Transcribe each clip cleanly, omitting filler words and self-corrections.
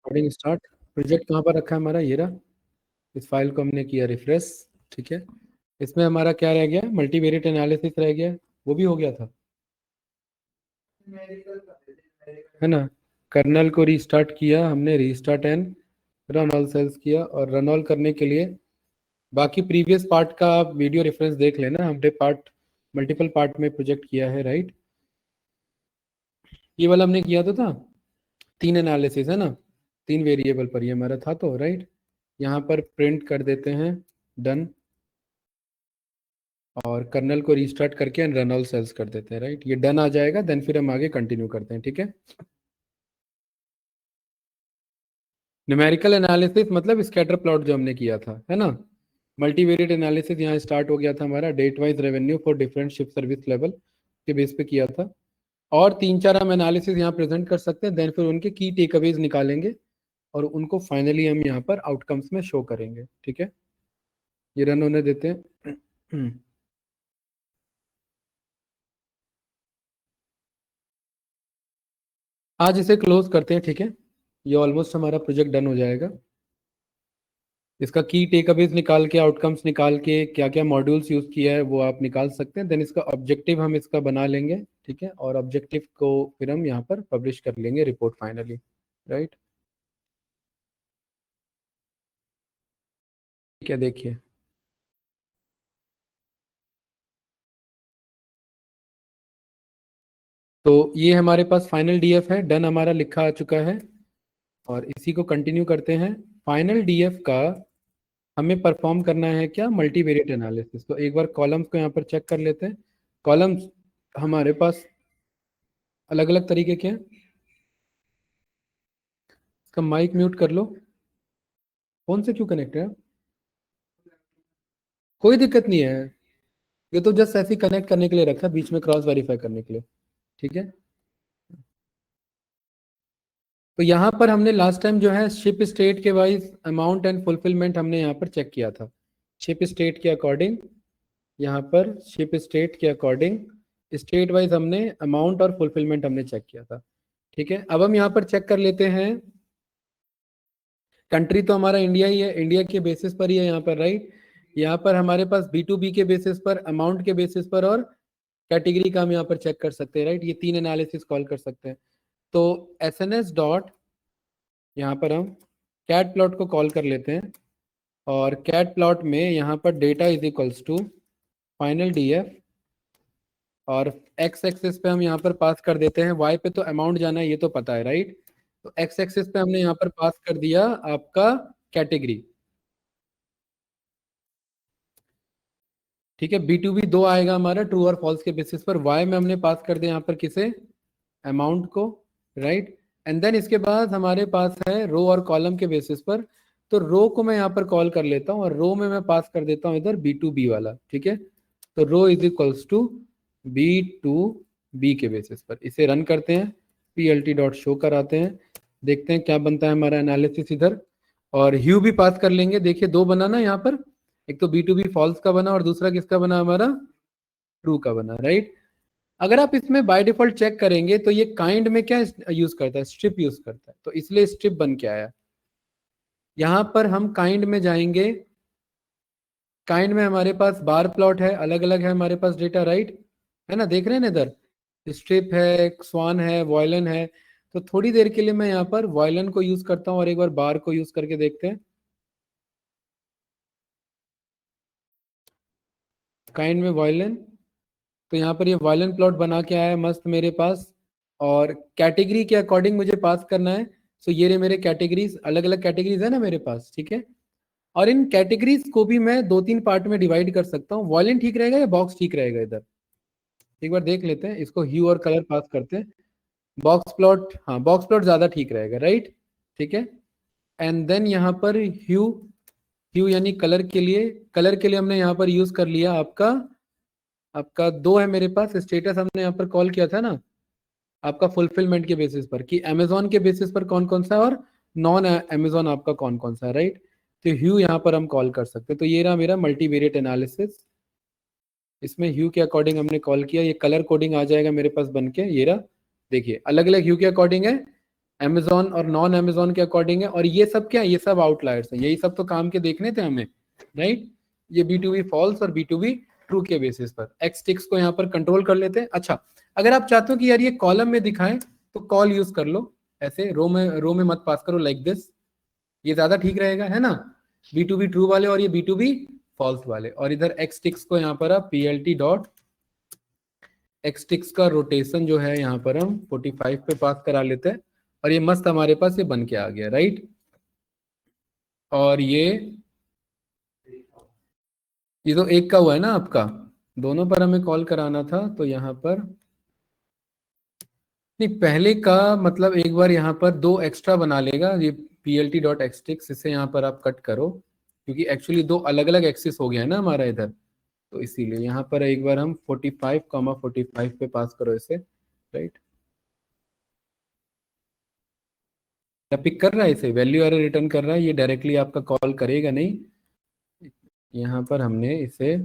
Coding start. Project कहाँ पर रखा है हमारा, ये रहा। इस फाइल को हमने किया रिफ्रेश, ठीक है। इसमें हमारा क्या रह गया, मल्टीवेरिएट एनालिसिस रह गया, वो भी हो गया था, है ना। कर्नल को रीस्टार्ट किया हमने, restart and run all cells किया, और रन ऑल करने के लिए बाकी प्रीवियस पार्ट का आप वीडियो रेफरेंस देख लेना, हमने पार्ट मल्टीपल पार्ट में प्रोजेक्ट किया है, राइट। ये वाला हमने किया तो था, 3 एनालिसिस है ना, 3 वेरिएबल पर ये हमारा था तो, राइट। यहाँ पर प्रिंट कर देते हैं डन, और कर्नल को रीस्टार्ट करके रन ऑल सेल्स कर देते हैं, राइट। ये डन आ जाएगा, देन फिर हम आगे कंटिन्यू करते हैं, ठीक है। न्यूमेरिकल एनालिसिस मतलब स्कैटर प्लॉट जो हमने किया था, है ना। मल्टीवेरिएट एनालिसिस यहाँ स्टार्ट हो गया था हमारा, date wise revenue for different ship service level के बेस पे किया था, और 3-4 हम एनालिसिस यहाँ प्रेजेंट कर सकते हैं, देन फिर उनके की टेकअवेज निकालेंगे और उनको फाइनली हम यहाँ पर आउटकम्स में शो करेंगे, ठीक है। ये रन होने देते हैं। आज इसे क्लोज करते हैं, ठीक है। ये ऑलमोस्ट हमारा प्रोजेक्ट डन हो जाएगा। इसका की टेकअवेज निकाल के, आउटकम्स निकाल के, क्या क्या मॉड्यूल्स यूज किया है वो आप निकाल सकते हैं, देन इसका ऑब्जेक्टिव हम इसका बना लेंगे, ठीक है। और ऑब्जेक्टिव को फिर हम यहाँ पर पब्लिश कर लेंगे रिपोर्ट फाइनली, राइट। क्या देखिए, तो ये हमारे पास फाइनल डीएफ है, डन हमारा लिखा आ चुका है, और इसी को कंटिन्यू करते हैं। फाइनल डीएफ का हमें परफॉर्म करना है क्या, मल्टीवेरिएट एनालिसिस। तो एक बार कॉलम्स को यहाँ पर चेक कर लेते हैं। कॉलम्स हमारे पास अलग अलग तरीके के हैं। इसका माइक म्यूट कर लो। फोन से क्यों कनेक्ट है, कोई दिक्कत नहीं है, ये तो जस्ट ऐसे कनेक्ट करने के लिए रखा है, बीच में क्रॉस वेरीफाई करने के लिए, ठीक है। तो यहाँ पर हमने लास्ट टाइम जो है शिप स्टेट के वाइज अमाउंट एंड फुलफिलमेंट हमने यहाँ पर चेक किया था। शिप स्टेट के अकॉर्डिंग, यहाँ पर शिप स्टेट के अकॉर्डिंग स्टेट वाइज हमने अमाउंट और फुलफिलमेंट हमने चेक किया था, ठीक है। अब हम यहाँ पर चेक कर लेते हैं, कंट्री तो हमारा इंडिया ही है, इंडिया के बेसिस पर ही है यहाँ पर, राइट। यहाँ पर हमारे पास B2B के बेसिस पर, अमाउंट के बेसिस पर और कैटेगरी का हम यहाँ पर चेक कर सकते हैं, राइट। ये 3 एनालिसिस कॉल कर सकते हैं। तो SNS डॉट, यहाँ पर हम कैट प्लॉट को कॉल कर लेते हैं, और कैट प्लॉट में यहाँ पर data is equals to final DF, और एक्स एक्सिस पे हम यहाँ पर पास कर देते हैं, वाई पे तो अमाउंट जाना है ये तो पता है, राइट। तो एक्स एक्सिस पे हमने यहाँ पर पास कर दिया आपका कैटेगरी, ठीक है। B2B 2 आएगा हमारा ट्रू और फॉल्स के बेसिस पर, वाई में हमने पास कर दिया यहाँ पर किसे, अमाउंट को, राइट। एंड देन इसके बाद हमारे पास है रो और कॉलम के बेसिस पर, तो रो को मैं यहाँ पर कॉल कर लेता हूँ, और रो में मैं पास कर देता हूँ इधर B2B वाला, ठीक है। तो रो इज इक्वल्स टू B2B के बेसिस पर इसे रन करते हैं, PLT डॉट शो कराते हैं, देखते हैं क्या बनता है हमारा एनालिसिस इधर। और ह्यू भी पास कर लेंगे, देखिए 2 बना ना यहाँ पर, एक तो B2B फॉल्स का बना और दूसरा किसका बना हमारा, ट्रू का बना, राइट। अगर आप इसमें बाय डिफॉल्ट चेक करेंगे तो ये काइंड में क्या यूज करता है, स्ट्रिप यूज करता है, तो इसलिए स्ट्रिप बन के आया। यहां पर हम काइंड में जाएंगे, काइंड में हमारे पास बार प्लॉट है, अलग अलग है हमारे पास डेटा, राइट, है ना, देख रहे हैं ना इधर, स्ट्रिप है, स्वान है, वॉयलन है। तो थोड़ी देर के लिए मैं यहाँ पर वॉयलन को यूज करता हूँ और एक बार बार को यूज करके देखते हैं। काइंड में वॉयलन, तो यहाँ पर ये वॉयलन प्लॉट बना के आया है मस्त मेरे पास, और कैटेगरी के अकॉर्डिंग मुझे पास करना है। सो ये रहे मेरे कैटेगरीज, अलग अलग कैटेगरीज है ना मेरे पास, ठीक है। और इन कैटेगरीज को भी मैं 2-3 पार्ट में डिवाइड कर सकता हूँ। वॉयलेंट ठीक रहेगा या बॉक्स ठीक रहेगा, इधर एक बार देख लेते हैं, इसको ह्यू और कलर पास करते हैं। बॉक्स प्लॉट, हाँ बॉक्स प्लॉट ज्यादा ठीक रहेगा, राइट, ठीक है। एंड देन यहाँ पर ह्यू, ह्यू यानी कलर के लिए, कलर के लिए हमने यहाँ पर यूज कर लिया आपका, आपका 2 है मेरे पास। स्टेटस हमने यहाँ पर कॉल किया था ना आपका फुलफिलमेंट के बेसिस पर, कि अमेजोन के बेसिस पर कौन कौन सा है और नॉन अमेजोन आपका कौन कौन सा है, राइट। तो ह्यू यहाँ पर हम कॉल कर सकते हैं। तो ये रहा मेरा मल्टीवेरिएट एनालिसिस, इसमें ह्यू के अकॉर्डिंग हमने कॉल किया, ये कलर कोडिंग आ जाएगा मेरे पास बन के, ये रहा। देखिए अलग अलग ह्यू के अकॉर्डिंग है, अमेजोन और नॉन अमेजोन के अकॉर्डिंग है, और ये सब क्या है, ये सब आउटलायर्स है, यही सब तो काम के देखने थे हमें, राइट। ये B2B फॉल्स और B2B ट्रू के बेसिस पर एक्स टिक्स को यहाँ पर कंट्रोल कर लेते हैं। अच्छा, अगर आप चाहते हो कि यार ये कॉलम में दिखाएं तो कॉल यूज कर लो, ऐसे रो में मत पास करो लाइक दिस, ये ज्यादा ठीक रहेगा, है ना। B2B ट्रू वाले और ये B2B फॉल्स वाले, और इधर एक्स टिक्स को यहाँ पर आप PLT डॉट एक्स टिक्स का रोटेशन जो है यहाँ पर हम 45 पे पास करा लेते हैं, और ये मस्त हमारे पास ये बन के आ गया, राइट। और ये तो एक का हुआ है ना आपका, दोनों पर हमें कॉल कराना था, तो यहाँ पर नहीं, पहले का मतलब एक बार यहाँ पर दो एक्स्ट्रा बना लेगा ये PLT डॉट एक्सटिक्स, इसे यहाँ पर आप कट करो, क्योंकि एक्चुअली दो अलग अलग एक्सिस हो गया है ना हमारा इधर, तो इसीलिए यहाँ पर एक बार हम 45,45 पे पास करो इसे, राइट। क्या पिक कर रहा है, इसे वैल्यू एरर रिटर्न कर रहा है, ये डायरेक्टली आपका कॉल करेगा नहीं। यहाँ पर हमने इसे,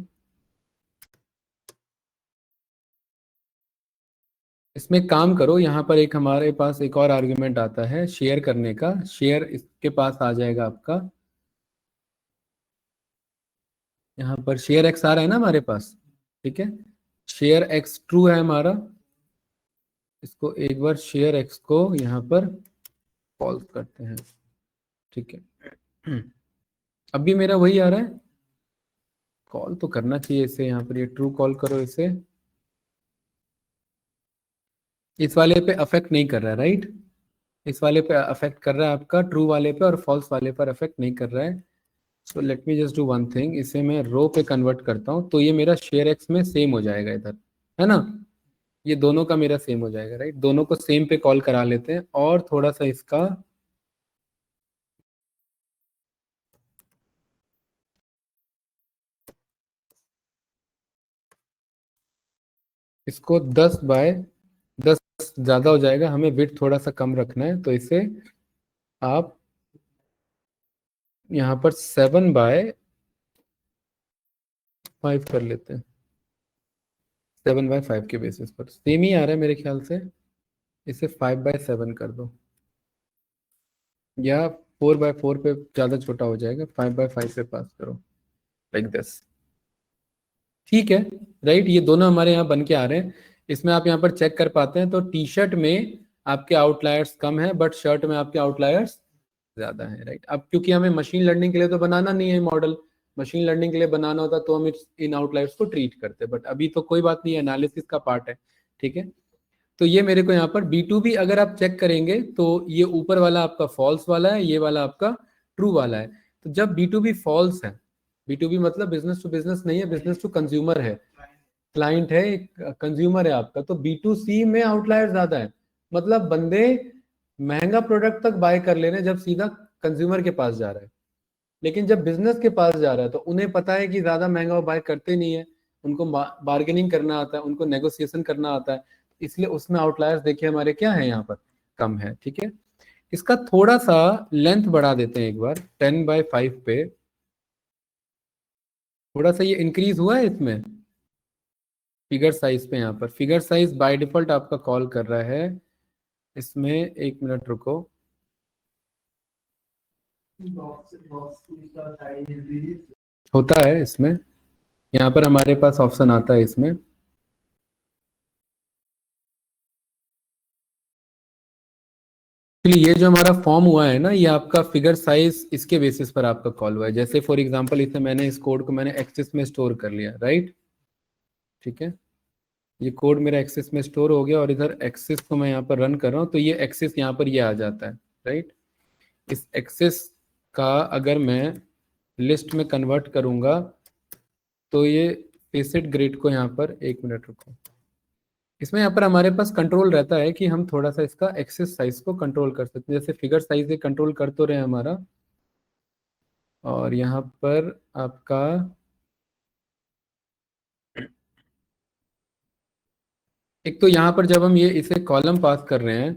इसमें काम करो, यहाँ पर एक हमारे पास एक और आर्ग्यूमेंट आता है शेयर करने का, शेयर इसके पास आ जाएगा आपका, यहाँ पर शेयर एक्स आ रहा है ना हमारे पास, ठीक है। शेयर एक्स ट्रू है हमारा, इसको एक बार शेयर एक्स को यहाँ पर कॉल करते हैं, ठीक है। अभी मेरा वही आ रहा है, कॉल तो करना चाहिए इसे, यहाँ पर ये ट्रू कॉल करो इसे, इस वाले पे अफेक्ट नहीं कर रहा है, राइट। इस वाले पे अफेक्ट कर रहा है आपका ट्रू वाले पे, और फॉल्स वाले पर अफेक्ट नहीं कर रहा है। So let me just do one thing, इसे मैं रो पे कन्वर्ट करता हूँ, तो ये मेरा शेयर एक्स में सेम हो जाएगा इधर, है ना। ये दोनों का मेरा सेम हो जाएगा, राइट, दोनों को सेम पे कॉल करा लेते हैं, और थोड़ा सा इसको 10/10 ज्यादा हो जाएगा, हमें विड्थ थोड़ा सा कम रखना है, तो इसे आप यहाँ पर 7/5 कर लेते हैं, 7/5 के बेसिस पर सेम ही आ रहा है मेरे ख्याल से, इसे 5/7 कर दो, या 4/4 पे ज्यादा छोटा हो जाएगा, 5/5 पे पास करो लाइक दिस, ठीक है, राइट। ये दोनों हमारे यहाँ बन के आ रहे हैं, इसमें आप यहाँ पर चेक कर पाते हैं, तो टी शर्ट में आपके आउटलायर्स कम है, बट शर्ट में आपके आउटलायर्स ज्यादा है, राइट। अब क्योंकि हमें मशीन लर्निंग के लिए तो बनाना नहीं है मॉडल, मशीन लर्निंग के लिए बनाना होता तो हम इन आउटलायर्स को ट्रीट करते, बट अभी तो कोई बात नहीं है, एनालिसिस का पार्ट है, ठीक है। तो ये मेरे को यहाँ पर B2B अगर आप चेक करेंगे तो ये ऊपर वाला आपका फॉल्स वाला है, ये वाला आपका ट्रू वाला है। तो जब B2B फॉल्स है, B2B मतलब बिजनेस टू बिजनेस नहीं है, बिजनेस टू कंज्यूमर है, क्लाइंट है, कंज्यूमर है आपका, तो B2C में आउटलायर ज्यादा है, मतलब बंदे महंगा प्रोडक्ट तक बाय कर ले रहे हैं जब सीधा कंज्यूमर के पास जा रहा है। लेकिन जब बिजनेस के पास जा रहा है तो उन्हें पता है कि ज्यादा महंगा वो बाय करते नहीं है, उनको बार्गेनिंग करना आता है, उनको नेगोशिएशन करना आता है, इसलिए उसमें आउटलायर्स देखिए हमारे क्या है यहाँ पर, कम है, ठीक है। इसका थोड़ा सा लेंथ बढ़ा देते हैं एक बार 10/5 पे, थोड़ा सा ये इंक्रीज हुआ है इसमें फिगर साइज पे, यहाँ पर फिगर साइज बाय डिफॉल्ट आपका कॉल कर रहा है इसमें, एक मिनट रुको, होता है इसमें, यहाँ पर हमारे पास ऑप्शन आता है इसमें, ये जो हमारा फॉर्म हुआ है ना, ये आपका फिगर साइज इसके बेसिस पर आपका कॉल हुआ है, जैसे फॉर एग्जांपल इसे मैंने इस कोड को मैंने एक्सेस में स्टोर कर लिया, राइट, ठीक है। ये कोड मेरा एक्सेस में स्टोर हो गया, और इधर एक्सेस को मैं यहाँ पर रन कर रहा हूँ, तो ये एक्सेस यहाँ पर ये आ जाता है, राइट। इस एक्सेस का अगर मैं लिस्ट में कन्वर्ट करूंगा तो ये फेसेट ग्रिड को यहाँ पर, एक मिनट रुको, इसमें यहाँ पर हमारे पास कंट्रोल रहता है कि हम थोड़ा सा इसका एक्सेस साइज को कंट्रोल कर सकते हैं, जैसे फिगर साइज ये कंट्रोल कर तो रहे हमारा, और यहाँ पर आपका एक तो यहाँ पर जब हम ये इसे कॉलम पास कर रहे हैं,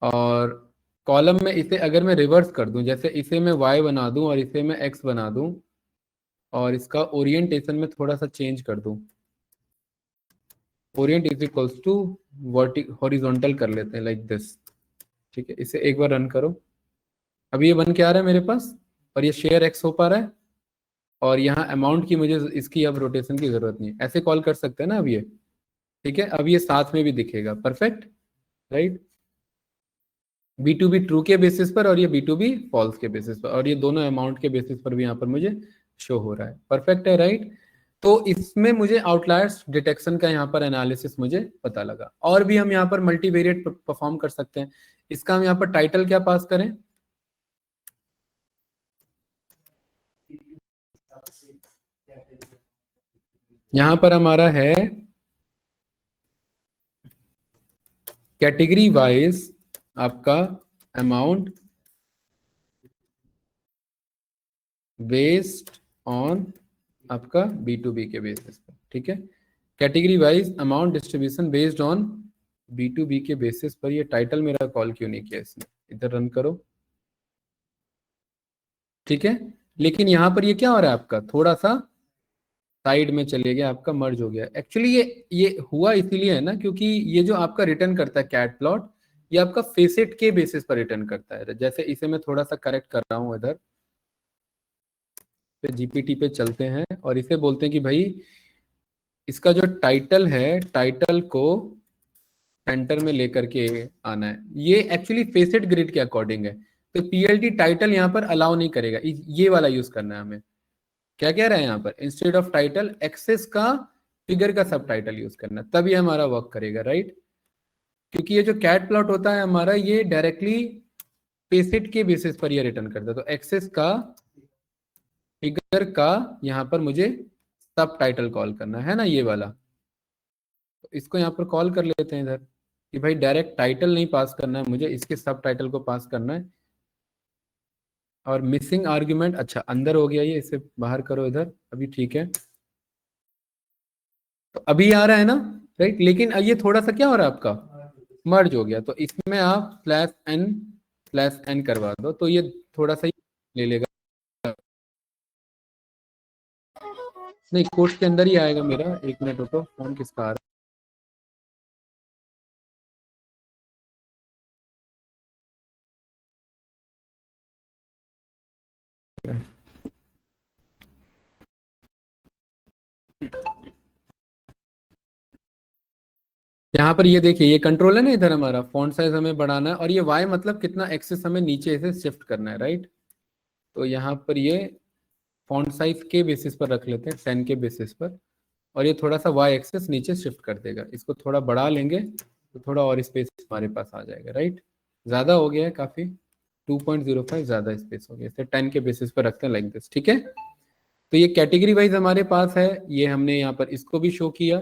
और कॉलम में इसे अगर मैं रिवर्स कर दूं, जैसे इसे मैं y बना दूं और इसे मैं x बना दूं, और इसका ओरिएंटेशन में थोड़ा सा चेंज कर दूं, ओरिएंट इज इक्वल्स टू वर्टिक हॉरिजॉन्टल कर लेते हैं लाइक दिस, ठीक है, इसे एक बार रन करो। अभी ये बन के आ रहा है मेरे पास, और ये शेयर एक्स हो पा रहा है, और यहाँ अमाउंट की मुझे इसकी अब रोटेशन की जरूरत नहीं है, ऐसे कॉल कर सकते हैं ना अब ये। ठीक है, अब ये साथ में भी दिखेगा, perfect, right. B to B true के बेसिस पर और ये बी टू बी फॉल्स के बेसिस पर, और ये दोनों अमाउंट के बेसिस पर भी यहाँ पर मुझे शो हो रहा है, परफेक्ट है, राइट। तो इसमें मुझे आउटलायर्स डिटेक्शन का यहाँ पर एनालिसिस मुझे पता लगा। और भी हम यहाँ पर मल्टीवेरिएट परफॉर्म कर सकते हैं। इसका हम यहाँ पर टाइटल क्या पास करें, यहाँ पर हमारा है कैटेगरी वाइज आपका अमाउंट बेस्ड ऑन आपका बी टू बी के बेसिस पर। ठीक है, category wise amount distribution based on B to B के बेसिस पर। ये टाइटल मेरा कॉल क्यों नहीं किया इसने, इधर रन करो। ठीक है, लेकिन यहां पर ये क्या हो रहा है आपका, थोड़ा सा साइड में चले गया, आपका मर्ज हो गया। एक्चुअली ये हुआ इसीलिए है ना, क्योंकि ये जो आपका रिटर्न करता है कैट प्लॉट, ये आपका फेसेट के बेसिस पर रिटर्न करता है। जैसे इसे मैं थोड़ा सा करेक्ट कर रहा हूं, इधर पे जीपीटी पे चलते हैं और इसे बोलते हैं कि भाई इसका जो टाइटल है, टाइटल को सेंटर में लेकर के आना है। ये एक्चुअली फेसेट ग्रिड के अकॉर्डिंग है, तो पीएलटी टाइटल यहाँ पर अलाउ नहीं करेगा, ये वाला यूज करना है हमें। क्या कह रहा है यहाँ पर, इंस्टेड ऑफ टाइटल एक्सेस का फिगर का सब टाइटल यूज करना, तब ये हमारा वर्क करेगा, राइट। क्योंकि ये जो कैट प्लॉट होता है हमारा, ये डायरेक्टली फेसेट के बेसिस पर ये रिटर्न करता है। तो एक्सेस का फिगर का यहाँ पर मुझे सब टाइटल कॉल करना है ना, ये वाला। तो इसको यहाँ पर कॉल कर लेते हैं इधर, कि भाई डायरेक्ट टाइटल नहीं पास करना है मुझे, इसके सब टाइटल को पास करना है। और मिसिंग आर्ग्यूमेंट, अच्छा अंदर हो गया ये, इसे बाहर करो इधर, अभी ठीक है। तो अभी आ रहा है ना, राइट। लेकिन ये थोड़ा सा क्या हो रहा है आपका, मर्ज हो गया। तो इसमें आप स्लैश एन करवा दो, तो ये थोड़ा सा ले लेगा। नहीं, कोर्स के अंदर ही आएगा मेरा, एक मिनट रुको, फोन किसका आ रहा है। यहाँ पर ये देखिए, ये कंट्रोल है ना, इधर हमारा फॉन्ट साइज हमें बढ़ाना है, और ये वाई मतलब कितना एक्सेस हमें नीचे से शिफ्ट करना है, राइट। तो यहाँ पर ये फॉन्ट साइज के बेसिस पर रख लेते हैं, 10 के बेसिस पर, और ये थोड़ा सा वाई एक्सेस नीचे शिफ्ट कर देगा। इसको थोड़ा बढ़ा लेंगे तो थोड़ा और स्पेस हमारे पास आ जाएगा, राइट। ज़्यादा हो गया है काफ़ी, 2.05 ज़्यादा स्पेस हो गया, इसे 10 के बेसिस पर रखते हैं, लाइक दिस, ठीक है। तो ये कैटेगरी वाइज हमारे पास है, ये हमने यहाँ पर इसको भी शो किया,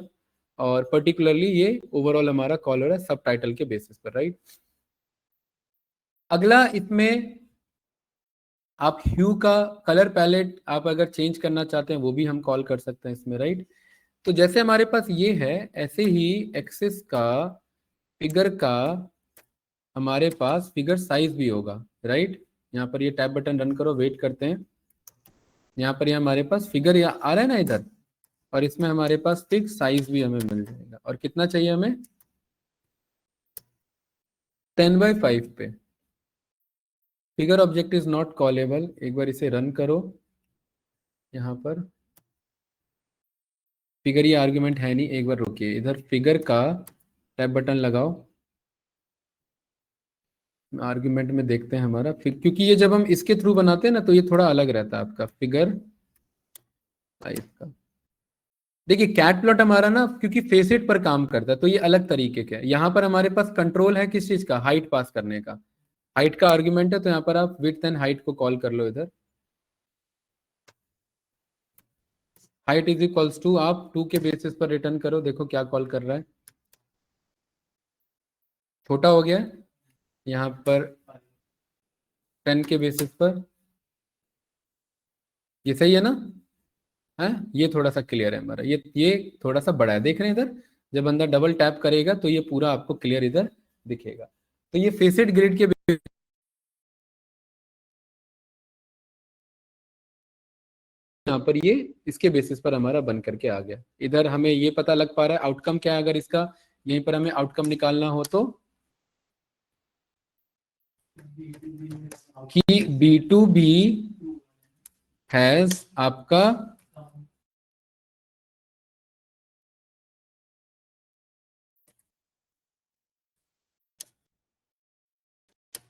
और पर्टिकुलरली ये ओवरऑल हमारा कॉलर है सब टाइटल के बेसिस पर, राइट। अगला इसमें आप ह्यू का कलर पैलेट आप अगर चेंज करना चाहते हैं, वो भी हम कॉल कर सकते हैं इसमें, राइट। तो जैसे हमारे पास ये है, ऐसे ही एक्सेस का फिगर का हमारे पास फिगर साइज भी होगा, राइट। यहाँ पर ये टैब बटन रन करो, वेट करते हैं। यहाँ पर ये हमारे पास फिगर आ रहा है ना इधर, और इसमें हमारे पास फिक्स साइज भी हमें मिल जाएगा। और कितना चाहिए हमें, 10/5 पे। Figure object is not callable, एक बार इसे रन करो। यहाँ पर फिगर ये आर्ग्यूमेंट है नहीं, एक बार रुकिए, इधर फिगर का टैब बटन लगाओ, आर्ग्यूमेंट में देखते हैं हमारा क्योंकि ये जब हम इसके थ्रू बनाते हैं ना, तो ये थोड़ा अलग रहता है आपका फिगर साइज का। देखिए कैट प्लॉट हमारा ना, क्योंकि फेसेट पर काम करता है, तो ये अलग तरीके का है। यहाँ पर हमारे पास कंट्रोल है किस चीज का, हाइट पास करने का। हाइट का आर्ग्यूमेंट है, तो यहाँ पर आप विड्थ एंड हाइट को कॉल कर लो इधर। हाइट इज इक्वल्स टू, आप 2 के बेसिस पर रिटर्न करो, देखो क्या कॉल कर रहा है, छोटा हो गया है। यहाँ पर 10 के बेसिस पर, ये सही है ना, है ये थोड़ा सा क्लियर है हमारा, ये थोड़ा सा बड़ा है, देख रहे हैं इधर। जब बंदा डबल टैप करेगा तो ये पूरा आपको क्लियर इधर दिखेगा। तो ये फेसेट ग्रिड के यहाँ पर ये इसके बेसिस पर हमारा बन करके आ गया। इधर हमें ये पता लग पा रहा है आउटकम क्या है, अगर इसका यहीं पर हमें आउटकम निकालना हो तो कि B2B हैज आपका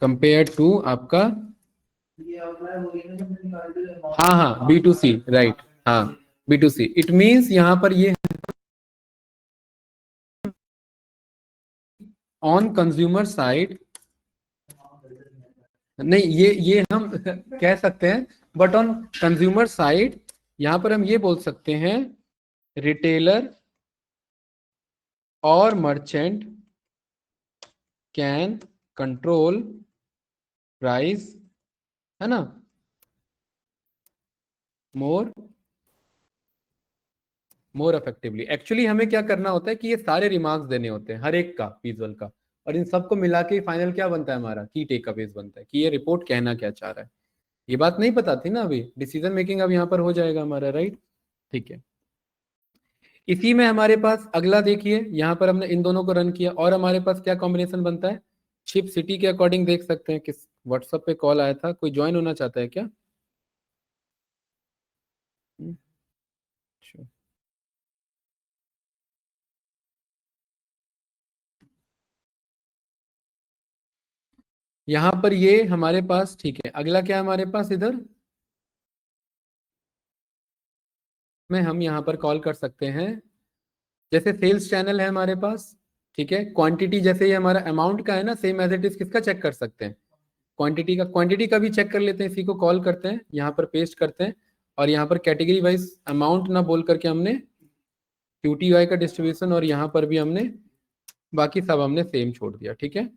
कंपेयर टू आपका, हाँ हाँ B2C, राइट, हाँ B2C, इट मीन्स यहां पर ये ऑन कंज्यूमर साइड, नहीं ये हम कह सकते हैं, बट ऑन कंज्यूमर साइड यहां पर हम ये बोल सकते हैं रिटेलर और मर्चेंट कैन कंट्रोल प्राइस, है ना, मोर मोर इफेक्टिवली। एक्चुअली हमें क्या करना होता है कि ये सारे रिमार्क्स देने होते हैं हर एक का विजुअल का, और इन सबको मिला के फाइनल क्या बनता है हमारा की टेक अवेज बनता है कि ये रिपोर्ट कहना क्या चाह रहा है। ये बात नहीं पता थी ना, अभी डिसीजन मेकिंग अब यहाँ पर हो जाएगा हमारा, राइट, ठीक है। इसी में हमारे पास अगला देखिए, यहाँ पर हमने इन दोनों को रन किया और हमारे पास क्या कॉम्बिनेशन बनता है, शिप सिटी के अकॉर्डिंग देख सकते हैं। किस व्हाट्सएप पे कॉल आया था, कोई ज्वाइन होना चाहता है क्या? अच्छा। यहाँ पर ये हमारे पास ठीक है। अगला क्या है हमारे पास इधर में, हम यहाँ पर कॉल कर सकते हैं, जैसे सेल्स चैनल है हमारे पास, ठीक है, क्वांटिटी जैसे ये हमारा अमाउंट का है ना, सेम एज इट इज किसका चेक कर सकते हैं, क्वांटिटी का भी चेक कर लेते हैं। इसी को कॉल करते हैं, यहाँ पर पेस्ट करते हैं, और यहाँ पर कैटेगरी वाइज अमाउंट ना बोल करके हमने QTY का डिस्ट्रीब्यूशन, और यहाँ पर भी हमने बाकी सब हमने सेम छोड़ दिया, ठीक है।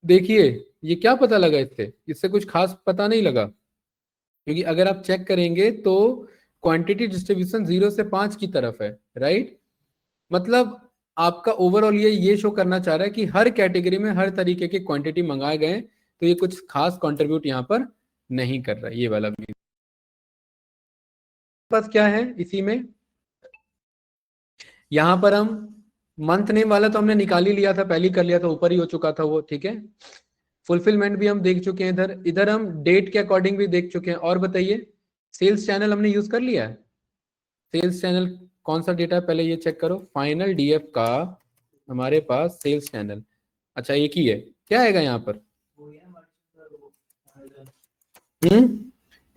देखिए ये क्या पता लगा, इससे इससे कुछ खास पता नहीं लगा, क्योंकि अगर आप चेक करेंगे तो क्वांटिटी डिस्ट्रीब्यूशन 0 से 5 की तरफ है, राइट। मतलब आपका ओवरऑल ये शो करना चाह रहा है कि हर कैटेगरी में हर तरीके की क्वांटिटी मंगाए गए, तो ये कुछ खास कंट्रीब्यूट यहाँ पर नहीं कर रहा है ये वाला भी। पास क्या है इसी में, यहाँ पर हम मंथ नेम वाला तो हमने निकाल ही लिया था, पहले ही कर लिया था, ऊपर ही हो चुका था वो, ठीक है। फुलफिलमेंट भी हम देख चुके हैं, इधर इधर हम डेट के अकॉर्डिंग भी देख चुके हैं। और बताइए, सेल्स चैनल हमने यूज कर लिया है। सेल्स चैनल कौन सा डेटा है पहले ये चेक करो, फाइनल DF का हमारे पास सेल्स चैनल, अच्छा एक ही है, क्या आएगा यहाँ पर,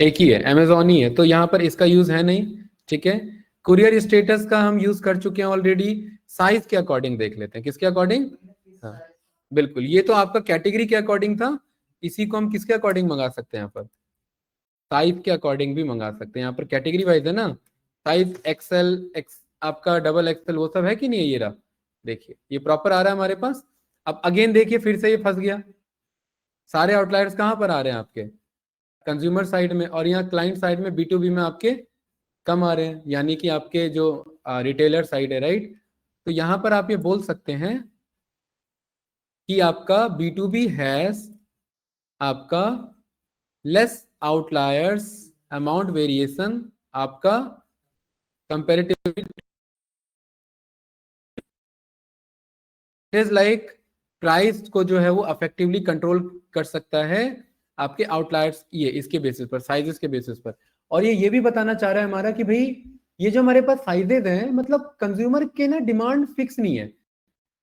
एक ही है, अमेजोन ही है, तो यहाँ पर इसका यूज है नहीं, ठीक है। कुरियर स्टेटस का हम यूज कर चुके हैं ऑलरेडी। साइज के अकॉर्डिंग देख लेते हैं, किसके अकॉर्डिंग, हाँ बिल्कुल, ये तो आपका कैटेगरी के अकॉर्डिंग था, इसी को हम किसके अकॉर्डिंग मंगा सकते हैं यहाँ पर, साइज के अकॉर्डिंग भी मंगा सकते हैं। यहाँ पर कैटेगरी वाइज है ना, साइज XL आपका XXL वो सब है कि नहीं है, ये रहा, देखिए ये प्रॉपर आ रहा है हमारे पास। अब अगेन देखिए फिर से ये फंस गया, सारे आउटलायर्स कहाँ पर आ रहे हैं आपके, कंज्यूमर साइड में, और यहाँ क्लाइंट साइड में B2B में आपके कम आ रहे हैं, यानी कि आपके जो रिटेलर साइड है, राइट। तो यहाँ पर आप ये बोल सकते हैं कि आपका B2B हैज आपका लेस आउटलायर्स, अमाउंट वेरिएशन आपका कंपेरेटिव इज लाइक, प्राइस को जो है वो अफेक्टिवली कंट्रोल कर सकता है आपके आउटलायर्स, ये इसके बेसिस पर, साइजेस के बेसिस पर। और ये भी बताना चाह रहा है हमारा कि भाई ये जो हमारे पास साइजेस हैं, मतलब कंज्यूमर के ना डिमांड फिक्स नहीं है,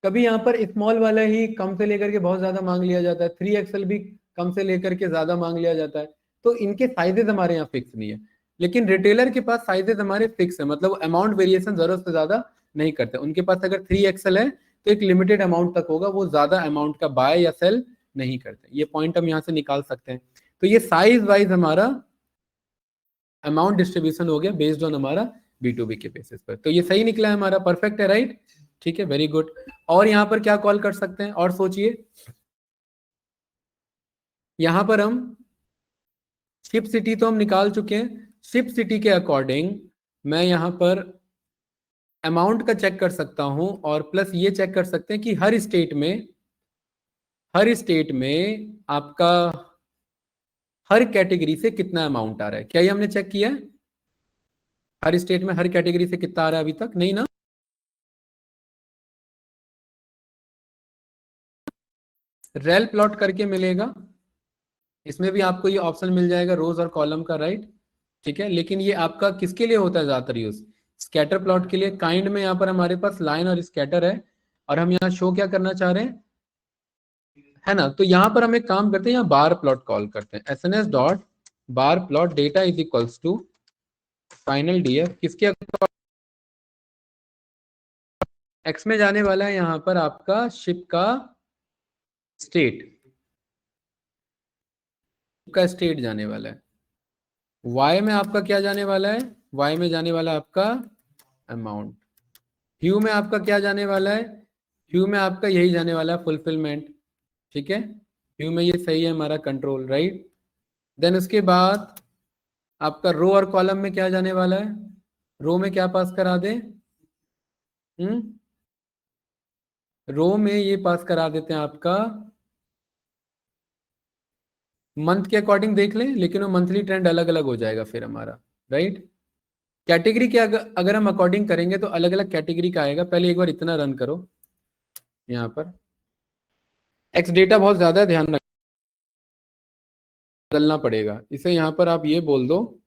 कभी यहाँ पर स्मॉल वाला ही कम से लेकर के बहुत ज्यादा मांग लिया जाता है, 3XL भी कम से लेकर के ज्यादा मांग लिया जाता है, तो इनके साइजेस हमारे यहाँ फिक्स नहीं है। लेकिन रिटेलर के पास साइजेस हमारे फिक्स है, मतलब अमाउंट वेरिएशन जरूरत से ज्यादा नहीं करते, उनके पास अगर 3XL है तो एक लिमिटेड अमाउंट तक होगा, वो ज्यादा अमाउंट का बाय या सेल नहीं करते, ये पॉइंट हम यहाँ से निकाल सकते हैं। तो ये साइज वाइज हमारा अमाउंट डिस्ट्रीब्यूशन हो गया बेस्ड ऑन हमारा B2B के बेसिस पर, तो ये सही निकला है हमारा, परफेक्ट है, राइट, ठीक है, वेरी गुड। और यहाँ पर क्या कॉल कर सकते हैं, और सोचिए, यहाँ पर हम शिप सिटी तो हम निकाल चुके हैं, शिप सिटी के अकॉर्डिंग मैं यहाँ पर अमाउंट का चेक कर सकता हूं, और प्लस ये चेक कर सकते हैं कि हर स्टेट में आपका हर कैटेगरी से कितना अमाउंट आ रहा है, क्या ये हमने चेक किया है, हर स्टेट में हर कैटेगरी से कितना आ रहा है, अभी तक नहीं ना। रेल प्लॉट करके मिलेगा, इसमें भी आपको ये ऑप्शन मिल जाएगा रोज और कॉलम का, राइट। ठीक है, लेकिन ये आपका किसके लिए होता है ज्यादातर यूज? स्कैटर प्लॉट के लिए। काइंड में यहाँ पर हमारे पास लाइन और स्कैटर है, और हम यहाँ शो क्या करना चाह रहे हैं, है ना। तो यहाँ पर हम एक काम करते हैं, यहाँ बार प्लॉट कॉल करते हैं, S N S dot bar plot data is equals to final DF किसके एक्स में जाने वाला है, यहाँ पर आपका शिप का स्टेट जाने वाला है। वाई में आपका क्या जाने वाला है, वाई में जाने वाला आपका अमाउंट। ह्यू में आपका क्या जाने वाला है, ह्यू में आपका यही जाने वाला है फुलफिलमेंट। ठीक है, ह्यू में ये सही है हमारा कंट्रोल, राइट। देन उसके बाद आपका रो और कॉलम में क्या जाने वाला है, रो में क्या पास करा दे, रो में ये पास करा देते हैं आपका मंथ के अकॉर्डिंग देख लें, लेकिन वो मंथली ट्रेंड अलग अलग हो जाएगा फिर हमारा, राइट। कैटेगरी के अगर हम अकॉर्डिंग करेंगे तो अलग अलग कैटेगरी का आएगा। पहले एक बार इतना रन करो, यहाँ पर एक्स डेटा बहुत ज्यादा है, ध्यान रख बदलना पड़ेगा इसे। यहाँ पर आप ये बोल दो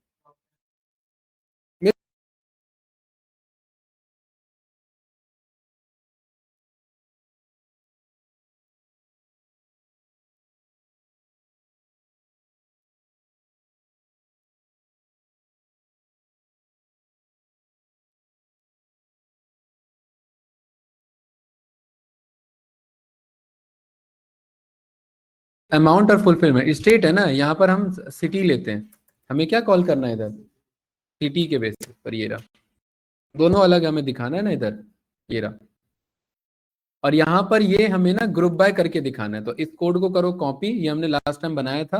अमाउंट और फुलफिलमेंट स्टेट है ना, यहाँ पर हम सिटी लेते हैं। हमें क्या कॉल करना है इधर, सिटी के बेसिस पर। ये रहा, दोनों अलग हमें दिखाना है ना इधर, ये रहा। और यहाँ पर ये हमें ना ग्रुप बाय करके दिखाना है। तो इस कोड को करो कॉपी, ये हमने लास्ट टाइम बनाया था,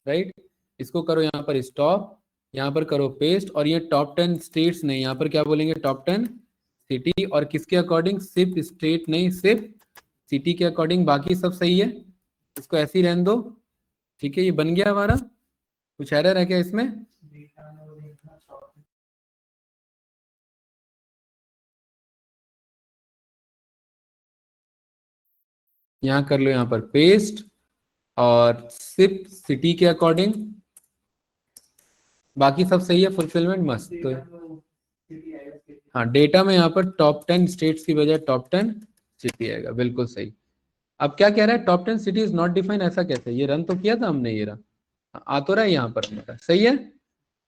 राइट। इसको करो यहाँ पर स्टॉप, यहाँ पर करो पेस्ट, और ये टॉप 10 स्टेट्स नहीं, यहाँ पर क्या बोलेंगे टॉप 10 सिटी, और किसके अकॉर्डिंग, सिर्फ स्टेट नहीं, सिर्फ सिटी के अकॉर्डिंग। बाकी सब सही है, इसको ऐसे ही रहने दो। ठीक है, ये बन गया हमारा। कुछ एरर है क्या इसमें? यहाँ कर लो, यहाँ पर पेस्ट, और सिर्फ सिटी के अकॉर्डिंग। बाकी सब सही है, फुलफिलमेंट मस्त। तो हाँ, डेटा में यहाँ पर टॉप 10 स्टेट्स की बजाय टॉप 10 सिटी आएगा, बिल्कुल सही। अब क्या कह रहा है, top 10 city is not defined, ऐसा कैसे? ये रन तो किया था हमने, ये रहा, आ तो रहा है यहाँ पर हमारा, सही है,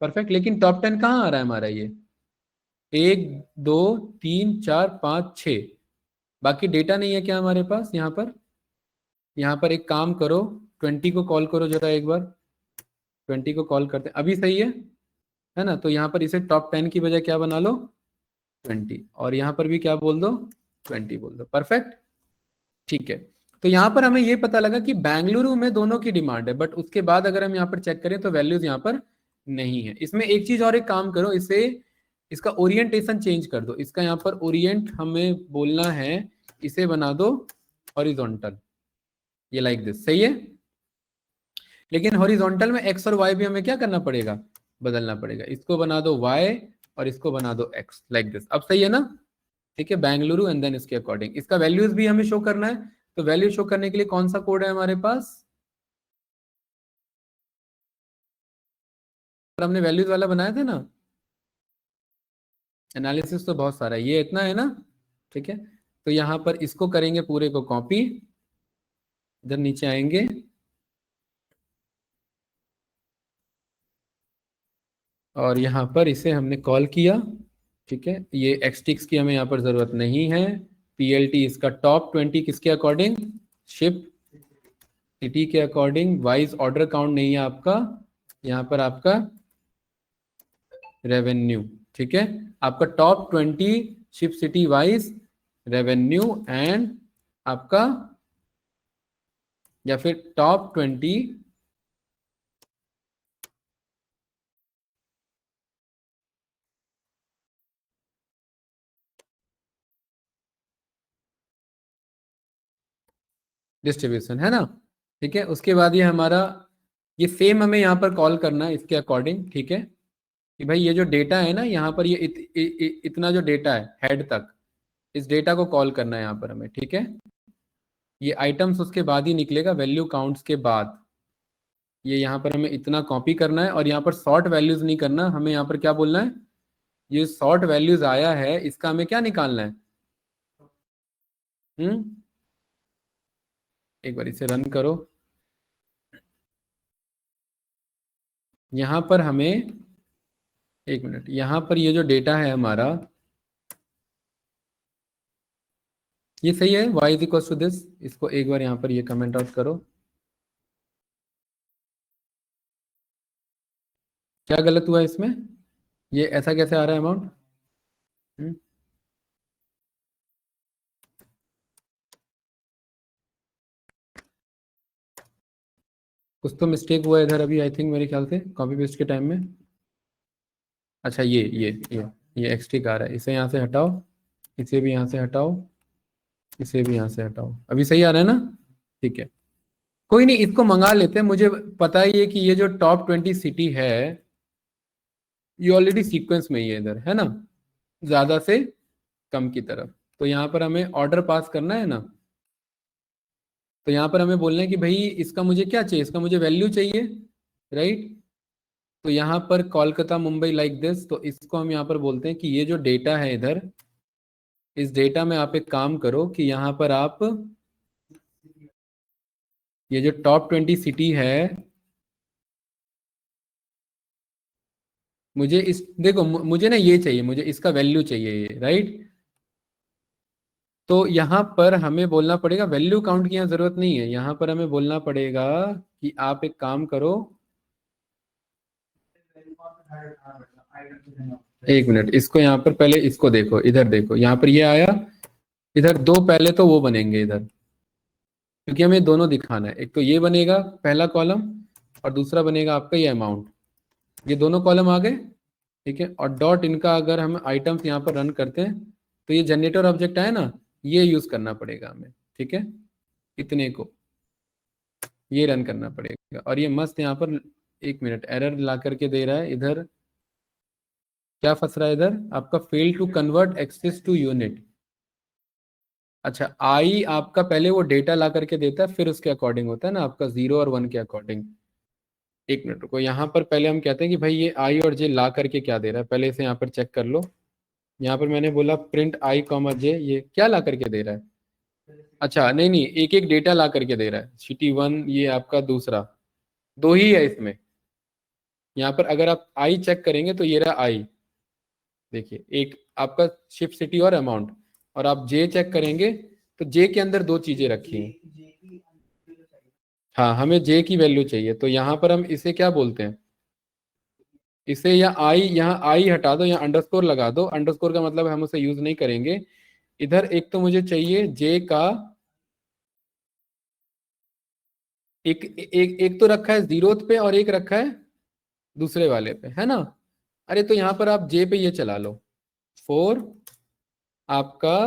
परफेक्ट। लेकिन टॉप 10 कहाँ आ रहा है हमारा, ये 1 2 3 4 5 6, बाकी डेटा नहीं है क्या हमारे पास यहाँ पर? यहाँ पर एक काम करो, 20 को कॉल करो जरा एक बार, 20 को कॉल करते हैं, अभी सही है ना। तो यहाँ पर इसे टॉप 10 की बजाय क्या बना लो, 20, और यहाँ पर भी क्या बोल दो, 20 बोल दो, परफेक्ट। ठीक है, तो यहाँ पर हमें ये पता लगा कि बेंगलुरु में दोनों की डिमांड है, बट उसके बाद अगर हम यहाँ पर चेक करें तो वैल्यूज यहाँ पर नहीं है। इसमें एक चीज और, एक काम करो, इसे इसका ओरिएंटेशन चेंज कर दो। इसका यहाँ पर ओरिएंट हमें बोलना है, इसे बना दो हॉरिजॉन्टल, ये लाइक दिस, सही है। लेकिन हॉरिजॉन्टल में एक्स और वाई भी हमें क्या करना पड़ेगा, बदलना पड़ेगा। इसको बना दो वाई और इसको बना दो एक्स, लाइक दिस। अब सही है ना? ठीक है, बेंगलुरु एंड देन इसके अकॉर्डिंग इसका वैल्यूज भी हमें शो करना है। तो वैल्यू शो करने के लिए कौन सा कोड है हमारे पास, और हमने वैल्यूज वाला बनाया था ना। एनालिसिस तो बहुत सारा है, ये इतना है ना। ठीक है, तो यहाँ पर इसको करेंगे पूरे को कॉपी, इधर नीचे आएंगे, और यहाँ पर इसे हमने कॉल किया। ठीक है, ये एक्सटिक्स की हमें यहाँ पर जरूरत नहीं है। पीएलटी इसका टॉप 20 किसके अकॉर्डिंग, शिप सिटी के अकॉर्डिंग, वाइज ऑर्डर काउंट नहीं है आपका, यहाँ पर आपका रेवेन्यू। ठीक है, आपका top 20 ship city wise revenue, and आपका, या फिर टॉप 20 डिस्ट्रीब्यूशन, है ना। ठीक है, उसके बाद ये हमारा, ये सेम हमें यहाँ पर कॉल करना है इसके अकॉर्डिंग। ठीक है, कि भाई ये जो डेटा है ना यहाँ पर, ये इतना जो डेटा है हेड तक, इस डेटा को कॉल करना है यहाँ पर हमें। ठीक है, ये आइटम्स उसके बाद ही निकलेगा, वैल्यू काउंट्स के बाद। ये यहाँ पर हमें इतना कॉपी करना है और यहाँ पर सॉर्ट वैल्यूज नहीं करना, हमें यहाँ पर क्या बोलना है, ये सॉर्ट वैल्यूज आया है इसका हमें क्या निकालना है। हम्म, एक बार इसे रन करो। यहाँ पर हमें, एक मिनट, यहाँ पर ये जो डेटा है हमारा, ये सही है, y is equal to this. इसको एक बार यहाँ पर ये कमेंट आउट करो। क्या गलत हुआ इसमें, ये ऐसा कैसे आ रहा है अमाउंट। कुछ तो मिस्टेक हुआ है इधर अभी, आई थिंक मेरे ख्याल से कॉपी पेस्ट के टाइम में। अच्छा ये एक्सट्रिक आ रहा है, इसे यहाँ से हटाओ, इसे भी यहाँ से हटाओ, इसे भी यहाँ से हटाओ, अभी सही आ रहा है ना। ठीक है, कोई नहीं, इसको मंगा लेते हैं। मुझे पता ही है कि ये जो टॉप 20 सिटी है ये ऑलरेडी सीक्वेंस में ही है इधर, है ना, ज्यादा से कम की तरफ। तो यहाँ पर हमें ऑर्डर पास करना है ना, तो यहाँ पर हमें बोलना है कि भाई इसका मुझे क्या चाहिए, इसका मुझे वैल्यू चाहिए, राइट। तो यहाँ पर कोलकाता मुंबई लाइक दिस, तो इसको हम यहाँ पर बोलते हैं कि ये जो डेटा है इधर, इस डेटा में आप एक काम करो कि यहाँ पर आप ये जो टॉप 20 सिटी है, मुझे इस देखो मुझे ना ये चाहिए, मुझे इसका वैल्यू चाहिए ये, राइट। तो यहाँ पर हमें बोलना पड़ेगा, वैल्यू काउंट की यहाँ जरूरत नहीं है, यहाँ पर हमें बोलना पड़ेगा कि आप एक काम करो। एक मिनट, इसको यहाँ पर पहले इसको देखो, इधर देखो, यहाँ पर ये आया, इधर दो पहले तो वो बनेंगे इधर, क्योंकि हमें दोनों दिखाना है। एक तो ये बनेगा पहला कॉलम और दूसरा बनेगा आपका ये अमाउंट, ये दोनों कॉलम आ गए, ठीक है। और डॉट इनका अगर हम आइटम्स यहाँ पर रन करते हैं तो ये जनरेटर ऑब्जेक्ट आया ना, ये यूज करना पड़ेगा हमें, ठीक है। इतने को ये रन करना पड़ेगा और ये मस्त यहाँ पर, एक मिनट, एरर ला करके दे रहा है इधर, क्या फंस रहा है इधर आपका, fail to convert axes to unit. अच्छा, आई आपका पहले वो डेटा ला करके देता है, फिर उसके अकॉर्डिंग होता है ना आपका 0 और 1 के अकॉर्डिंग। एक मिनट रुको, यहाँ पर पहले हम कहते हैं कि भाई ये आई और जे ला करके क्या दे रहा है, पहले इसे यहाँ पर चेक कर लो। यहाँ पर मैंने बोला प्रिंट आई कॉमा जे, ये क्या ला करके दे रहा है। अच्छा नहीं नहीं, एक एक डेटा ला करके दे रहा है, सिटी 1 ये आपका दूसरा, दो ही है इसमें। यहाँ पर अगर आप आई चेक करेंगे तो ये रहा आई, देखिए एक आपका शिफ्ट सिटी और अमाउंट। और आप जे चेक करेंगे तो जे के अंदर दो चीजें रखी हैं। हाँ, हमें जे की वैल्यू चाहिए, तो यहाँ पर हम इसे क्या बोलते हैं, इसे या आई, यहाँ आई हटा दो, यहाँ अंडरस्कोर लगा दो, अंडरस्कोर का मतलब हम उसे यूज नहीं करेंगे। इधर एक तो मुझे चाहिए जे का, एक तो रखा है जीरोथ पे और एक रखा है दूसरे वाले पे, है ना। अरे तो यहाँ पर आप जे पे ये चला लो, फोर आपका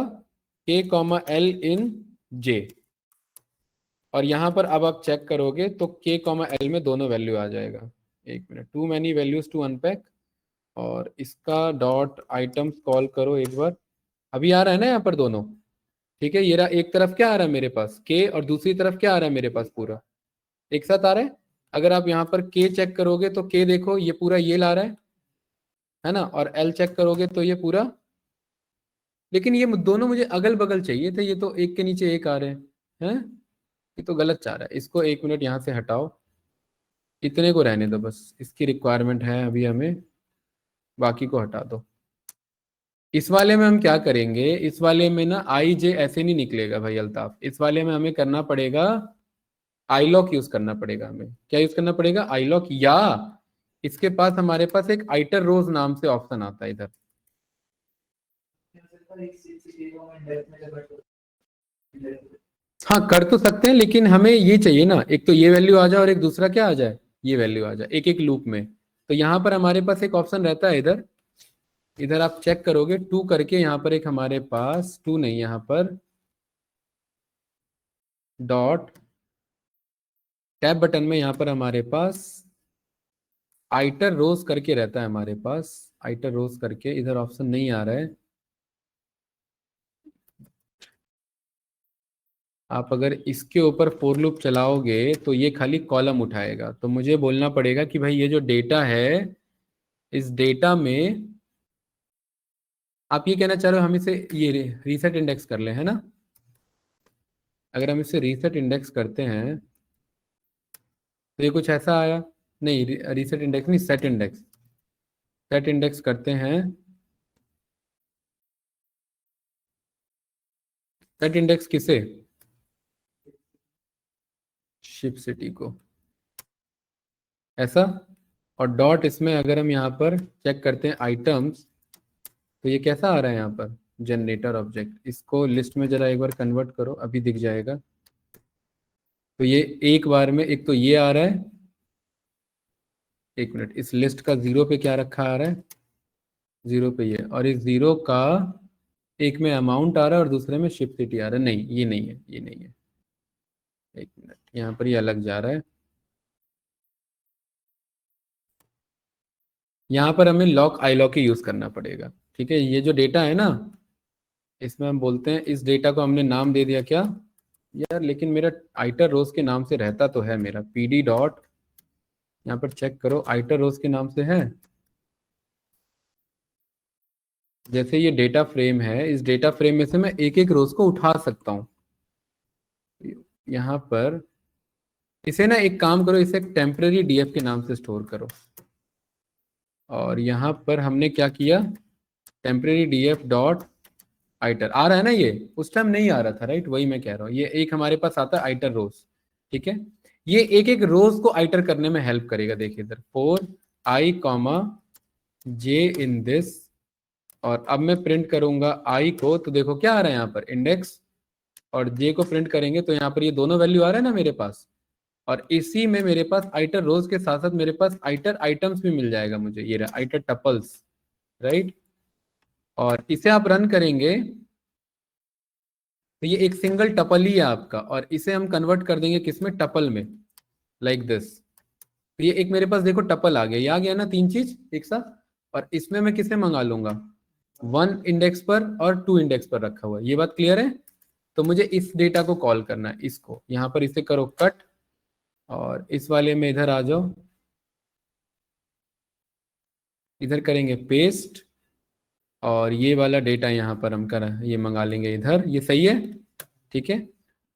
के कॉमा एल इन जे, और यहाँ पर अब आप चेक करोगे तो के कॉमा एल में दोनों वैल्यू आ जाएगा। एक minute, too many values to unpack, और इसका डॉट आइटम्स कॉल करो एक बार, अभी आ रहा है ना यहाँ पर दोनों, ठीक है। ये रहा, एक तरफ क्या आ रहा है मेरे पास के, और दूसरी तरफ क्या आ रहा है मेरे पास, पूरा एक साथ आ रहा है। अगर आप यहाँ पर के चेक करोगे तो के देखो ये पूरा ये ला रहा है ना, और एल चेक करोगे तो ये पूरा, लेकिन ये दोनों मुझे अगल बगल चाहिए थे, ये तो एक के नीचे एक आ रहे हैं। ये तो गलत चाह रहा है, इसको एक मिनट यहाँ से हटाओ, इतने को रहने दो बस, इसकी रिक्वायरमेंट है अभी हमें, बाकी को हटा दो। इस वाले में हम क्या करेंगे, इस वाले में ना आई जे ऐसे नहीं निकलेगा भाई अल्ताफ, इस वाले में हमें करना पड़ेगा, आई लॉक यूज करना पड़ेगा हमें। क्या यूज करना पड़ेगा, आई लॉक, या इसके पास हमारे पास एक आइटर रोज नाम से ऑप्शन आता है इधर। हाँ कर तो सकते हैं, लेकिन हमें ये चाहिए ना, एक तो ये वैल्यू आ जाए और एक दूसरा क्या आ जाए, ये वैल्यू आ जाए, एक एक लूप में। तो यहाँ पर हमारे पास एक ऑप्शन रहता है इधर, इधर आप चेक करोगे टू करके, यहाँ पर एक हमारे पास, टू नहीं, यहाँ पर डॉट टैब बटन में यहाँ पर हमारे पास आइटर रोज करके रहता है हमारे पास, आइटर रोज करके, इधर ऑप्शन नहीं आ रहा है। आप अगर इसके ऊपर फॉर लूप चलाओगे तो ये खाली कॉलम उठाएगा। तो मुझे बोलना पड़ेगा कि भाई ये जो डेटा है, इस डेटा में आप ये कहना चाह रहे हो हम इसे ये रीसेट इंडेक्स कर लें, है ना? अगर हम इसे रीसेट इंडेक्स करते हैं तो ये कुछ ऐसा आया। नहीं, रीसेट इंडेक्स नहीं, सेट इंडेक्स। सेट इंडेक्स करते हैं। सेट इंडेक्स किसे? शिप सिटी को, ऐसा। और डॉट इसमें अगर हम यहाँ पर चेक करते हैं आइटम्स, तो ये कैसा आ रहा है यहाँ पर? Generator object. इसको लिस्ट में जरा एक बार कन्वर्ट करो, अभी दिख जाएगा। तो ये एक बार में एक तो ये आ रहा है। एक मिनट, इस लिस्ट का जीरो पे क्या रखा आ रहा है? जीरो पे ये, और इस जीरो का एक में अमाउंट आ रहा है और दूसरे में शिप सिटी आ रहा है। नहीं, ये नहीं है, ये नहीं है। एक मिनट, यहाँ पर ये अलग जा रहा है। यहाँ पर हमें लॉक आई लॉक ही यूज करना पड़ेगा। ठीक है, ये जो डेटा है ना, इसमें हम बोलते हैं, इस डेटा को हमने नाम दे दिया क्या? यार लेकिन मेरा आइटर रोज के नाम से रहता तो है मेरा पीडी डॉट, यहाँ पर चेक करो, आइटर रोज के नाम से है। जैसे ये डेटा फ्रेम है, इस डेटा फ्रेम में से मैं एक एक रोज को उठा सकता हूँ। यहाँ पर इसे ना एक काम करो, इसे टेम्पररी डीएफ के नाम से स्टोर करो। और यहाँ पर हमने क्या किया? टेम्पररी डीएफ डॉट आइटर आ रहा है ना, ये उस टाइम नहीं आ रहा था, राइट? वही मैं कह रहा हूँ, ये एक हमारे पास आता है आइटर रोज। ठीक है, ये एक एक रोज को आइटर करने में हेल्प करेगा। देखिए इधर, four I comma J in this, और अब मैं प्रिंट करूंगा आई को, तो देखो क्या आ रहा है यहाँ पर? इंडेक्स। और जे को प्रिंट करेंगे तो यहाँ पर ये दोनों वैल्यू आ रहा है ना मेरे पास। और इसी में मेरे पास आइटर रोज के साथ साथ मेरे पास आइटर आइटम्स भी मिल जाएगा मुझे, ये रहा आइटर टपल्स, राइट? और इसे आप रन करेंगे तो ये एक सिंगल टपल ही है आपका, और इसे हम कन्वर्ट कर देंगे किसमें? टपल में, लाइक दिस। तो ये एक मेरे पास देखो टपल आ गया, ये आ गया ना, तीन चीज एक साथ। और इसमें मैं किसे मंगा लूंगा? वन इंडेक्स पर और टू इंडेक्स पर रखा हुआ है। ये बात क्लियर है? तो मुझे इस डेटा को कॉल करना है, इसको यहाँ पर इसे करो कट, और इस वाले में इधर आ जाओ, इधर करेंगे पेस्ट, और ये वाला डेटा यहाँ पर हम कर ये मंगा लेंगे इधर। ये सही है? ठीक है।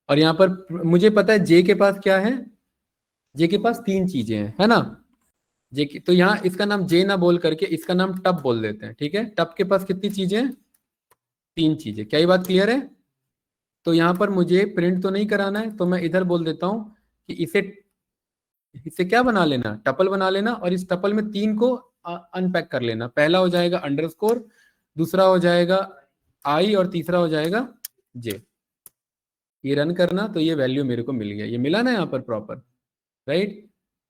और यहाँ पर मुझे पता है जे के पास क्या है। जे के पास तीन चीजें हैं, है ना? जे की, तो यहाँ इसका नाम जे ना बोल करके इसका नाम टप बोल देते हैं। ठीक है, टप के पास कितनी चीजें हैं? तीन चीजें। क्या ये बात क्लियर है? तो यहाँ पर मुझे प्रिंट तो नहीं कराना है, तो मैं इधर बोल देता हूँ कि इसे इसे क्या बना लेना? टपल बना लेना, और इस टपल में तीन को अनपैक कर लेना। पहला हो जाएगा अंडरस्कोर, दूसरा हो जाएगा आई, और तीसरा हो जाएगा जे। ये रन करना, तो ये वैल्यू मेरे को मिल गया। ये मिला ना यहाँ पर प्रॉपर, राइट?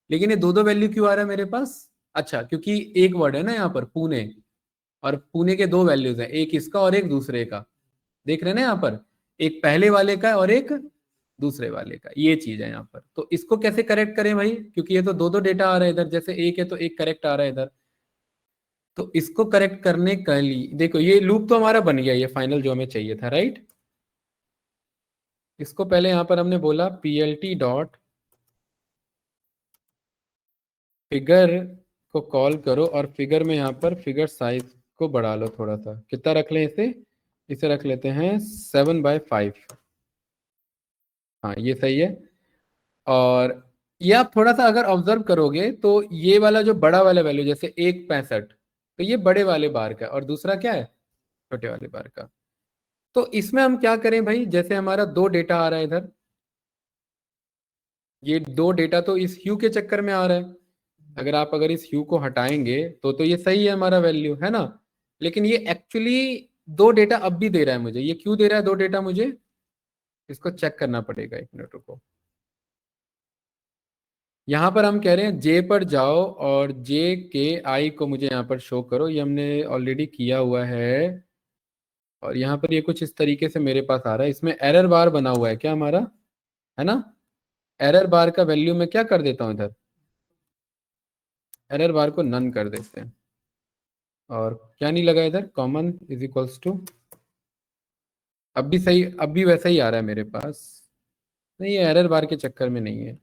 लेकिन ये दो दो वैल्यू क्यों आ रहा है मेरे पास? अच्छा, क्योंकि एक वर्ड है ना यहाँ पर पुणे, और पुणे के दो वैल्यूज हैं, एक इसका और एक दूसरे का। देख रहे हैं ना यहाँ पर, एक पहले वाले का और एक दूसरे वाले का, ये चीज है यहाँ पर। तो इसको कैसे करेक्ट करें भाई? क्योंकि ये तो दो दो डेटा आ रहा है इधर, जैसे एक है तो एक करेक्ट आ रहा है इधर। तो इसको करेक्ट करने के लिए देखो, ये लूप तो हमारा बन गया, ये फाइनल जो हमें चाहिए था, राइट? इसको पहले यहाँ पर हमने बोला plt डॉट फिगर को कॉल करो, और फिगर में यहाँ पर फिगर साइज को बढ़ा लो थोड़ा सा। कितना रख लें इसे? इसे रख लेते हैं 7/5। हाँ, ये सही है। और ये आप थोड़ा सा अगर ऑब्जर्व करोगे तो ये वाला जो बड़ा वाला वैल्यू, जैसे 1.65, तो ये बड़े वाले बार का, और दूसरा क्या है? छोटे वाले बार का। तो इसमें हम क्या करें भाई? जैसे हमारा दो डेटा आ रहा है इधर, ये दो डेटा तो इस ह्यू के चक्कर में आ रहा है। अगर इस ह्यू को हटाएंगे तो ये सही है हमारा वैल्यू, है ना? लेकिन ये एक्चुअली दो डेटा अब भी दे रहा है मुझे। ये क्यों दे रहा है दो डेटा मुझे? इसको चेक करना पड़ेगा, एक मिनट रुको। यहाँ पर हम कह रहे हैं जे पर जाओ, और जे के आई को मुझे यहाँ पर शो करो। ये हमने ऑलरेडी किया हुआ है। और यहाँ पर ये कुछ इस तरीके से मेरे पास आ रहा है, इसमें एरर बार बना हुआ है क्या हमारा, है ना? एरर बार का वैल्यू मैं क्या कर देता हूँ इधर? एरर बार को नन कर देते हैं। और क्या नहीं लगा इधर? कॉमन इज इक्वल्स टू, अब भी सही, अब भी वैसा ही आ रहा है मेरे पास। नहीं, ये एरर बार के चक्कर में नहीं है।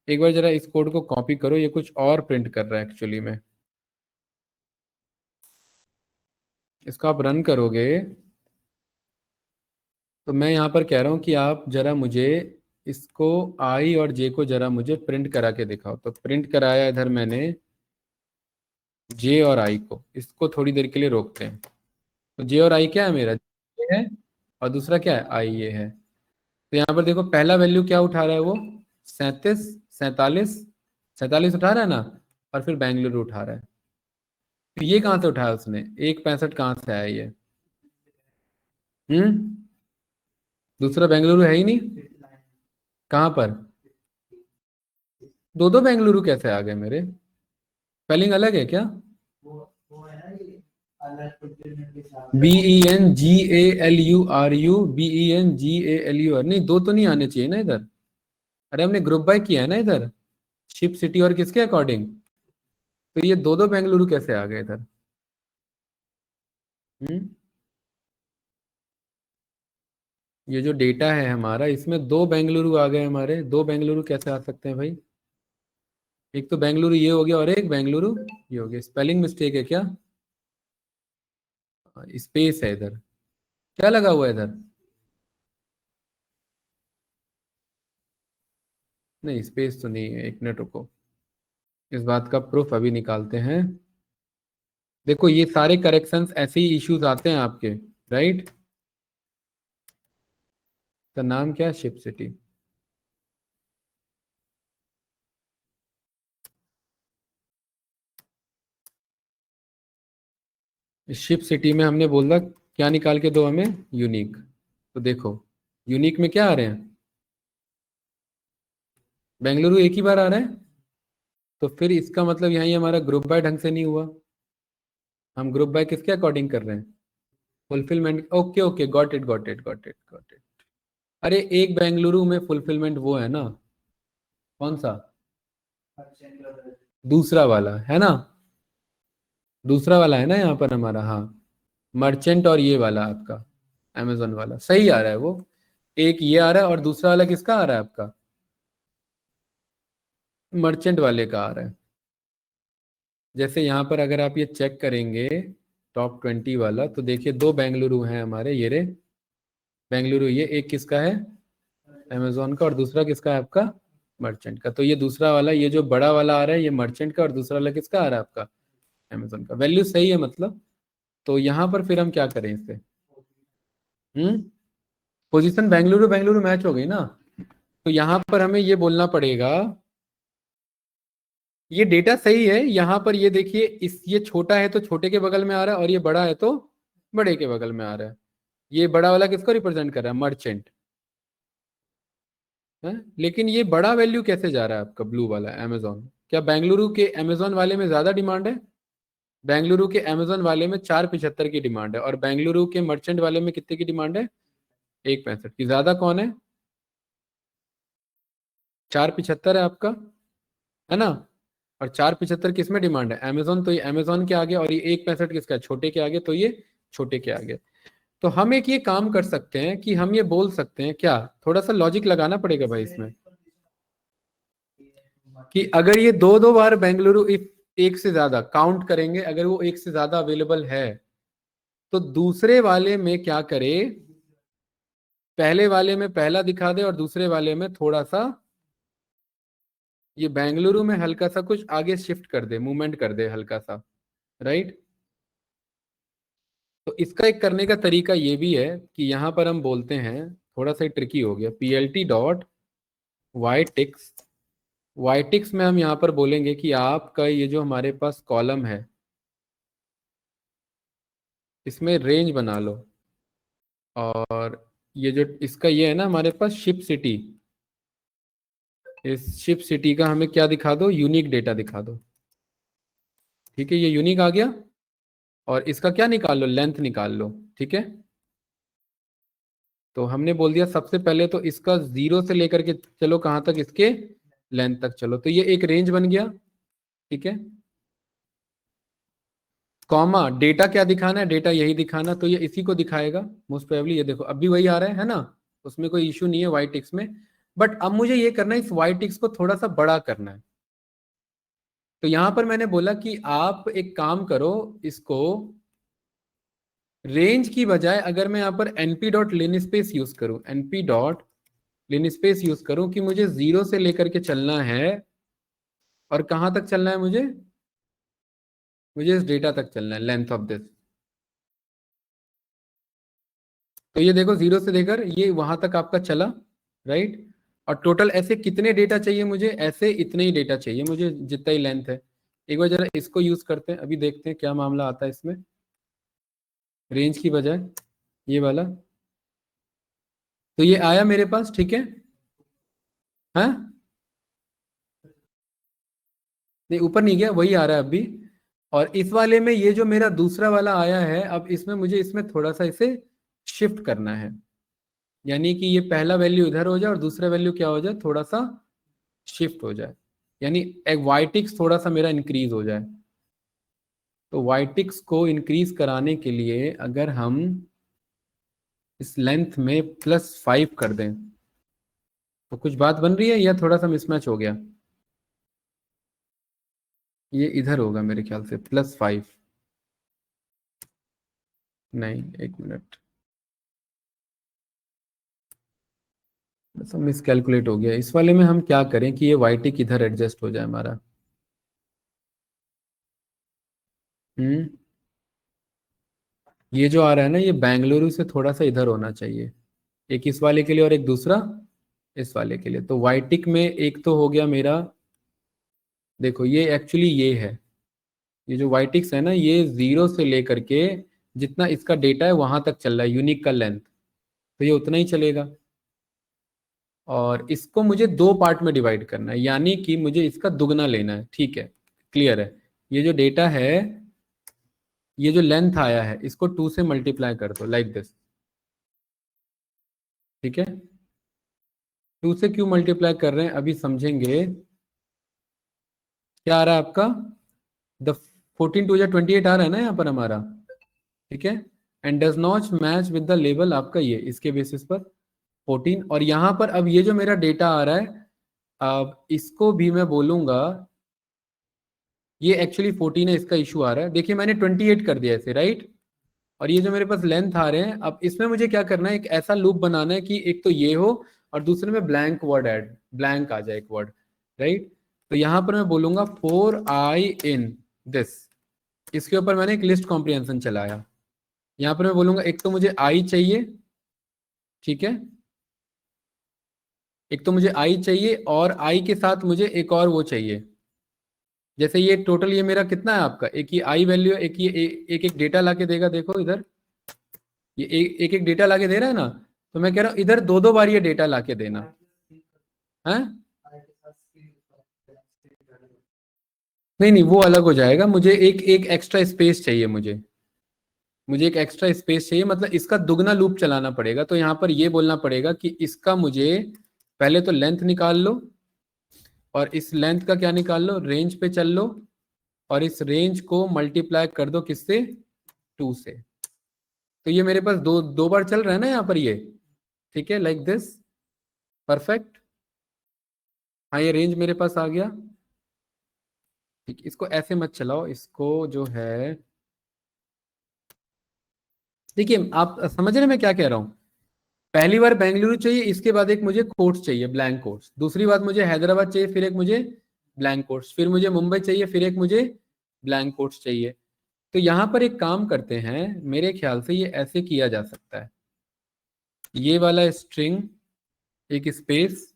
एक बार जरा इस कोड को कॉपी करो, ये कुछ और प्रिंट कर रहा है एक्चुअली में। इसको आप रन करोगे तो मैं यहाँ पर कह रहा हूँ कि आप जरा मुझे इसको आई और जे को जरा मुझे प्रिंट करा के दिखाओ। तो प्रिंट कराया इधर मैंने जे और आई को। इसको थोड़ी देर के लिए रोकते हैं। तो जे और आई क्या है मेरा, ये है, और दूसरा क्या है, आई ये है। तो यहाँ पर देखो पहला वैल्यू क्या उठा रहा है वो, 37, 47, 47 उठा रहा है ना, और फिर बेंगलुरु उठा रहा है। तो ये कहाँ से उठाया उसने, 165 कहाँ से आया ये? हम्म, दूसरा बेंगलुरु है ही नहीं। कहाँ पर? दो दो बेंगलुरु कैसे आ गए मेरे? स्पेलिंग अलग है क्या? BENGALURU, BENGALUR, नहीं दो तो नहीं आने चाहिए ना इधर। अरे हमने ग्रुप बाय किया है ना इधर, शिप सिटी और किसके अकॉर्डिंग। तो ये दो दो बेंगलुरु कैसे आ गए इधर? हम्म, ये जो डेटा है हमारा, इसमें दो बेंगलुरु आ गए हमारे। दो बेंगलुरु कैसे आ सकते हैं भाई? एक तो बेंगलुरु ये हो गया और एक बेंगलुरु ये हो गया। स्पेलिंग मिस्टेक है क्या? स्पेस है इधर, क्या लगा हुआ है इधर? नहीं, स्पेस तो नहीं है, एक मिनट रुको, इस बात का प्रूफ अभी निकालते हैं। देखो ये सारे करेक्शंस ऐसे ही इश्यूज आते हैं आपके, राइट। का नाम क्या है, शिप सिटी। इस शिप सिटी में हमने बोला क्या निकाल के दो हमें, यूनिक। तो देखो यूनिक में क्या आ रहे हैं, बेंगलुरु एक ही बार आ रहा है। तो फिर इसका मतलब यहाँ हमारा ग्रुप बाय ढंग से नहीं हुआ। हम ग्रुप बाय किसके अकॉर्डिंग कर रहे हैं, fulfilment. Okay okay, got it got it got it got it. अरे एक बेंगलुरु में फुलफिलमेंट वो है ना, कौन सा, दूसरा वाला है ना, दूसरा वाला है ना यहाँ पर हमारा, हाँ। मर्चेंट और ये वाला आपका अमेजोन वाला सही आ रहा है वो। एक ये आ रहा है और दूसरा वाला किसका आ रहा है आपका, मर्चेंट वाले का आ रहा है। जैसे यहाँ पर अगर आप ये चेक करेंगे टॉप 20 वाला, तो देखिए दो बेंगलुरु हैं हमारे, ये रे बेंगलुरु, ये एक किसका है, अमेजोन का, और दूसरा किसका है आपका, मर्चेंट का। तो ये दूसरा वाला, ये जो बड़ा वाला आ रहा है ये मर्चेंट का, और दूसरा वाला किसका आ रहा है आपका, अमेजोन का। वैल्यू सही है मतलब। तो यहाँ पर फिर हम क्या करें इससे, हम्म, पोजीशन बेंगलुरु बेंगलुरु मैच हो गई ना। तो यहाँ पर हमें ये बोलना पड़ेगा, ये डेटा सही है यहाँ पर, ये देखिए इस, ये छोटा है तो छोटे के बगल में आ रहा है, और ये बड़ा है तो बड़े के बगल में आ रहा है। ये बड़ा वाला किसको रिप्रेजेंट कर रहा है, मर्चेंट है। लेकिन ये बड़ा वैल्यू कैसे जा रहा है आपका ब्लू वाला अमेजोन? क्या बेंगलुरु के अमेजोन वाले में ज्यादा डिमांड है? बेंगलुरु के अमेजोन वाले में 475 की डिमांड है, और बेंगलुरु के मर्चेंट वाले में कितने की डिमांड है, 165 की। ज्यादा कौन है, 475 है आपका, है ना। और 475 किस में डिमांड है, अमेजोन। तो ये अमेजोन के आगे, और ये 165 किसका है, छोटे के आगे। तो ये छोटे के आगे। तो हम एक ये काम कर सकते हैं कि हम ये बोल सकते हैं क्या, थोड़ा सा लॉजिक लगाना पड़ेगा भाई इसमें, कि अगर ये दो दो बार बेंगलुरु, इफ एक से ज्यादा काउंट करेंगे, अगर वो एक से ज्यादा अवेलेबल है, तो दूसरे वाले में क्या करे, पहले वाले में पहला दिखा दे और दूसरे वाले में थोड़ा सा, ये बेंगलुरु में हल्का सा कुछ आगे शिफ्ट कर दे, मूवमेंट कर दे हल्का सा, राइट। तो इसका एक करने का तरीका ये भी है कि यहां पर हम बोलते हैं, थोड़ा सा ट्रिकी हो गया, PLT dot Y ticks. Y ticks में हम यहाँ पर बोलेंगे कि आपका ये जो हमारे पास कॉलम है, इसमें रेंज बना लो। और ये जो इसका ये है ना हमारे पास शिप सिटी, इस शिप सिटी का हमें क्या दिखा दो, यूनिक डेटा दिखा दो। ठीक है, ये यूनिक आ गया। और इसका क्या निकाल लो, लेंथ निकाल लो। ठीक है, तो हमने बोल दिया सबसे पहले तो इसका 0 से लेकर के चलो कहाँ तक, इसके लेंथ तक चलो। तो ये एक रेंज बन गया। ठीक है, कॉमा डेटा क्या दिखाना है, डेटा यही दिखाना, तो ये इसी को दिखाएगा मोस्ट प्रोबेबली। ये देखो अब भी वही आ रहा है ना, उसमें कोई इशू नहीं है वाई टिक्स में। बट अब मुझे ये करना है, इस वाई टिक्स को थोड़ा सा बड़ा करना है। तो यहां पर मैंने बोला कि आप एक काम करो, इसको रेंज की बजाय अगर मैं यहां पर np डॉट लिन स्पेस यूज करूं, np डॉट लिन स्पेस यूज करूं कि मुझे 0 से लेकर के चलना है, और कहां तक चलना है मुझे इस डेटा तक चलना है, लेंथ ऑफ दिस। तो ये देखो 0 से लेकर ये वहां तक आपका चला, राइट। और टोटल ऐसे कितने डेटा चाहिए मुझे, ऐसे इतने ही डेटा चाहिए मुझे, जितना ही लेंथ है। एक बार जरा इसको यूज करते हैं, अभी देखते हैं क्या मामला आता है इसमें, रेंज की बजाय ये वाला। तो ये आया मेरे पास, ठीक है। हाँ, नहीं ऊपर नहीं गया, वही आ रहा है अभी। और इस वाले में ये जो मेरा दूसरा वाला आया है, अब इसमें मुझे इसमें थोड़ा सा इसे शिफ्ट करना है, यानी कि ये पहला वैल्यू इधर हो जाए और दूसरा वैल्यू क्या हो जाए, थोड़ा सा शिफ्ट हो जाए, यानी एक वाइटिक्स थोड़ा सा मेरा इंक्रीज हो जाए। तो वाइटिक्स को इंक्रीज कराने के लिए अगर हम इस लेंथ में +5 कर दें तो कुछ बात बन रही है, या थोड़ा सा मिसमैच हो गया। ये इधर होगा मेरे ख्याल से +5, नहीं एक मिनट, सब मिसकैलकुलेट हो गया। इस वाले में हम क्या करें कि ये वाइटिक इधर एडजस्ट हो जाए हमारा। हम्म, ये जो आ रहा है ना, ये बेंगलुरु से थोड़ा सा इधर होना चाहिए, एक इस वाले के लिए और एक दूसरा इस वाले के लिए। तो वाइटिक में एक तो हो गया मेरा, देखो ये एक्चुअली ये है, ये जो वाइटिक्स है ना, ये 0 से लेकर के जितना इसका डेटा है वहां तक चल रहा है, यूनिक का लेंथ, तो ये उतना ही चलेगा। और इसको मुझे दो पार्ट में डिवाइड करना है, यानी कि मुझे इसका दुगना लेना है, ठीक है, क्लियर है। ये जो डेटा है, ये जो लेंथ आया है, इसको 2 से मल्टीप्लाई कर दो, लाइक दिस, ठीक है। 2 से क्यों मल्टीप्लाई कर रहे हैं अभी समझेंगे। क्या आ रहा है आपका, द 14 2 28 आ रहा है ना यहाँ पर हमारा, ठीक है। And does not match with the level आपका, ये इसके बेसिस पर 14। और यहाँ पर अब ये जो मेरा डेटा आ रहा है, अब इसको भी मैं बोलूंगा, ये एक्चुअली 14 है, इसका इशू आ रहा है, देखिए मैंने 28 कर दिया इसे, राइट। और ये जो मेरे पास लेंथ आ रहे हैं, अब इसमें मुझे क्या करना है, एक ऐसा लूप बनाना है कि एक तो ये हो और दूसरे में ब्लैंक वर्ड ऐड, ब्लैंक आ जाए एक वर्ड, राइट। तो यहां पर मैं बोलूंगा फोर आई इन दिस, इसके ऊपर मैंने एक लिस्ट कॉम्प्रिहेंशन चलाया। यहां पर मैं बोलूंगा एक तो मुझे आई चाहिए, ठीक है, एक तो मुझे आई चाहिए और आई के साथ मुझे एक और वो चाहिए। जैसे ये टोटल ये मेरा कितना है आपका, एक ये आई वैल्यू, एक ये एक एक डेटा लाके देगा, देखो इधर ये एक एक डेटा लाके दे रहा है ना। तो मैं कह रहा हूँ इधर दो दो बार ये डेटा लाके देना है। नहीं नहीं, वो अलग हो जाएगा, मुझे एक एक एक्स्ट्रा स्पेस चाहिए, मुझे एक एक्स्ट्रा स्पेस चाहिए, मतलब इसका दुगना लूप चलाना पड़ेगा। तो यहाँ पर ये बोलना पड़ेगा कि इसका मुझे पहले तो लेंथ निकाल लो, और इस लेंथ का क्या निकाल लो, रेंज पे चल लो, और इस रेंज को मल्टीप्लाई कर दो किससे, 2 से। तो ये मेरे पास दो दो बार चल रहा है ना यहाँ पर ये, ठीक है, लाइक दिस, परफेक्ट। हाँ ये रेंज मेरे पास आ गया, ठीक। इसको ऐसे मत चलाओ, इसको जो है, देखिए आप समझ रहे हैं मैं क्या कह रहा हूँ। पहली बार बेंगलुरु चाहिए, इसके बाद एक मुझे कोर्स चाहिए, ब्लैंक कोर्स, दूसरी बात मुझे हैदराबाद चाहिए, फिर एक मुझे ब्लैंक कोर्स, फिर मुझे मुंबई चाहिए, फिर एक मुझे ब्लैंक कोर्स चाहिए। तो यहाँ पर एक काम करते हैं, मेरे ख्याल से ये ऐसे किया जा सकता है, ये वाला स्ट्रिंग एक स्पेस,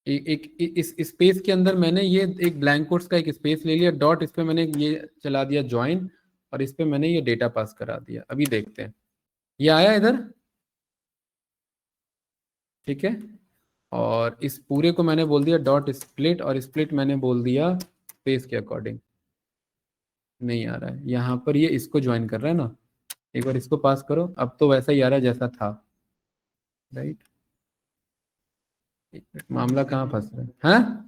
इस स्पेस के अंदर मैंने ये एक ब्लैंक कोट्स का एक स्पेस ले लिया, डॉट इस पे मैंने ये चला दिया ज्वाइन, और इस पे मैंने ये डेटा पास करा दिया। अभी देखते हैं ये आया इधर, ठीक है। और इस पूरे को मैंने बोल दिया डॉट स्प्लिट, और स्प्लिट मैंने बोल दिया स्पेस के अकॉर्डिंग। नहीं आ रहा है यहाँ पर, ये इसको ज्वाइन कर रहा है ना, एक बार इसको पास करो, अब तो वैसा ही आ रहा है जैसा था, राइट। मामला कहाँ फंस रहा है, हाँ?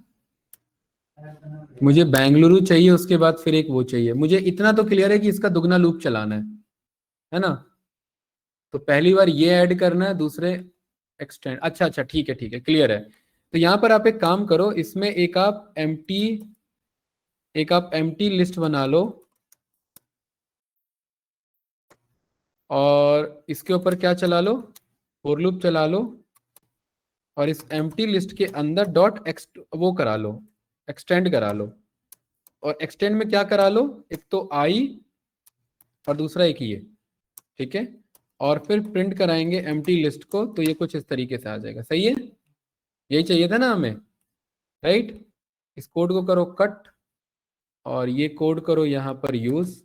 मुझे बेंगलुरु चाहिए, उसके बाद फिर एक वो चाहिए, मुझे इतना तो क्लियर है कि इसका दुगना लूप चलाना है ना। तो पहली बार ये ऐड करना है, दूसरे एक्सटेंड, अच्छा अच्छा, ठीक है ठीक है, क्लियर है। तो यहाँ पर आप एक काम करो, इसमें एक आप एम्प्टी लिस्ट बना लो, और इसके ऊपर क्या चला लो, फॉर लूप चला लो, और इस एम्प्टी लिस्ट के अंदर डॉट एक्स्ट वो करा लो, एक्सटेंड करा लो। और एक्सटेंड में क्या करा लो, एक तो आई और दूसरा एक ये, ठीक है। और फिर प्रिंट कराएंगे एम्प्टी लिस्ट को, तो ये कुछ इस तरीके से आ जाएगा, सही है। यही चाहिए था ना हमें, राइट। इस कोड को करो कट, और ये कोड करो यहाँ पर यूज।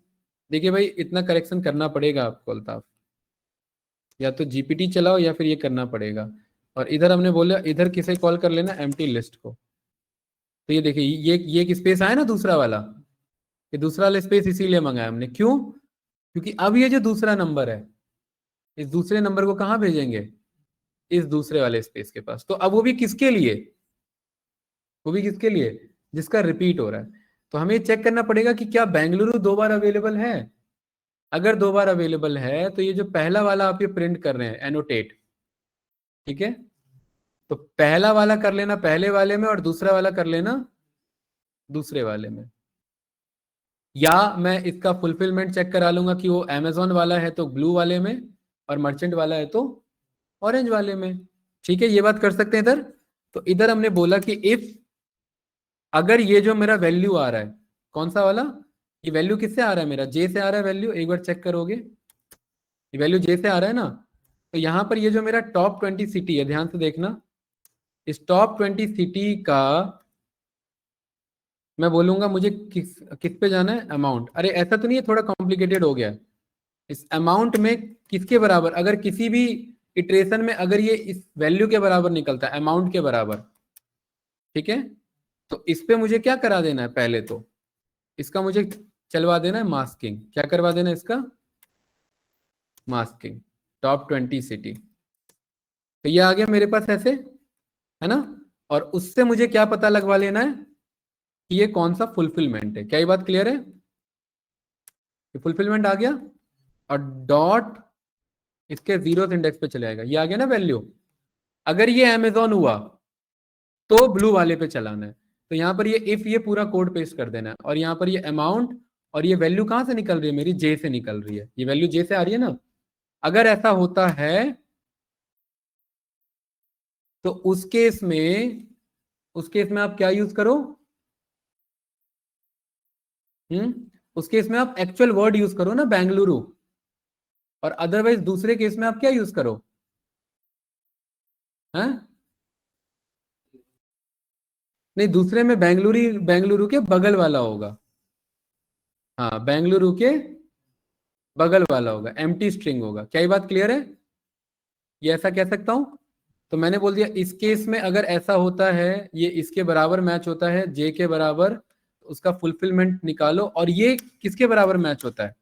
देखिए भाई, इतना करेक्शन करना पड़ेगा आपको अल्ताफ, या तो जीपीटी चलाओ या फिर ये करना पड़ेगा। और इधर हमने बोला इधर किसे कॉल कर लेना, एम्प्टी लिस्ट को। तो ये देखिए, ये एक स्पेस आया ना दूसरा वाला, ये दूसरा वाला स्पेस इसीलिए मंगाया हमने, क्यों? क्योंकि अब ये जो दूसरा नंबर है, इस दूसरे नंबर को कहाँ भेजेंगे, इस दूसरे वाले स्पेस के पास। तो अब वो भी किसके लिए, वो भी किसके लिए, जिसका रिपीट हो रहा है। तो हमें चेक करना पड़ेगा कि क्या बेंगलुरु दो बार अवेलेबल है। अगर दो बार अवेलेबल है तो ये जो पहला वाला आप ये प्रिंट कर रहे हैं एनोटेट, ठीक है, तो पहला वाला कर लेना पहले वाले में, और दूसरा वाला कर लेना दूसरे वाले में। या मैं इसका फुलफिलमेंट चेक करा लूंगा कि वो अमेजोन वाला है तो ब्लू वाले में, और मर्चेंट वाला है तो ऑरेंज वाले में। ठीक है, ये बात कर सकते हैं इधर। तो इधर हमने बोला कि इफ, अगर ये जो मेरा वैल्यू आ रहा है, कौन सा वाला, ये वैल्यू किससे आ रहा है, मेरा जे से आ रहा है वैल्यू, एक बार चेक करोगे, ये वैल्यू जे से आ रहा है ना। तो यहां पर ये जो मेरा टॉप 20 सिटी है, ध्यान से देखना, इस टॉप 20 सिटी का मैं बोलूंगा मुझे किस किस पे जाना है, अमाउंट। अरे ऐसा तो नहीं है, थोड़ा कॉम्प्लिकेटेड हो गया। इस अमाउंट में किसके बराबर, अगर किसी भी इटरेशन में अगर ये इस वैल्यू के बराबर निकलता है, अमाउंट के बराबर, ठीक है, तो इस पे मुझे क्या करा देना है, पहले तो इसका मुझे चलवा देना है मास्किंग। क्या करवा देना है इसका, मास्किंग, टॉप 20 सिटी। तो ये आ गया मेरे पास ऐसे, है ना। और उससे मुझे क्या पता लगवा लेना है कि ये कौन सा फुलफिलमेंट है। क्या ये बात क्लियर है, ये फुलफिलमेंट आ गया। और डॉट इसके जीरो इंडेक्स पे चले आएगा, ये आ गया ना वैल्यू। अगर ये अमेजोन हुआ तो ब्लू वाले पे चलाना है। तो यहाँ पर ये इफ, ये पूरा कोड पेस्ट कर देना है, और यहाँ पर ये अमाउंट, और ये वैल्यू कहां से निकल रही है, मेरी जे से निकल रही है, ये वैल्यू जे से आ रही है ना। अगर ऐसा होता है तो उस केस में आप क्या यूज करो, उस केस में आप एक्चुअल वर्ड यूज करो ना, बेंगलुरु। और अदरवाइज दूसरे केस में आप क्या यूज करो, हैं? नहीं, दूसरे में बेंगलुरु, बेंगलुरु के बगल वाला होगा। हाँ, बेंगलुरु के बगल वाला होगा, एम्प्टी स्ट्रिंग होगा। क्या ये बात क्लियर है, ये ऐसा कह सकता हूं। तो मैंने बोल दिया इस केस में अगर ऐसा होता है, ये इसके बराबर मैच होता है, जे के बराबर, तो उसका फुलफिलमेंट निकालो। और ये किसके बराबर मैच होता है,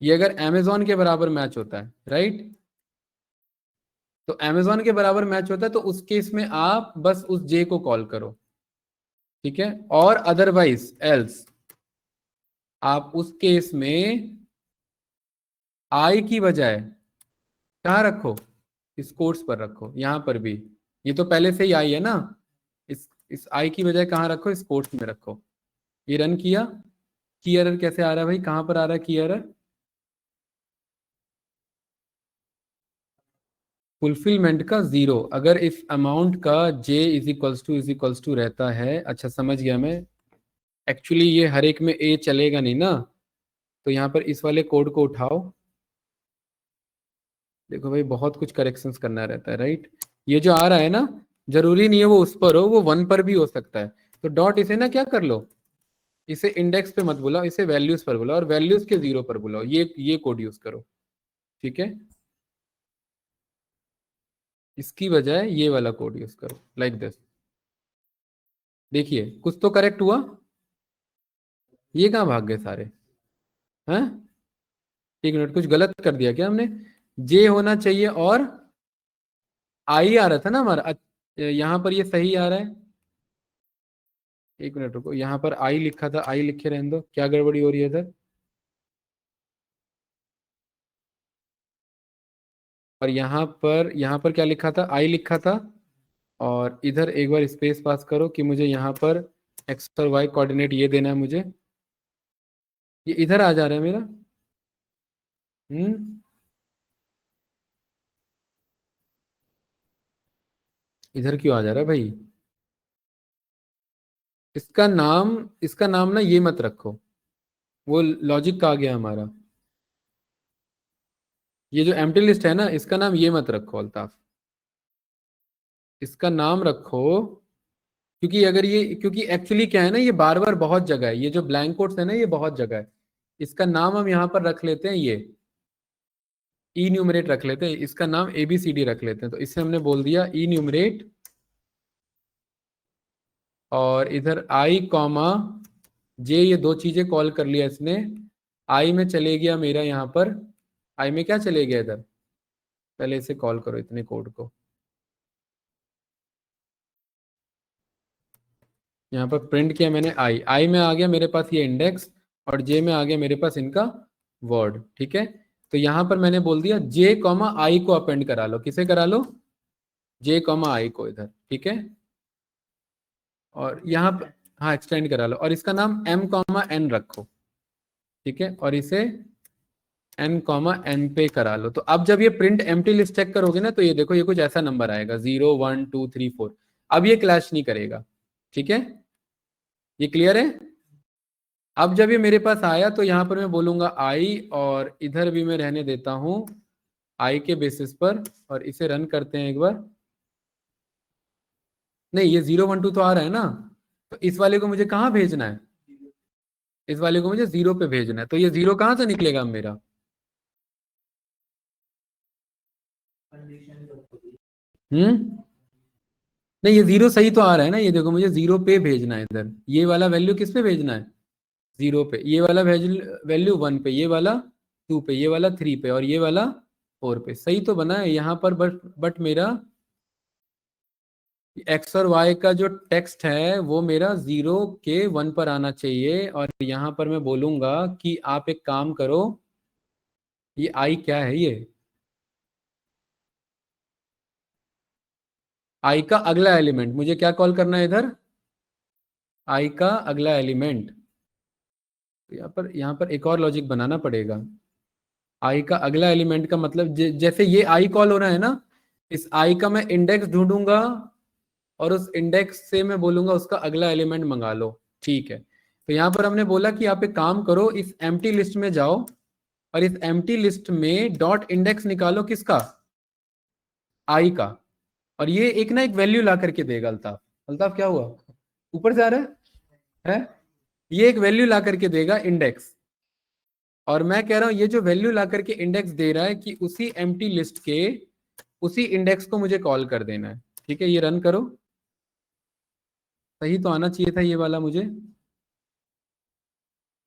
ये अगर अमेजोन के बराबर मैच होता है, राइट, तो अमेजोन के बराबर मैच होता है, तो उस केस में आप बस उस जे को कॉल करो, ठीक है। और अदरवाइज एल्स आप उस केस में आई की बजाय कहाँ रखो, इस कोर्स पर रखो, यहां पर भी ये तो पहले से ही आई है ना, इस आई की बजाय कहाँ रखो, इस कोर्स में रखो। ये रन किया, की एरर कैसे आ रहा है भाई, कहां पर आ रहा है की एरर, फुलफिलमेंट का जीरो। अगर इस अमाउंट का जे इज इक्वल्स टू रहता है, अच्छा समझ गया मैं। एक्चुअली ये हर एक में ए चलेगा नहीं ना, तो यहाँ पर इस वाले कोड को उठाओ। देखो भाई, बहुत कुछ करेक्शंस करना रहता है, राइट। ये जो आ रहा है ना, जरूरी नहीं है वो उस पर हो, वो वन पर भी हो सकता है। तो डॉट इसे ना क्या कर लो, इसे इंडेक्स पे मत बुलाओ, इसे वैल्यूज पर बुलाओ, और वैल्यूज के जीरो पर बुलाओ, ये कोड यूज करो, ठीक है। इसकी बजाय ये वाला कोड यूज करो, लाइक दिस। देखिए कुछ तो करेक्ट हुआ, ये कहाँ भाग गए सारे, हैं? एक मिनट, कुछ गलत कर दिया क्या हमने, जे होना चाहिए और आई आ रहा था ना हमारा, यहाँ पर ये सही आ रहा है। एक मिनट रुको, यहाँ पर आई लिखा था, आई लिखे रहने दो, क्या गड़बड़ी हो रही है इधर। और यहाँ पर क्या लिखा था, आई लिखा था। और इधर एक बार स्पेस पास करो कि मुझे यहाँ पर एक्स और वाई कोऑर्डिनेट ये देना है मुझे। ये इधर आ जा रहा है मेरा। हम्म। इधर क्यों आ जा रहा है भाई? इसका नाम ना ये मत रखो। वो लॉजिक का आ गया हमारा। ये जो एम्प्टी लिस्ट है ना, इसका नाम ये मत रखो अल्ताफ। इसका नाम रखो, क्योंकि एक्चुअली क्या है ना, ये बार बार बहुत जगह है, ये जो ब्लैंक कोट्स है ना, ये बहुत जगह है। इसका नाम हम यहाँ पर रख लेते हैं, ये ई न्यूमरेट रख लेते हैं, इसका नाम ABCD रख लेते हैं। तो इससे हमने बोल दिया ई न्यूमरेट, और इधर आई कॉमा जे, ये दो चीजें कॉल कर लिया इसने। आई में चले गया मेरा यहाँ पर, आई में क्या चले गया इधर, पहले इसे कॉल करो इतने कोड को। यहाँ पर प्रिंट किया मैंने आई, आई में आ गया मेरे पास ये इंडेक्स, और जे में आ गया मेरे पास इनका वर्ड। ठीक है, तो यहाँ पर मैंने बोल दिया जे कॉमा आई को अपेंड करा लो। किसे करा लो? जे कॉमा आई को इधर। ठीक है, और यहाँ पर हाँ एक्सटेंड करा लो, और इसका नाम एम कॉमा एन रखो। ठीक है, और इसे एन कॉमा एन पे करा लो। तो अब जब ये प्रिंट एम्प्टी लिस्ट चेक करोगे ना, तो ये देखो ये कुछ ऐसा नंबर आएगा 0 1 2 3 4। अब ये क्लैश नहीं करेगा। ठीक है, ये क्लियर है? अब जब ये मेरे पास आया तो यहाँ पर मैं बोलूंगा आई, और इधर भी मैं रहने देता हूं आई के बेसिस पर, और इसे रन करते हैं एक बार। नहीं, ये 0 1 2 तो आ रहा है ना, तो इस वाले को मुझे कहाँ भेजना है? इस वाले को मुझे 0 पे भेजना है। तो ये 0 कहाँ से निकलेगा मेरा? हम्म। नहीं, ये 0 सही तो आ रहा है ना, ये देखो मुझे 0 पे भेजना है इधर। ये वाला वैल्यू किस पे भेजना है? 0 पे। ये वाला वैल्यू 1 पे, ये वाला 2 पे, ये वाला 3 पे, और ये वाला 4 पे। सही तो बना है यहाँ पर, बट मेरा एक्स और वाई का जो टेक्स्ट है वो मेरा 0 के 1 पर आना चाहिए। और यहाँ पर मैं बोलूंगा कि आप एक काम करो, ये आई क्या है, ये आई का अगला एलिमेंट मुझे क्या कॉल करना है इधर? आई का अगला एलिमेंट। यहाँ पर एक और लॉजिक बनाना पड़ेगा। आई का अगला एलिमेंट का मतलब जैसे ये आई कॉल हो रहा है ना, इस आई का मैं इंडेक्स ढूंढूंगा, और उस इंडेक्स से मैं बोलूंगा उसका अगला एलिमेंट मंगा लो। ठीक है, तो यहाँ पर हमने बोला कि आप एक काम करो, इस एम्प्टी लिस्ट में जाओ, और इस एम्प्टी लिस्ट में डॉट इंडेक्स निकालो, किसका? आई का। और ये एक ना एक वैल्यू ला करके देगा अल्ताफ। अल्ताफ क्या हुआ, ऊपर से आ रहा है? ये एक वैल्यू ला करके देगा इंडेक्स। और मैं कह रहा हूं ये जो वैल्यू ला करके इंडेक्स दे रहा है, कि उसी एम्प्टी लिस्ट के उसी इंडेक्स को मुझे कॉल कर देना है। ठीक है, ये रन करो। सही तो आना चाहिए था ये वाला मुझे।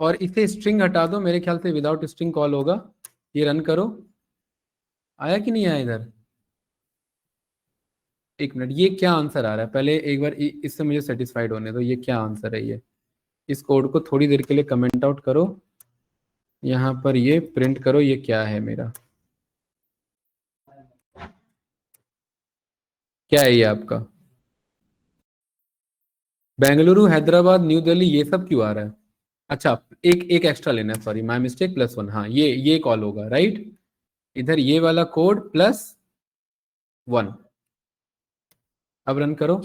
और इसे स्ट्रिंग हटा दो, मेरे ख्याल से विदाउट स्ट्रिंग कॉल होगा। ये रन करो। आया कि नहीं आया इधर? एक मिनट, ये क्या आंसर आ रहा है, पहले एक बार इससे मुझे सेटिस्फाइड होने दो। ये क्या आंसर है ये? इस कोड को थोड़ी देर के लिए कमेंट आउट करो, यहाँ पर ये प्रिंट करो, ये क्या है मेरा? क्या है ये आपका? बेंगलुरु, हैदराबाद, न्यू दिल्ली, ये सब क्यों आ रहा है? अच्छा, एक एक एक्स्ट्रा लेना है, सॉरी माय मिस्टेक, +1। हाँ, ये कॉल होगा, राइट? इधर ये वाला कोड +1। अब रन करो।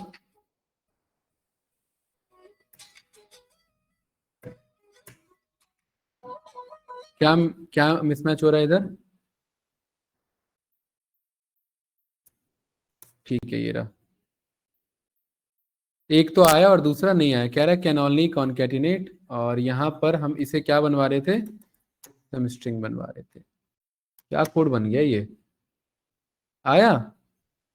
क्या क्या मिसमैच हो रहा है इधर? ठीक है, ये रहा। एक तो आया और दूसरा नहीं आया। कह रहा है कैन ओनली कॉन्केटिनेट, और यहाँ पर हम इसे क्या बनवा रहे थे? हम स्ट्रिंग बनवा रहे थे। क्या कोड बन गया ये? आया।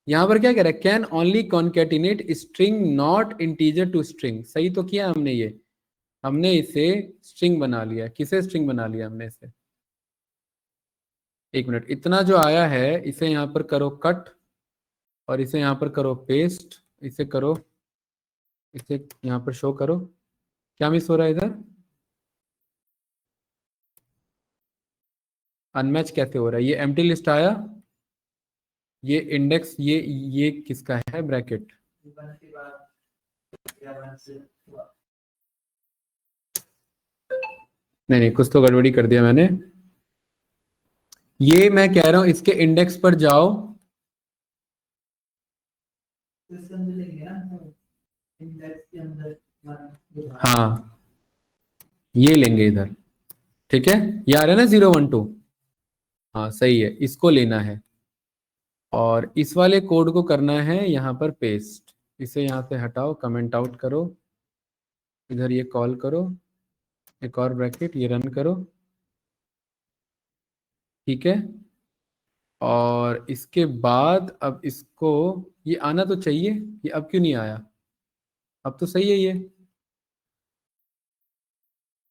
यहाँ पर क्या कह रहा है? Can only concatenate string not integer to string. सही तो किया हमने ये, हमने इसे स्ट्रिंग बना लिया। किसे स्ट्रिंग बना लिया हमने इसे? एक मिनट, इतना जो आया है इसे यहाँ पर करो कट, और इसे यहाँ पर करो पेस्ट, इसे करो, इसे यहाँ पर शो करो। क्या मिस हो रहा है इधर? अनमैच कैसे हो रहा है? ये एम्प्टी लिस्ट आया, ये इंडेक्स ये किसका है ब्रैकेट? नहीं नहीं, कुछ तो गड़बड़ी कर दिया मैंने। ये मैं कह रहा हूं इसके इंडेक्स पर जाओ। हाँ, ये लेंगे इधर। ठीक है, ये आ रहा है ना 012। हाँ सही है, इसको लेना है और इस वाले कोड को करना है यहाँ पर पेस्ट। इसे यहाँ से हटाओ, कमेंट आउट करो, इधर ये कॉल करो, एक और ब्रैकेट, ये रन करो। ठीक है, और इसके बाद अब इसको, ये आना तो चाहिए, ये अब क्यों नहीं आया? अब तो सही है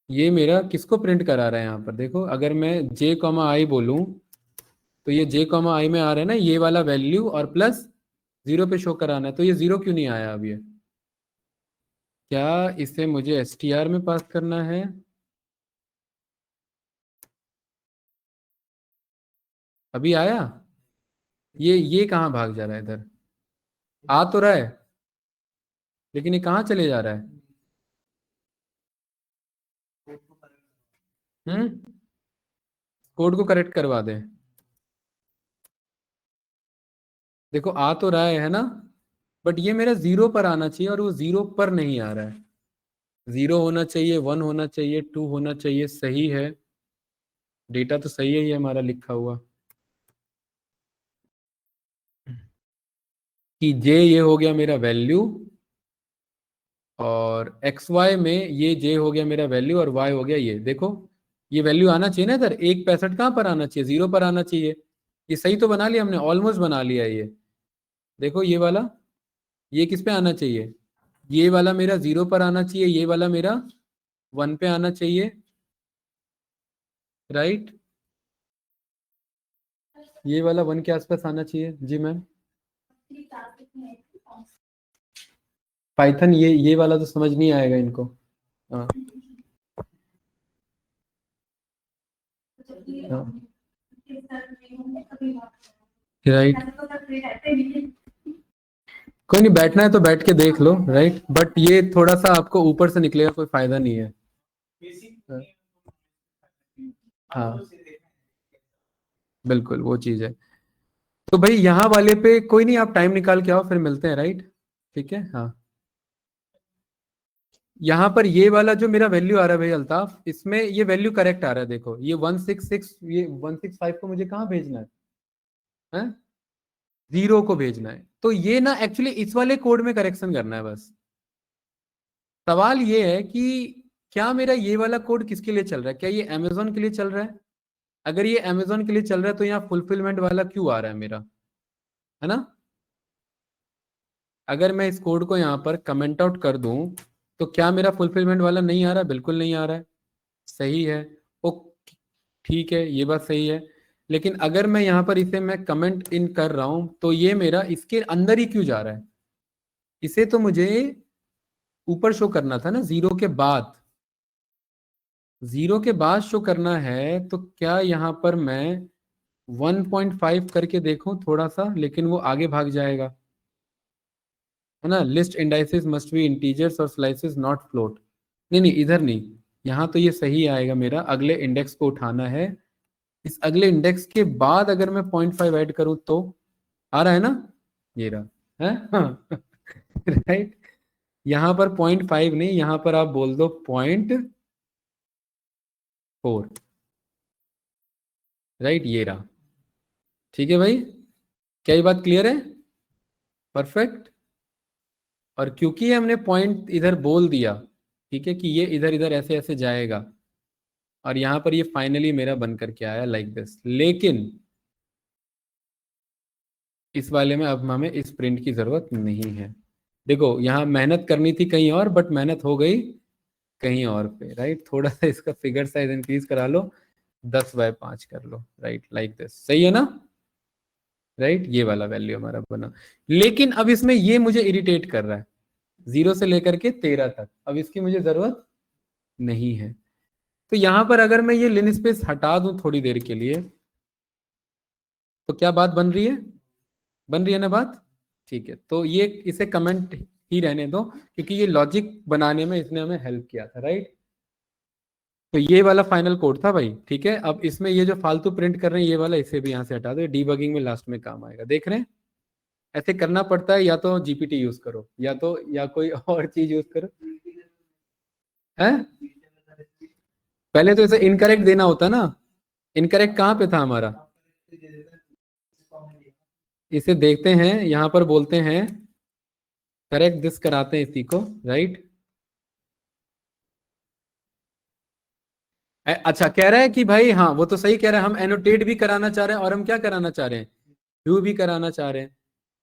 ये मेरा किसको प्रिंट करा रहा है यहाँ पर देखो। अगर मैं j कॉमा आई बोलूं तो ये j कॉमा आई में आ रहा है ना ये वाला वैल्यू, और प्लस 0 पे शो कराना है, तो ये 0 क्यों नहीं आया अब? ये क्या इसे मुझे str में पास करना है? अभी आया? ये कहाँ भाग जा रहा है इधर? आ तो रहा है, लेकिन ये कहाँ चले जा रहा है? कोड को करेक्ट करवा दें। देखो आ तो रहा है ना, बट ये मेरा 0 पर आना चाहिए और वो 0 पर नहीं आ रहा है। 0 होना चाहिए, 1 होना चाहिए, 2 होना चाहिए, सही है, डेटा तो सही है ये हमारा लिखा हुआ कि j ये हो गया मेरा वैल्यू, और एक्स वाई में ये j हो गया मेरा वैल्यू, और y हो गया ये। देखो ये वैल्यू आना चाहिए ना इधर, 1.65 कहाँ पर आना चाहिए? 0 पर आना चाहिए। ये सही तो बना लिया हमने, ऑलमोस्ट बना लिया ये। देखो ये वाला, ये किस पे आना चाहिए? ये वाला मेरा 0 पर आना चाहिए, ये वाला मेरा 1 पे आना चाहिए, राइट? ये वाला 1 के आसपास आना चाहिए। जी मैम। पाइथन ये वाला तो समझ नहीं आएगा इनको। हाँ हाँ, राइट। कोई नहीं, बैठना है तो बैठ के देख लो, राइट, बट ये थोड़ा सा आपको ऊपर से निकलेगा, कोई फायदा नहीं है। हाँ बिल्कुल वो चीज है। तो भाई यहाँ वाले पे कोई नहीं, आप टाइम निकाल के आओ, फिर मिलते हैं, राइट? ठीक है हाँ। यहाँ पर ये वाला जो मेरा वैल्यू आ रहा है भाई अल्ताफ, इसमें ये वैल्यू करेक्ट आ रहा है। देखो ये 166, ये 165 को मुझे कहाँ भेजना है? 0 को भेजना है, तो ये ना एक्चुअली इस वाले कोड में करेक्शन करना है बस। सवाल ये है कि क्या मेरा ये वाला कोड किसके लिए चल रहा है? क्या ये अमेजोन के लिए चल रहा है? अगर ये अमेजोन के लिए चल रहा है तो यहाँ फुलफिलमेंट वाला क्यों आ रहा है मेरा, है ना? अगर मैं इस कोड को यहाँ पर कमेंट आउट कर दूं तो क्या मेरा फुलफिलमेंट वाला नहीं आ रहा? बिल्कुल नहीं आ रहा है, सही है। ओ ठीक है, ये बात सही है। लेकिन अगर मैं यहाँ पर इसे मैं कमेंट इन कर रहा हूं तो ये मेरा इसके अंदर ही क्यों जा रहा है? इसे तो मुझे ऊपर शो करना था ना, 0 के बाद। 0 के बाद शो करना है, तो क्या यहाँ पर मैं 1.5 करके देखूं थोड़ा सा, लेकिन वो आगे भाग जाएगा, है ना? List indices must be integers और स्लाइसेस नॉट फ्लोट। नहीं नहीं, इधर नहीं, यहाँ तो ये सही आएगा। मेरा अगले इंडेक्स को उठाना है, इस अगले इंडेक्स के बाद अगर मैं 0.5 ऐड करूं तो आ रहा है ना? ये रहा है, हाँ राइट। यहाँ पर 0.5 नहीं, यहाँ पर आप बोल दो 0.4, राइट, ये रहा। ठीक है भाई, क्या ये बात क्लियर है? परफेक्ट। और क्योंकि हमने पॉइंट इधर बोल दिया, ठीक है, कि ये इधर इधर ऐसे ऐसे जाएगा, और यहाँ पर ये फाइनली मेरा बन करके आया लाइक दिस। लेकिन इस वाले में अब हमें इस प्रिंट की जरूरत नहीं है। देखो यहाँ मेहनत करनी थी कहीं और, बट मेहनत हो गई कहीं और पे, राइट? थोड़ा सा इसका फिगर साइज इंक्रीज करा लो, 10/5 कर लो, राइट, लाइक दिस, सही है ना? राइट, ये वाला वैल्यू हमारा बना। लेकिन अब इसमें ये मुझे इरिटेट कर रहा है, 0 से लेकर के 13 तक, अब इसकी मुझे जरूरत नहीं है। तो यहां पर अगर मैं ये लिन स्पेस हटा दूं थोड़ी देर के लिए, तो क्या बात बन रही है? बन रही है ना बात? ठीक है, तो ये इसे कमेंट ही रहने दो, क्योंकि ये लॉजिक बनाने में इसने हमें हेल्प किया था, राइट? तो ये वाला फाइनल कोड था भाई, ठीक है। अब इसमें ये जो फालतू प्रिंट कर रहे हैं ये वाला, इसे भी यहाँ से हटा दो, डीबगिंग में लास्ट में काम आएगा, देख रहे हैं? ऐसे करना पड़ता है, या तो जीपीटी यूज करो, या तो या कोई और चीज यूज करो। है, पहले तो इसे इनकरेक्ट देना होता ना। इनकरेक्ट कहाँ पे था हमारा? इसे देखते हैं, यहाँ पर बोलते हैं करेक्ट दिस, कराते हैं इसी को, राइट? अच्छा, कह रहा है कि भाई हाँ वो तो सही कह रहा है, हम एनोटेट भी कराना चाह रहे हैं और हम क्या कराना चाह रहे हैं, व्यू भी कराना चाह रहे हैं।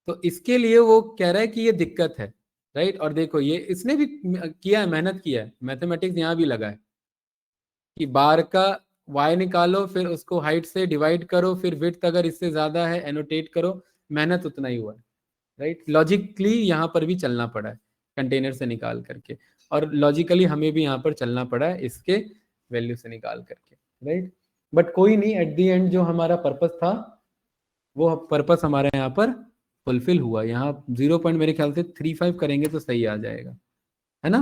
तो इसके लिए वो कह रहा है कि ये दिक्कत है, राइट? और देखो ये इसने भी किया है, मेहनत किया है, मैथमेटिक्स यहाँ भी लगा है कि बार का वाई निकालो, फिर उसको हाइट से डिवाइड करो, फिर विड्थ अगर इससे ज्यादा है एनोटेट करो, मेहनत उतना ही हुआ है, राइट? लॉजिकली यहाँ पर भी चलना पड़ा है कंटेनर से निकाल करके, और लॉजिकली हमें भी यहाँ पर चलना पड़ा है इसके वैल्यू से निकाल करके, राइट? बट कोई नहीं, एट द एंड जो हमारा पर्पस था वो पर्पस हमारा यहाँ पर फुलफिल हुआ। यहाँ 0 पॉइंट मेरे ख्याल से 35 करेंगे तो सही आ जाएगा, है ना?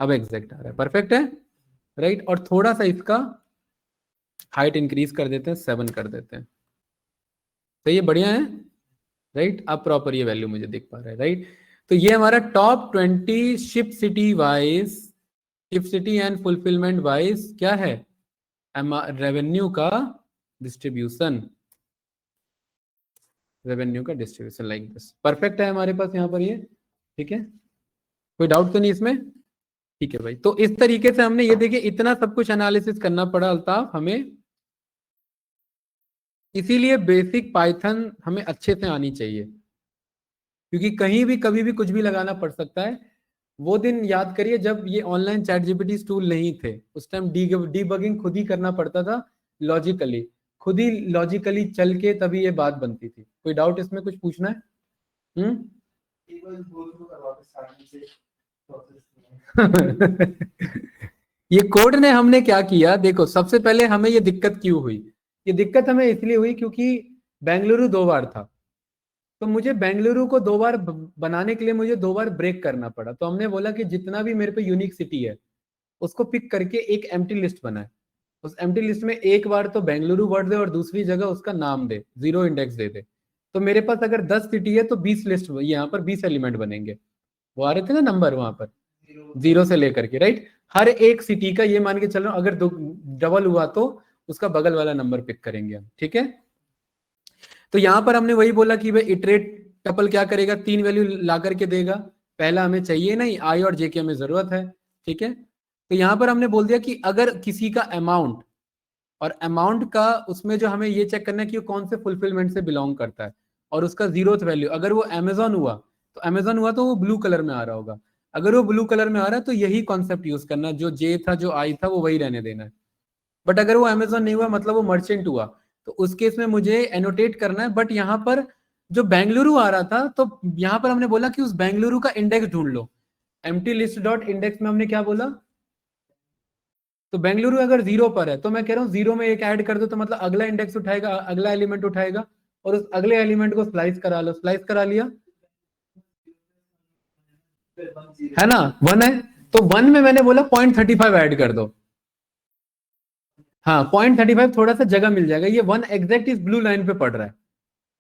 अब एग्जैक्ट आ रहा है, परफेक्ट है, राइट? और थोड़ा सा इसका हाइट इंक्रीज कर देते हैं, 7 कर देते हैं, तो ये बढ़िया है, राइट? अब प्रॉपर ये वैल्यू मुझे दिख पा रहा है, राइट? तो ये हमारा top 20 ship city wise, ship city and fulfilment wise क्या है, रेवेन्यू का डिस्ट्रीब्यूशन, रेवेन्यू का डिस्ट्रीब्यूशन लाइक दिस, परफेक्ट है हमारे पास यहाँ पर ये, ठीक है? कोई डाउट तो नहीं इसमें? ठीक है भाई, तो इस तरीके से हमने ये देखिए इतना सब कुछ एनालिसिस करना पड़ा अल्ताफ हमें, इसीलिए बेसिक पाइथन हमें अच्छे से आनी चाहिए, क्योंकि कहीं भी कभी भी कुछ भी लगाना पड़ सकता है। वो दिन याद करिए जब ये ऑनलाइन चैट जीपीटी टूल नहीं थे, उस टाइम डीबगिंग खुद ही करना पड़ता था, लॉजिकली, खुद ही लॉजिकली चल के तभी ये बात बनती थी। कोई डाउट इसमें, कुछ पूछना है? हम्म। ये कोड ने हमने क्या किया, देखो सबसे पहले हमें ये दिक्कत क्यों हुई, ये दिक्कत हमें इसलिए हुई क्योंकि बेंगलुरु 2 बार था, तो मुझे बेंगलुरु को 2 बार बनाने के लिए मुझे 2 बार ब्रेक करना पड़ा। तो हमने बोला कि जितना भी मेरे पे यूनिक सिटी है उसको पिक करके एक एम्प्टी लिस्ट बनाए, उस एम्प्टी लिस्ट में एक बार तो बेंगलुरु वर्ड दे और दूसरी जगह उसका नाम दे, 0 इंडेक्स दे दे। तो मेरे पास अगर 10 सिटी है तो 20 लिस्ट, यहाँ पर 20 एलिमेंट बनेंगे, वो आ रहे थे ना नंबर वहां पर, 0 से लेकर के, राइट? हर एक सिटी का ये मान के चल रहा हूं, अगर डबल हुआ तो उसका बगल वाला नंबर पिक करेंगे हम, ठीक है? तो यहां पर हमने वही बोला कि भाई इटरेट टपल क्या करेगा, 3 वैल्यू ला करके देगा, पहला हमें चाहिए नहीं, आई और जे की हमें जरूरत है, ठीक है? तो यहां पर हमने बोल दिया कि अगर किसी का अमाउंट, और अमाउंट का उसमें जो हमें ये चेक करना है कि वो कौन से फुलफिलमेंट से बिलोंग करता है, और उसका 0th वैल्यू, अगर वो अमेजोन हुआ तो अमेजोन हुआ तो वो ब्लू कलर में आ रहा होगा, अगर वो ब्लू कलर में आ रहा है तो यही कॉन्सेप्ट यूज करना, जो जे था जो आई था वो वही रहने देना है। बट अगर वो अमेजोन नहीं हुआ, मतलब वो मर्चेंट हुआ, तो उस केस में मुझे एनोटेट करना है। बट यहाँ पर जो बेंगलुरु आ रहा था, तो यहाँ पर हमने बोला कि उस बेंगलुरु का इंडेक्स ढूंढ लो, एम्प्टी लिस्ट डॉट इंडेक्स में हमने क्या बोला, तो बेंगलुरु अगर 0 पर है तो मैं कह रहा हूँ 0 में एक ऐड कर दो, तो मतलब अगला इंडेक्स उठाएगा, अगला एलिमेंट उठाएगा, और उस अगले एलिमेंट को स्लाइस करा लो, स्लाइस करा लिया, है ना? 1 है, तो 1 में मैंने बोला 0.35 ऐड कर दो, हाँ 0.35 थोड़ा सा जगह मिल जाएगा, ये 1 एग्जैक्ट इस ब्लू लाइन पे पड़ रहा है,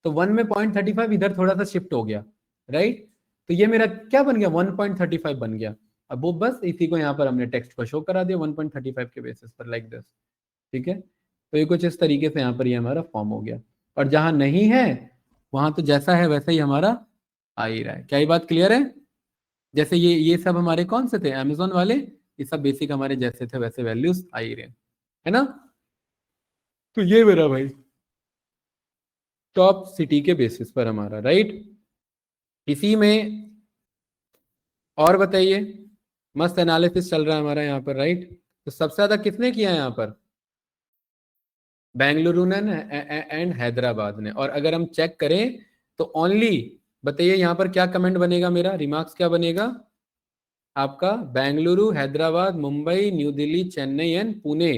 तो 1 में 0.35 इधर थोड़ा सा शिफ्ट हो गया, राइट? तो ये मेरा क्या बन गया, 1.35 बन गया। अब वो बस इसी को यहाँ पर हमने टेक्स्ट पर शो करा दिया 1.35 के बेसिस पर, लाइक दिस, ठीक है? तो ये कुछ इस तरीके से यहाँ पर ये हमारा फॉर्म हो गया, और जहां नहीं है वहां तो जैसा है वैसा ही हमारा आ ही रहा है। क्या ये बात क्लियर है? जैसे ये सब हमारे कौन से थे, अमेजोन वाले, ये सब बेसिक हमारे जैसे थे वैसे वैल्यूज आ ही रहे हैं, है ना? तो ये मेरा भाई टॉप सिटी के बेसिस पर हमारा, राइट? इसी में और बताइए, मस्त एनालिसिस चल रहा है हमारा यहाँ पर, राइट? तो सबसे ज्यादा किसने किया है यहाँ पर, बेंगलुरु ने एंड हैदराबाद ने। और अगर हम चेक करें तो ओनली, बताइए यहाँ पर क्या कमेंट बनेगा, मेरा रिमार्क्स क्या बनेगा आपका, बेंगलुरु, हैदराबाद, मुंबई, न्यू दिल्ली, चेन्नई एंड पुणे,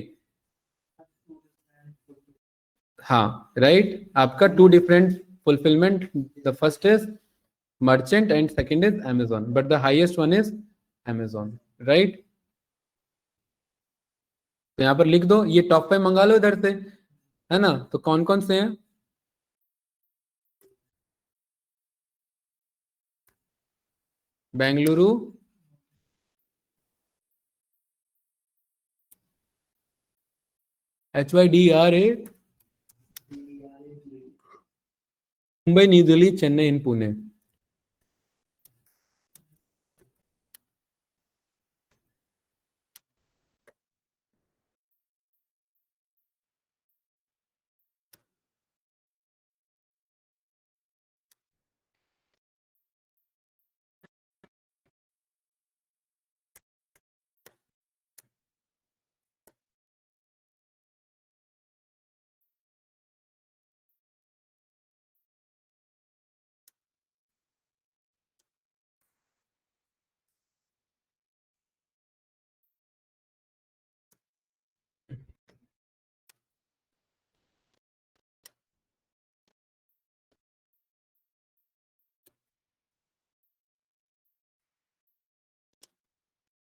हाँ राइट, आपका 2 different fulfillment, the first is merchant and second is Amazon, but the highest one is Amazon, right? तो यहाँ पर लिख दो, ये टॉप 5 मंगा लो इधर से, है ना? तो कौन कौन से हैं? Bengaluru, HYDRA, Mumbai, new Delhi, Chennai and Pune.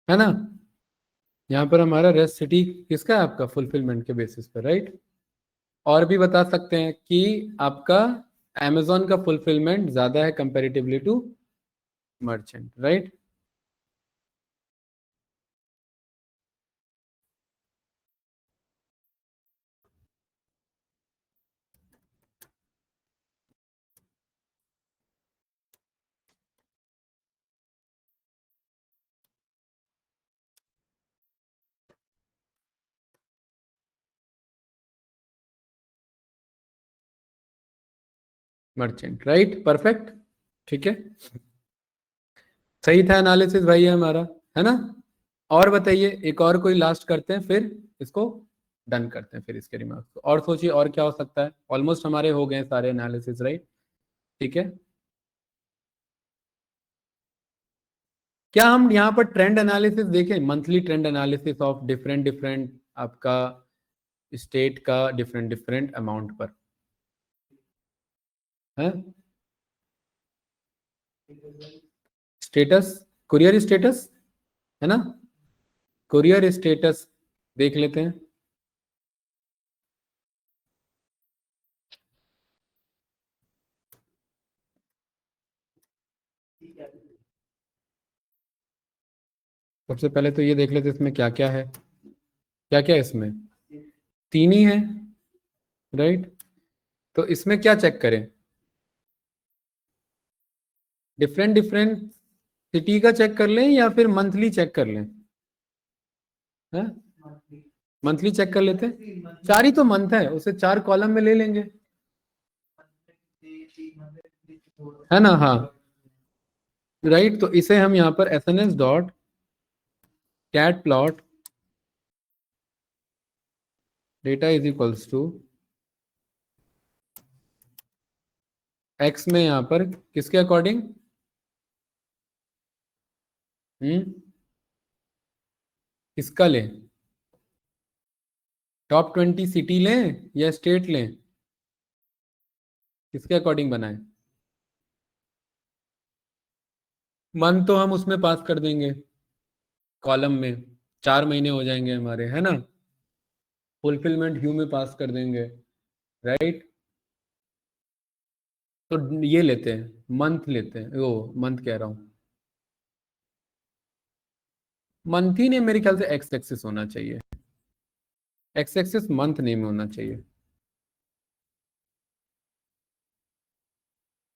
है ना? यहाँ पर हमारा रेस्ट सिटी किसका है? आपका फुलफिलमेंट के बेसिस पर, राइट? और भी बता सकते हैं कि आपका Amazon का फुलफिलमेंट ज्यादा है comparatively to merchant, right? Merchant, right, perfect, ठीक है, सही था एनालिसिस भाई, है हमारा, है ना? और बताइए, एक और कोई लास्ट करते हैं, फिर इसको डन करते हैं, फिर इसके रिमार्क्स को। और सोचिए और क्या हो सकता है, ऑलमोस्ट हमारे हो गए सारे एनालिसिस, राइट? ठीक है, क्या हम यहाँ पर ट्रेंड एनालिसिस देखें, monthly trend analysis of different different आपका स्टेट का डिफरेंट डिफरेंट अमाउंट पर, है? स्टेटस, कुरियर स्टेटस, है ना? कुरियर स्टेटस देख लेते हैं। सबसे पहले तो ये देख लेते हैं इसमें क्या क्या है, क्या क्या है इसमें, तीन ही है, राइट? तो इसमें क्या चेक करें, डिफरेंट डिफरेंट सिटी का चेक कर लें या फिर मंथली चेक कर लें? हैं, मंथली चेक कर लेते हैं, चार ही तो मंथ है, उसे चार कॉलम में ले लेंगे, है ना? हाँ, राइट, तो इसे हम यहाँ पर SNS dot cat plot data is equals to X में यहाँ पर किसके अकॉर्डिंग, किसका लें, टॉप 20 सिटी लें या स्टेट लें, किसके अकॉर्डिंग बनाए? मंथ तो हम उसमें पास कर देंगे कॉलम में, 4 महीने हो जाएंगे हमारे, है ना? फुलफिलमेंट ह्यू में पास कर देंगे, राइट? तो ये लेते हैं, मंथ लेते हैं, ओ मंथ कह रहा हूँ, मंथ ही नहीं, मेरे ख्याल से एक्स एक्सिस होना चाहिए, एक्स एक्सिस मंथ नेम होना चाहिए,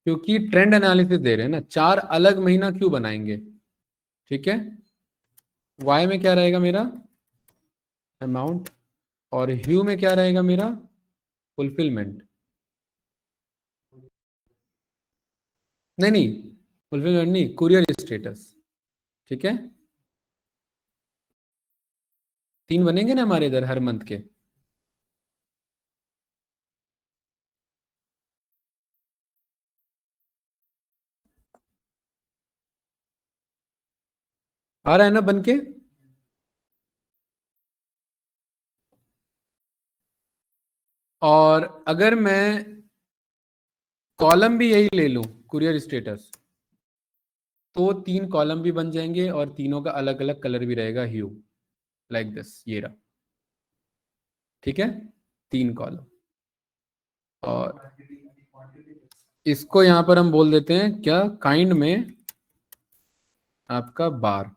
क्योंकि ट्रेंड एनालिसिस दे रहे हैं ना, चार अलग महीना क्यों बनाएंगे? ठीक है, वाई में क्या रहेगा मेरा, अमाउंट, और ह्यू में क्या रहेगा मेरा, फुलफिलमेंट, नहीं नहीं, फुलफिलमेंट नहीं, कुरियर स्टेटस, ठीक है? तीन बनेंगे ना हमारे इधर हर मंथ के, आ रहा है ना बन के? और अगर मैं कॉलम भी यही ले लूं, कुरियर स्टेटस, तो 3 कॉलम भी बन जाएंगे और तीनों का अलग अलग कलर भी रहेगा, ह्यू, लाइक दिस, ये रहा। ठीक है, 3 कॉलम। और इसको यहां पर हम बोल देते हैं क्या, काइंड में आपका बार।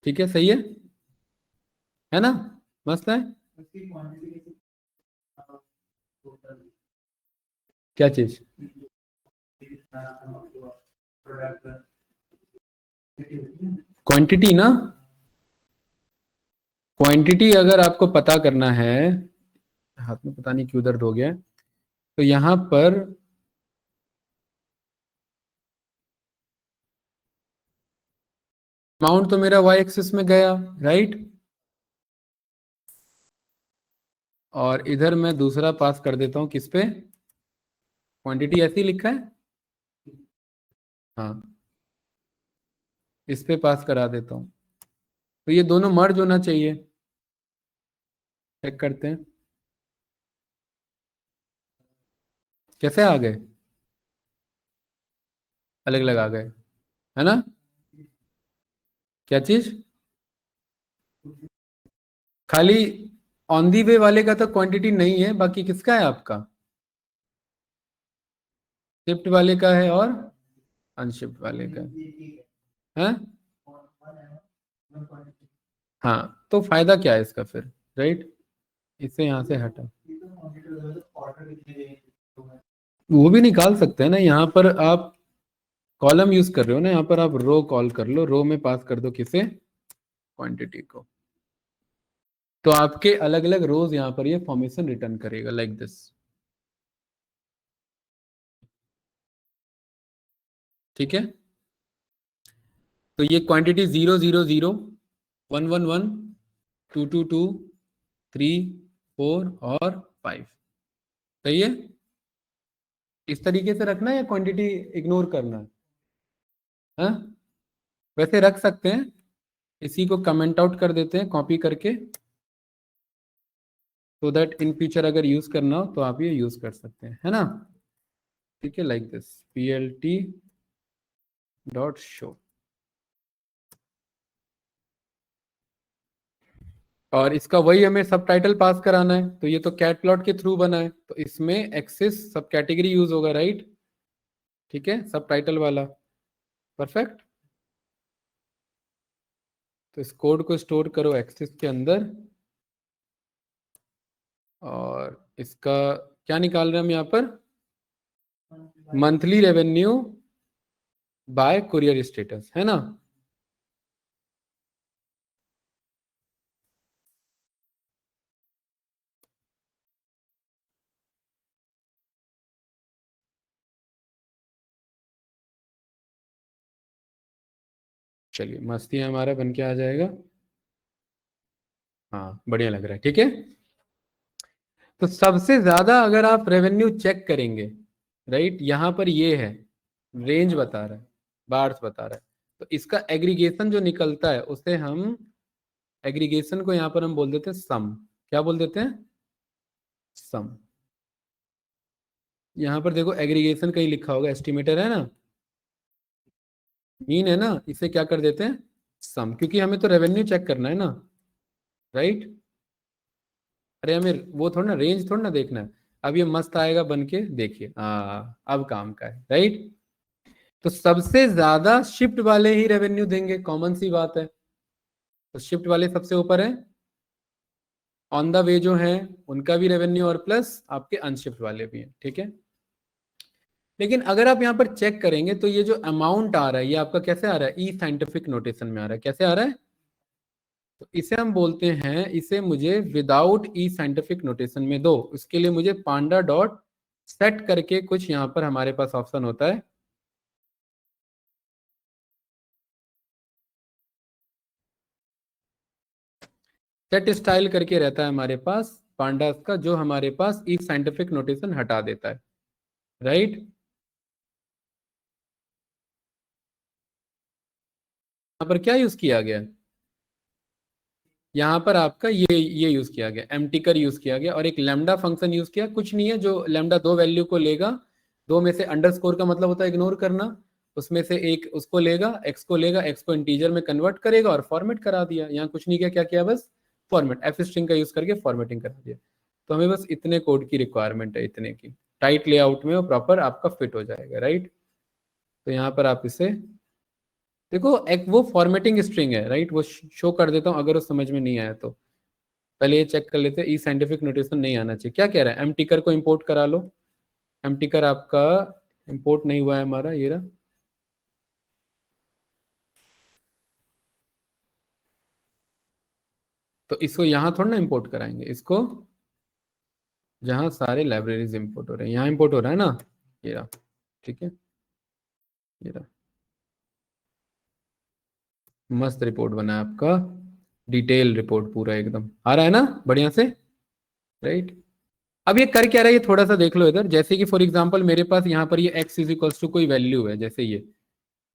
ठीक है, सही है ना, मस्त है। क्या चीज? क्वांटिटी ना, क्वांटिटी अगर आपको पता करना है, हाथ में पता नहीं क्यों दर्द हो गया है, तो यहां पर अमाउंट तो मेरा वाई एक्सिस में गया, राइट, और इधर मैं दूसरा पास कर देता हूं किस पे, क्वांटिटी ऐसे ही लिखा है, हाँ, इस पे पास करा देता हूं। तो ये दोनों मर्ज होना चाहिए, चेक करते हैं कैसे आ गए, अलग अलग आ गए, है ना। क्या चीज? खाली ऑन दी वे वाले का तो क्वांटिटी नहीं है, बाकी किसका है आपका, शिफ्ट वाले का है और अनशिफ्ट वाले का है। हाँ, तो फायदा क्या है इसका फिर, राइट, इसे यहां से हटा, वो भी निकाल सकते हैं ना, यहाँ पर आप कॉलम यूज कर रहे हो ना, यहाँ पर आप रो कॉल कर लो, रो में पास कर दो किसे, क्वांटिटी को, तो आपके अलग अलग रोज यहाँ पर ये फॉर्मेशन रिटर्न करेगा, लाइक दिस। ठीक है, तो ये क्वांटिटी 0 0 0 1 1 1 2 2 2 3 4 और 5, सही है। इस तरीके से रखना है या क्वांटिटी इग्नोर करना है? हाँ, वैसे रख सकते हैं, इसी को कमेंट आउट कर देते हैं कॉपी करके, सो दैट इन फ्यूचर अगर यूज करना हो तो आप ये यूज कर सकते हैं, है ना। ठीक है, like this, plt dot show, और इसका वही हमें सब टाइटल पास कराना है, तो ये तो कैट प्लॉट के थ्रू बना है, तो इसमें एक्सेस सब कैटेगरी यूज होगा, राइट। ठीक है, सब टाइटल वाला, परफेक्ट। तो इस कोड को स्टोर करो एक्सेस के अंदर, और इसका क्या निकाल रहे हैं हम यहाँ पर, monthly revenue bye courier status, है ना। चलिए, मस्ती है, हमारा बन के आ जाएगा, हाँ बढ़िया लग रहा है, ठीक है। तो सबसे ज्यादा अगर आप रेवेन्यू चेक करेंगे, राइट, यहां पर ये है, रेंज बता रहा है, बार्स बता रहा है, तो इसका एग्रीगेशन जो निकलता है उसे हम, एग्रीगेशन को यहां पर हम बोल देते हैं सम, क्या बोल देते हैं, सम। यहां पर देखो एग्रीगेशन कहीं लिखा होगा, एस्टिमेटर है ना, मीन है ना, इसे क्या कर देते हैं सम, क्योंकि हमें तो रेवेन्यू चेक करना है ना, राइट। अरे हमें वो थोड़ा ना, रेंज थोड़ा ना देखना है। अब ये मस्त आएगा बन के, देखिए, हाँ अब काम का है, राइट। तो सबसे ज्यादा शिफ्ट वाले ही रेवेन्यू देंगे, कॉमन सी बात है, तो शिफ्ट वाले सबसे ऊपर है, ऑन द वे जो है उनका भी रेवेन्यू, और प्लस आपके अनशिफ्ट वाले भी हैं, ठीक है। लेकिन अगर आप यहाँ पर चेक करेंगे तो ये जो अमाउंट आ रहा है, ये आपका कैसे आ रहा है, ई साइंटिफिक नोटेशन में आ रहा है, कैसे आ रहा है, तो इसे हम बोलते हैं, इसे मुझे विदाउट ई साइंटिफिक नोटेशन में दो, उसके लिए मुझे पांडा डॉट सेट करके कुछ यहाँ पर हमारे पास ऑप्शन होता है, सेट स्टाइल करके रहता है हमारे पास पांडास का, जो हमारे पास ई साइंटिफिक नोटेशन हटा देता है, राइट। यहाँ पर क्या यूज किया गया है, यहाँ पर आपका ये यूज किया गया, एमटिकर यूज किया गया और एक लैम्डा फंक्शन यूज किया। कुछ नहीं है, जो लैम्डा दो वैल्यू को लेगा, दो में से अंडरस्कोर का मतलब होता है इग्नोर करना, उसमें से एक उसको लेगा, एक्स को लेगा, एक्स को इंटीजर में कन्वर्ट करेगा और फॉर्मेट करा दिया। यहाँ कुछ नहीं किया, क्या किया, बस फॉर्मेट, एफ स्ट्रिंग का यूज करके फॉर्मेटिंग करा दिया। तो हमें बस इतने कोड की रिक्वायरमेंट है, इतने की, टाइट लेआउट में वो प्रॉपर आपका फिट हो जाएगा, राइट। तो यहाँ पर आप इसे देखो, एक वो फॉर्मेटिंग स्ट्रिंग है, राइट, वो शो कर देता हूँ अगर वो समझ में नहीं आया तो। पहले ये चेक कर लेते हैं, ई साइंटिफिक नोटेशन नहीं आना चाहिए। क्या कह रहा है, एम टिकर को इंपोर्ट करा लो। एम टिकर आपका इंपोर्ट नहीं हुआ है हमारा, ये रहा। तो इसको यहाँ थोड़ा ना इंपोर्ट कराएंगे, इसको जहाँ सारे लाइब्रेरीज इंपोर्ट हो रहे हैं, यहाँ इंपोर्ट हो रहा है ना, ये रहा, ठीक है, ये रहा। मस्त रिपोर्ट बना है आपका, डिटेल रिपोर्ट, पूरा एकदम आ रहा है ना बढ़िया से, राइट। अब ये कर क्या रहा है, ये थोड़ा सा देख लो इधर। जैसे कि फॉर एग्जांपल मेरे पास यहाँ पर ये x इज इक्वल्स टू कोई वैल्यू है, जैसे ये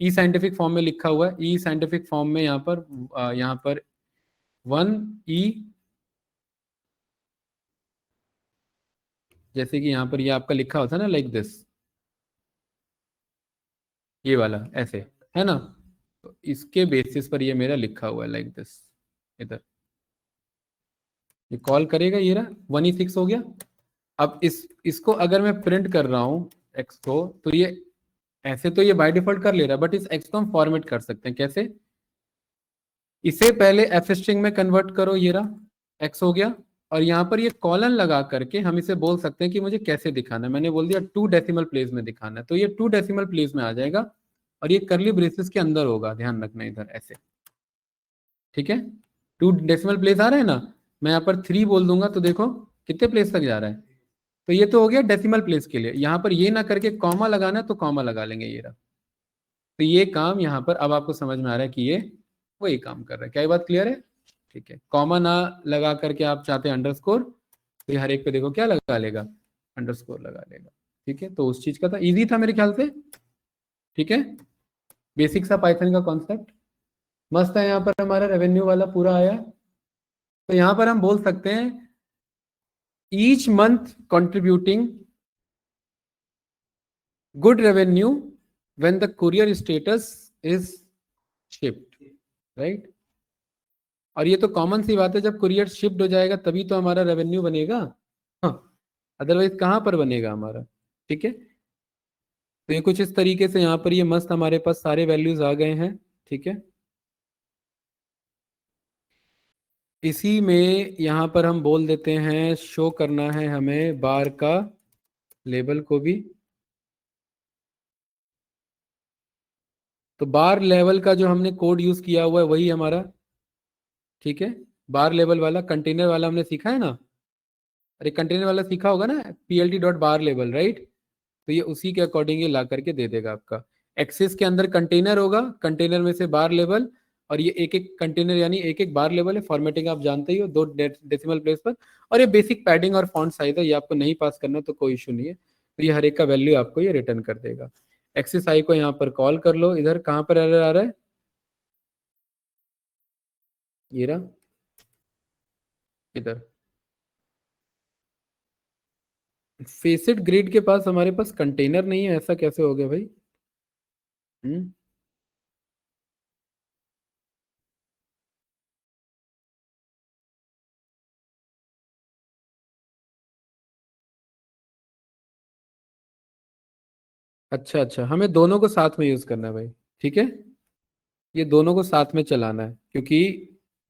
ई साइंटिफिक फॉर्म में लिखा हुआ है, ई साइंटिफिक फॉर्म में यहाँ पर 1 ई, जैसे कि यहाँ पर ये आपका लिखा होता है ना, लाइक दिस, ये वाला ऐसे, है ना। तो इसके बेसिस पर ये मेरा लिखा हुआ है लाइक दिस, इधर ये कॉल करेगा, ये रहा 1 E 6 हो गया। अब इसको अगर मैं प्रिंट कर रहा हूँ एक्स को, तो ये ऐसे तो ये बाय डिफॉल्ट कर ले रहा है, बट इस एक्स को हम फॉर्मेट कर सकते हैं कैसे। इसे पहले एफ स्ट्रिंग में कन्वर्ट करो, ये रहा एक्स हो गया, और यहाँ पर ये कॉलन लगा करके हम इसे बोल सकते हैं कि मुझे कैसे दिखाना है। मैंने बोल दिया 2 डेसिमल प्लेस में दिखाना है, तो ये 2 डेसिमल प्लेस में आ जाएगा, और ये करली ब्रेसेस के अंदर होगा, ध्यान रखना इधर ऐसे, ठीक है। 2 डेसिमल प्लेस आ रहा है ना, मैं यहाँ पर 3 बोल दूंगा तो देखो कितने प्लेस तक जा रहा है। तो ये तो हो गया डेसिमल प्लेस के लिए। यहाँ पर ये ना करके कॉमा लगाना है तो कॉमा लगा लेंगे, ये रहा। तो ये काम यहाँ पर अब आपको समझ में आ रहा है कि ये वही काम कर रहा है। क्या ये बात क्लियर है, ठीक है। कॉमा ना लगा करके आप चाहते हैं अंडरस्कोर, तो ये हर एक पे देखो क्या लगा लेगा, अंडरस्कोर लगा लेगा, ठीक है। तो उस चीज का था, इजी था मेरे ख्याल से, ठीक है। बेसिक सा पाइथन का कॉन्सेप्ट मस्त है। यहाँ पर हमारा रेवेन्यू वाला पूरा आया। तो यहाँ पर हम बोल सकते हैं each month contributing good revenue when the courier status is shift, right. और ये तो कॉमन सी बात है, जब कुरियर शिफ्ट हो जाएगा तभी तो हमारा रेवेन्यू बनेगा, हाँ, अदरवाइज कहाँ पर बनेगा हमारा, ठीक है। तो ये कुछ इस तरीके से यहाँ पर ये मस्त हमारे पास सारे वैल्यूज आ गए हैं, ठीक है। इसी में यहाँ पर हम बोल देते हैं शो करना है हमें बार का लेबल को भी। तो बार लेवल का जो हमने कोड यूज किया हुआ है वही हमारा, ठीक है। बार लेवल वाला कंटेनर वाला हमने सीखा है ना, अरे कंटेनर वाला सीखा होगा ना, plt डॉट बार लेवल, राइट। तो ये उसी के अकॉर्डिंग ये ला करके दे देगा आपका। एक्सेस के अंदर कंटेनर होगा, कंटेनर में से बार लेवल, और ये एक एक कंटेनर यानी एक एक बार लेवल है। फॉर्मेटिंग आप जानते ही हो, 2 डेसिमल प्लेस पर। और ये बेसिक पैडिंग और फॉन्ट साइज है, ये आपको नहीं पास करना तो कोई इशू नहीं है। तो ये हर एक का वैल्यू आपको ये रिटर्न कर देगा। एक्सेस आई को यहाँ पर कॉल कर लो, इधर कहाँ पर एरर आ रहा है, ये रहा इधर। फेसिट ग्रिड के पास हमारे पास कंटेनर नहीं है, ऐसा कैसे हो गया भाई। हम्म, अच्छा अच्छा, हमें दोनों को साथ में यूज करना है भाई, ठीक है। ये दोनों को साथ में चलाना है, क्योंकि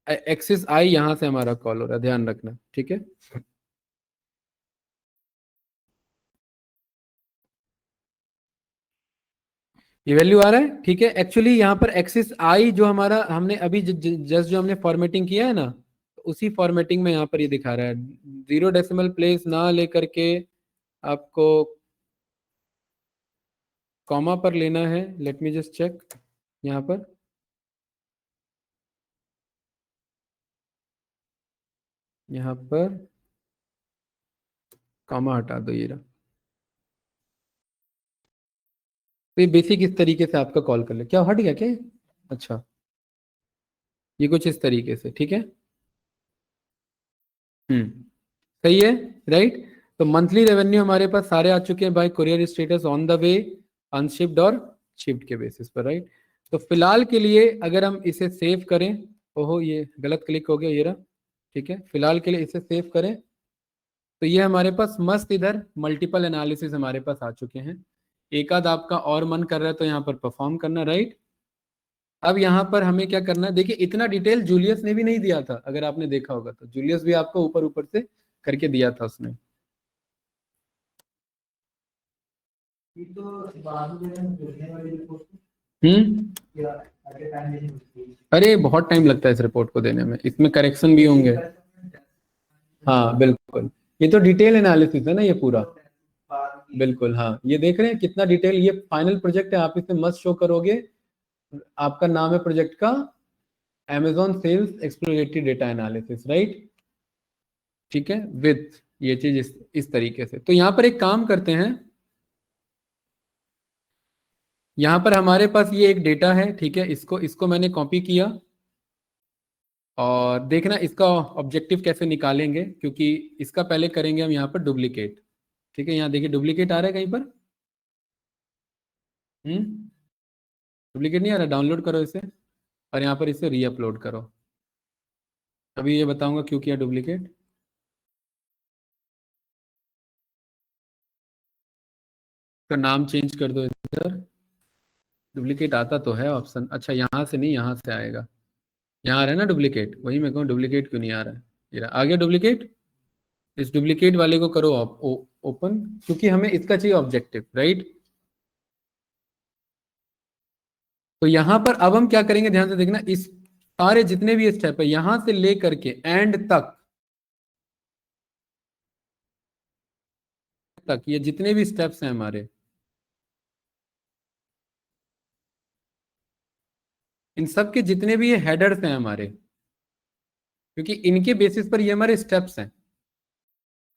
एक्सिस आई यहाँ से हमारा कॉल हो रहा है, ध्यान रखना, ठीक है। ये वैल्यू आ रहा है, ठीक है। एक्चुअली यहाँ पर एक्सिस आई जो हमारा हमने अभी जस्ट जो हमने फॉर्मेटिंग किया है ना, तो उसी फॉर्मेटिंग में यहाँ पर ये दिखा रहा है 0 डेसिमल प्लेस ना लेकर के आपको कॉमा पर लेना है। लेट मी जस्ट चेक, यहाँ पर यहाँ पर कॉमा हटा दो, ये रहा। तो ये बेसिक इस तरीके से आपका कॉल कर ले, क्या हट गया क्या, अच्छा, ये कुछ इस तरीके से, ठीक है। सही है, राइट। तो मंथली रेवेन्यू हमारे पास सारे आ चुके हैं भाई, courier status, on the way, unshipped और शिफ्ट के बेसिस पर, राइट। तो फिलहाल के लिए अगर हम इसे सेव करें, ओहो ये गलत क्लिक हो गया, ये रहा, ठीक है। फिलहाल के लिए इसे सेव करें, तो ये हमारे पास मस्त इधर मल्टीपल एनालिसिस हमारे पास आ चुके हैं। एक आध आपका और मन कर रहा है तो यहाँ पर परफॉर्म करना, राइट। अब यहाँ पर हमें क्या करना है, देखिए इतना डिटेल जूलियस ने भी नहीं दिया था, अगर आपने देखा होगा तो जूलियस भी आपको ऊपर ऊपर से करके दिया था उसने। हम्म, अरे बहुत टाइम लगता है इस रिपोर्ट को देने में, इसमें करेक्शन भी होंगे। हाँ बिल्कुल, ये तो डिटेल एनालिसिस है ना ये पूरा, बिल्कुल। हाँ ये देख रहे हैं कितना डिटेल, ये फाइनल प्रोजेक्ट है, आप इसे मस्त शो करोगे। आपका नाम है प्रोजेक्ट का Amazon sales exploratory data analysis, right, ठीक है। विथ ये चीज इस तरीके से, तो यहाँ पर एक काम करते हैं, यहाँ पर हमारे पास ये एक डेटा है, ठीक है, इसको इसको मैंने कॉपी किया, और देखना इसका ऑब्जेक्टिव कैसे निकालेंगे, क्योंकि इसका पहले करेंगे हम यहाँ पर डुप्लीकेट, ठीक है। यहाँ देखिए डुप्लीकेट आ रहा है कहीं पर, डुप्लीकेट नहीं आ रहा, डाउनलोड करो इसे और यहाँ पर इसे रीअपलोड करो। अभी ये बताऊंगा क्यों किया डुप्लीकेट। तो नाम चेंज कर दो इधर, डुप्लीकेट आता तो है ऑप्शन, अच्छा यहाँ से नहीं, यहाँ से आएगा, यहाँ आ रहा है ना डुप्लीकेट, वही मैं कहूँ डुप्लीकेट क्यों नहीं आ रहा है, ये रहा, आ गया डुप्लीकेट। इस डुप्लीकेट वाले को करो ओपन, क्योंकि हमें इसका चाहिए ऑब्जेक्टिव, राइट। तो यहां पर अब हम क्या करेंगे, ध्यान से देखना, इस सारे जितने भी स्टेप है यहां से लेकर के एंड तक, ये जितने भी स्टेप्स हैं हमारे, इन सब के जितने भी ये हेडर्स हैं हमारे, क्योंकि इनके बेसिस पर ये हमारे स्टेप्स हैं।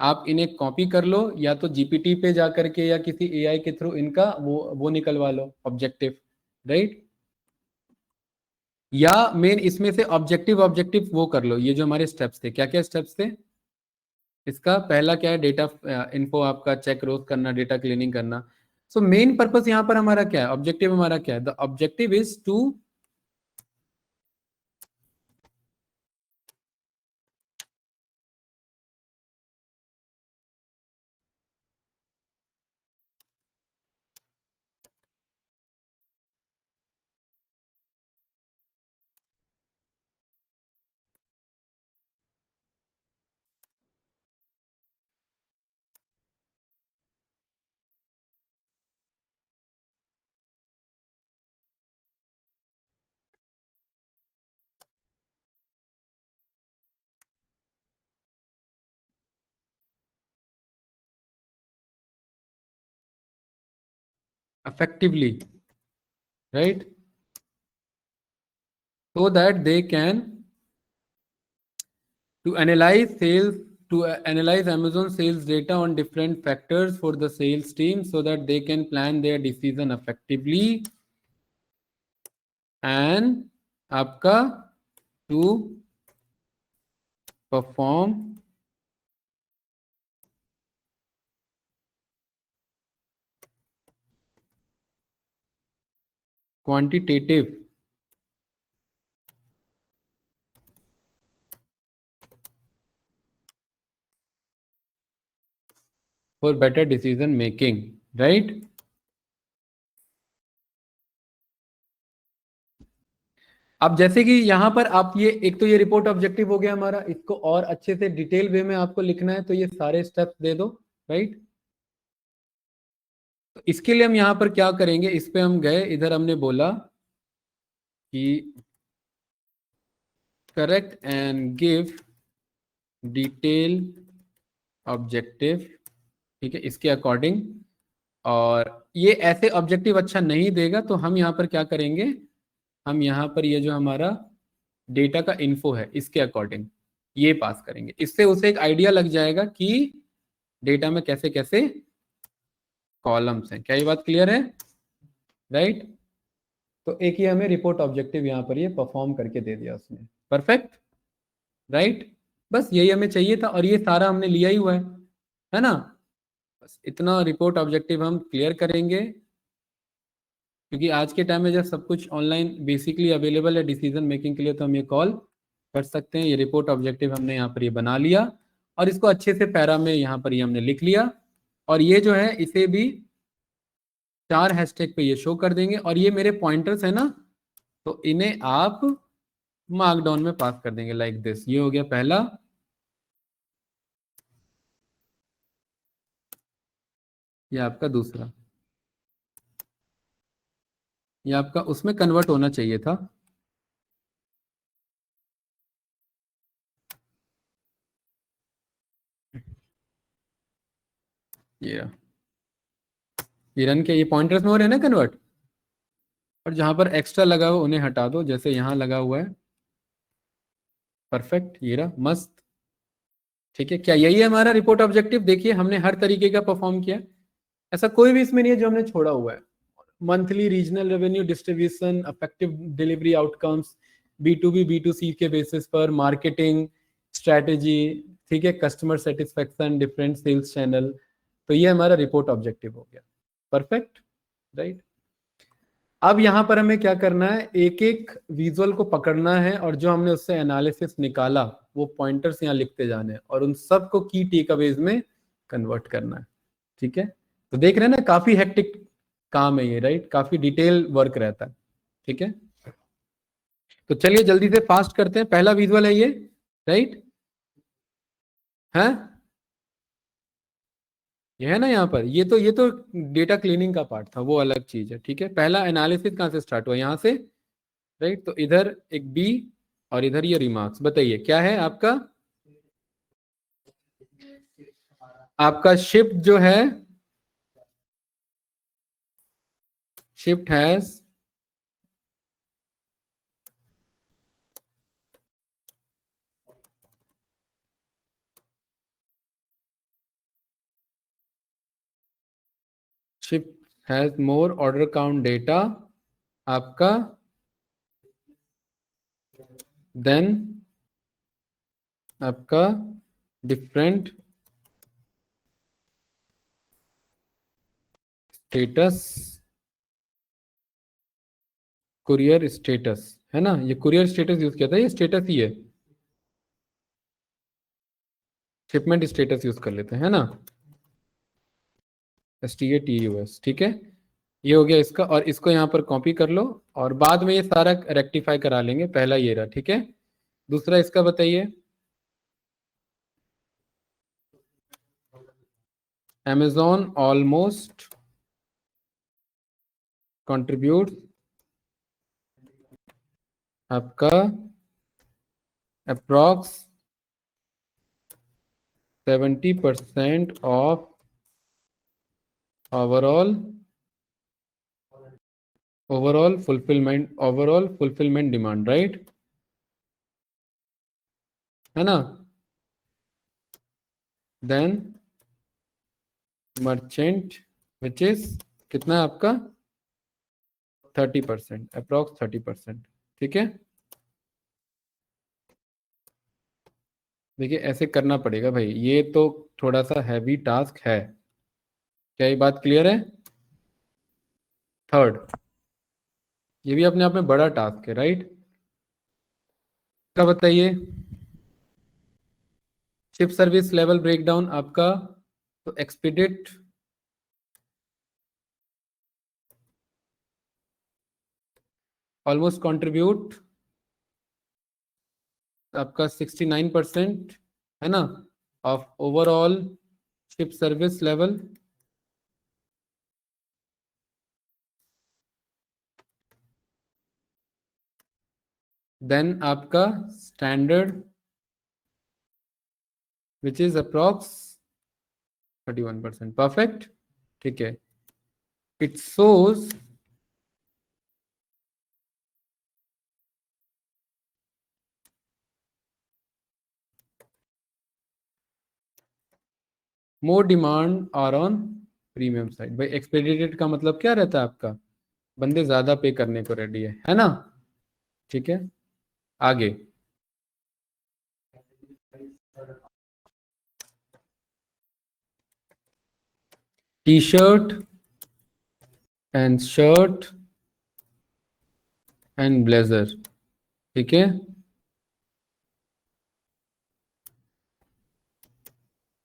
आप इन्हें कॉपी कर लो, या तो जीपीटी पे जा करके या किसी एआई के थ्रू इनका वो निकलवा लो ऑब्जेक्टिव, राइट। या मेन इसमें से ऑब्जेक्टिव ऑब्जेक्टिव वो कर लो, ये जो हमारे स्टेप्स थे, क्या क्या स्टेप्स थे। इसका पहला क्या है, डेटा इन्फो आपका चेक रोज करना, डेटा क्लीनिंग करना। सो मेन पर्पस यहाँ पर हमारा क्या है, ऑब्जेक्टिव हमारा क्या है, the objective is to effectively, right, so that they can to analyze sales, to analyze Amazon sales data on different factors for the sales team, so that they can plan their decision effectively, and आपका to perform quantitative for better decision making, right। अब जैसे कि यहाँ पर आप ये एक तो ये रिपोर्ट ऑब्जेक्टिव हो गया हमारा, इसको और अच्छे से डिटेल वे में आपको लिखना है तो ये सारे स्टेप्स दे दो, राइट। तो इसके लिए हम यहाँ पर क्या करेंगे, इस पे हम गए, इधर हमने बोला कि correct and give detail objective, ठीक है, इसके अकॉर्डिंग। और ये ऐसे ऑब्जेक्टिव अच्छा नहीं देगा, तो हम यहाँ पर क्या करेंगे, हम यहाँ पर ये जो हमारा डेटा का इन्फो है इसके अकॉर्डिंग ये पास करेंगे, इससे उसे एक आइडिया लग जाएगा कि डेटा में कैसे कैसे कॉलम्स हैं। क्या ये बात क्लियर है, राइट। तो एक ये हमें रिपोर्ट ऑब्जेक्टिव यहाँ पर ये परफॉर्म करके दे दिया उसने, परफेक्ट, राइट। बस यही हमें चाहिए था, और ये सारा हमने लिया ही हुआ है ना। बस इतना रिपोर्ट ऑब्जेक्टिव हम क्लियर करेंगे, क्योंकि आज के टाइम में जब सब कुछ ऑनलाइन बेसिकली अवेलेबल है डिसीजन मेकिंग के लिए, तो हम ये कॉल कर सकते हैं। ये रिपोर्ट ऑब्जेक्टिव हमने यहाँ पर ये बना लिया, और इसको अच्छे से पैरा में यहाँ पर ये हमने लिख लिया, और ये जो है इसे भी 4 हैशटैग पे ये शो कर देंगे, और ये मेरे पॉइंटर्स है ना, तो इन्हें आप मार्कडाउन में पास कर देंगे लाइक दिस। ये हो गया पहला। ये आपका दूसरा, ये आपका उसमें कन्वर्ट होना चाहिए था। ये रन के ये पॉइंटर्स में हो रहे हैं ना कन्वर्ट, और जहां पर एक्स्ट्रा लगा हुआ उन्हें हटा दो, जैसे यहाँ लगा हुआ है। परफेक्ट, ये रहा, मस्त। ठीक है, क्या यही है हमारा रिपोर्ट ऑब्जेक्टिव? देखिए हमने हर तरीके का परफॉर्म किया, ऐसा कोई भी इसमें नहीं है जो हमने छोड़ा हुआ है। Monthly regional revenue distribution, effective delivery outcomes, B2B B2C के बेसिस पर, मार्केटिंग स्ट्रेटेजी, ठीक है, customer satisfaction, different cells channel. तो ये हमारा रिपोर्ट ऑब्जेक्टिव हो गया। Perfect, right. अब यहां पर हमें क्या करना है, एक एक विजुअल को पकड़ना है, और जो हमने उससे एनालिसिस निकाला वो पॉइंटर्स यहाँ लिखते जाने हैं, और उन सबको की टेकअवेज में कन्वर्ट करना है। ठीक है, तो देख रहे हैं ना, काफी हेक्टिक काम है ये, राइट, काफी डिटेल वर्क रहता है। ठीक है, तो चलिए जल्दी से फास्ट करते हैं। पहला विजुअल है ये, राइट है, ये है ना यहाँ पर। ये तो डेटा क्लीनिंग का पार्ट था, वो अलग चीज है। ठीक है, पहला एनालिसिस कहाँ से स्टार्ट हुआ, यहाँ से, राइट। तो इधर एक बी, और इधर ये रिमार्क्स। बताइए क्या है आपका, आपका शिफ्ट जो है, shift has shift has more order count data आपका देन आपका डिफरेंट स्टेटस, कुरियर स्टेटस, है ना। ये कुरियर स्टेटस यूज किया था, ये स्टेटस ही है, शिपमेंट स्टेटस यूज कर लेते हैं, है ना, STATUS। ठीक है, ये हो गया इसका, और इसको यहाँ पर कॉपी कर लो, और बाद में ये सारा रेक्टिफाई करा लेंगे। पहला ये रहा, ठीक है। दूसरा इसका बताइए, Amazon ऑलमोस्ट कंट्रीब्यूट आपका approx 70% of overall overall fulfilment demand, right, है ना। देन मर्चेंट विच इज कितना है आपका, 30%, अप्रॉक्स 30%। ठीक है, देखिए ऐसे करना पड़ेगा भाई, ये तो थोड़ा सा हैवी टास्क है। क्या ये बात क्लियर है? थर्ड, ये भी अपने आप में बड़ा टास्क है, राइट। क्या बताइए, शिप सर्विस लेवल ब्रेकडाउन आपका, तो एक्सपीडिट ऑलमोस्ट कंट्रीब्यूट आपका 69%, है ना, of overall ship service level. Then आपका standard which is approx 31%। Perfect, ठीक है। It shows more demand are on premium side. भाई एक्सपेडिटेड का मतलब क्या रहता है आपका, बंदे ज्यादा पे करने को रेडी है ना। ठीक है, आगे T shirt and shirt and blazer, ठीक है।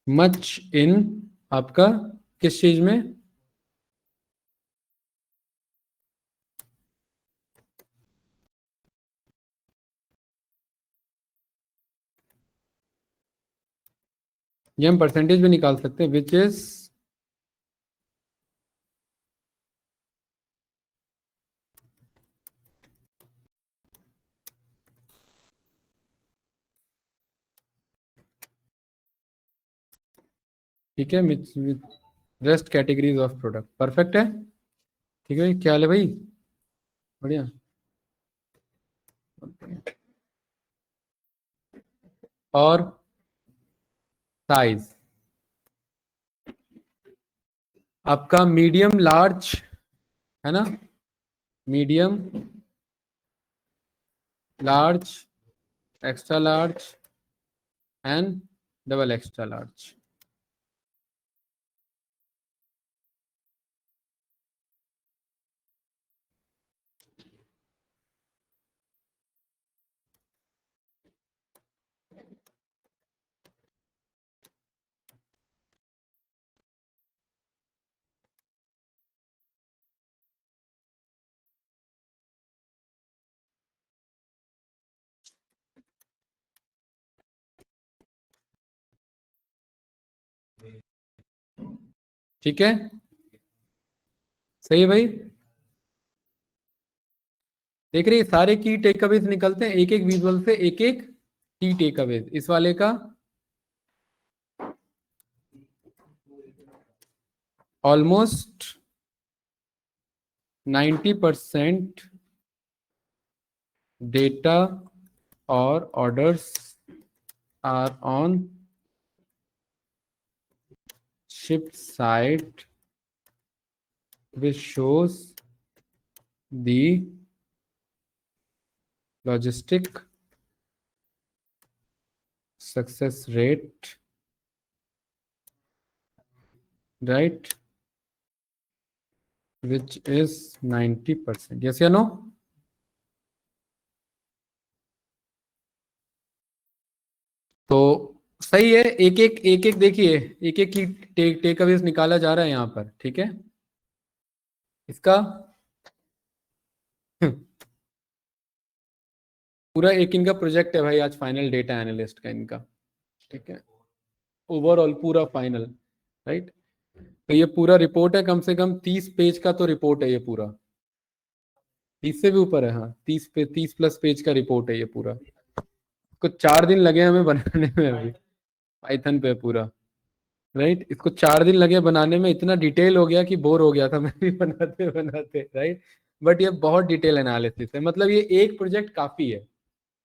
मच इन आपका किस चीज में? ये हम परसेंटेज भी निकाल सकते हैं, विच इज ठीक है, rest categories of product, perfect है। ठीक है, क्या हाल है भाई? बढ़िया। और साइज आपका मीडियम लार्ज है ना, medium large, extra large and double extra large. ठीक है, सही है भाई। देख रही सारे की टेक अवेज निकलते हैं एक एक विजुअल से, एक एक की टेक अवेज इस वाले का ऑलमोस्ट 90% डेटा और orders are on shift side which shows the logistic success rate, right, which is 90%, yes या no? तो सही है, एक एक देखिए, एक एक की टेक अवेज निकाला जा रहा है यहाँ पर, ठीक है। इसका पूरा एक इनका प्रोजेक्ट है भाई, आज फाइनल डेटा एनालिस्ट का इनका, ठीक है, ओवरऑल पूरा फाइनल, राइट। तो ये पूरा रिपोर्ट है, कम से कम 30 पेज का तो रिपोर्ट है ये पूरा, 30 से भी ऊपर है, हाँ 30 प्लस पेज का रिपोर्ट है ये पूरा। कुछ 4 दिन लगे हमें बनाने में अभी, पाइथन पे पूरा, राइट। इसको 4 दिन लगे बनाने में, इतना डिटेल हो गया कि बोर हो गया था मैं भी बनाते बनाते, राइट। बट ये बहुत डिटेल एनालिसिस है, मतलब ये एक प्रोजेक्ट काफी है,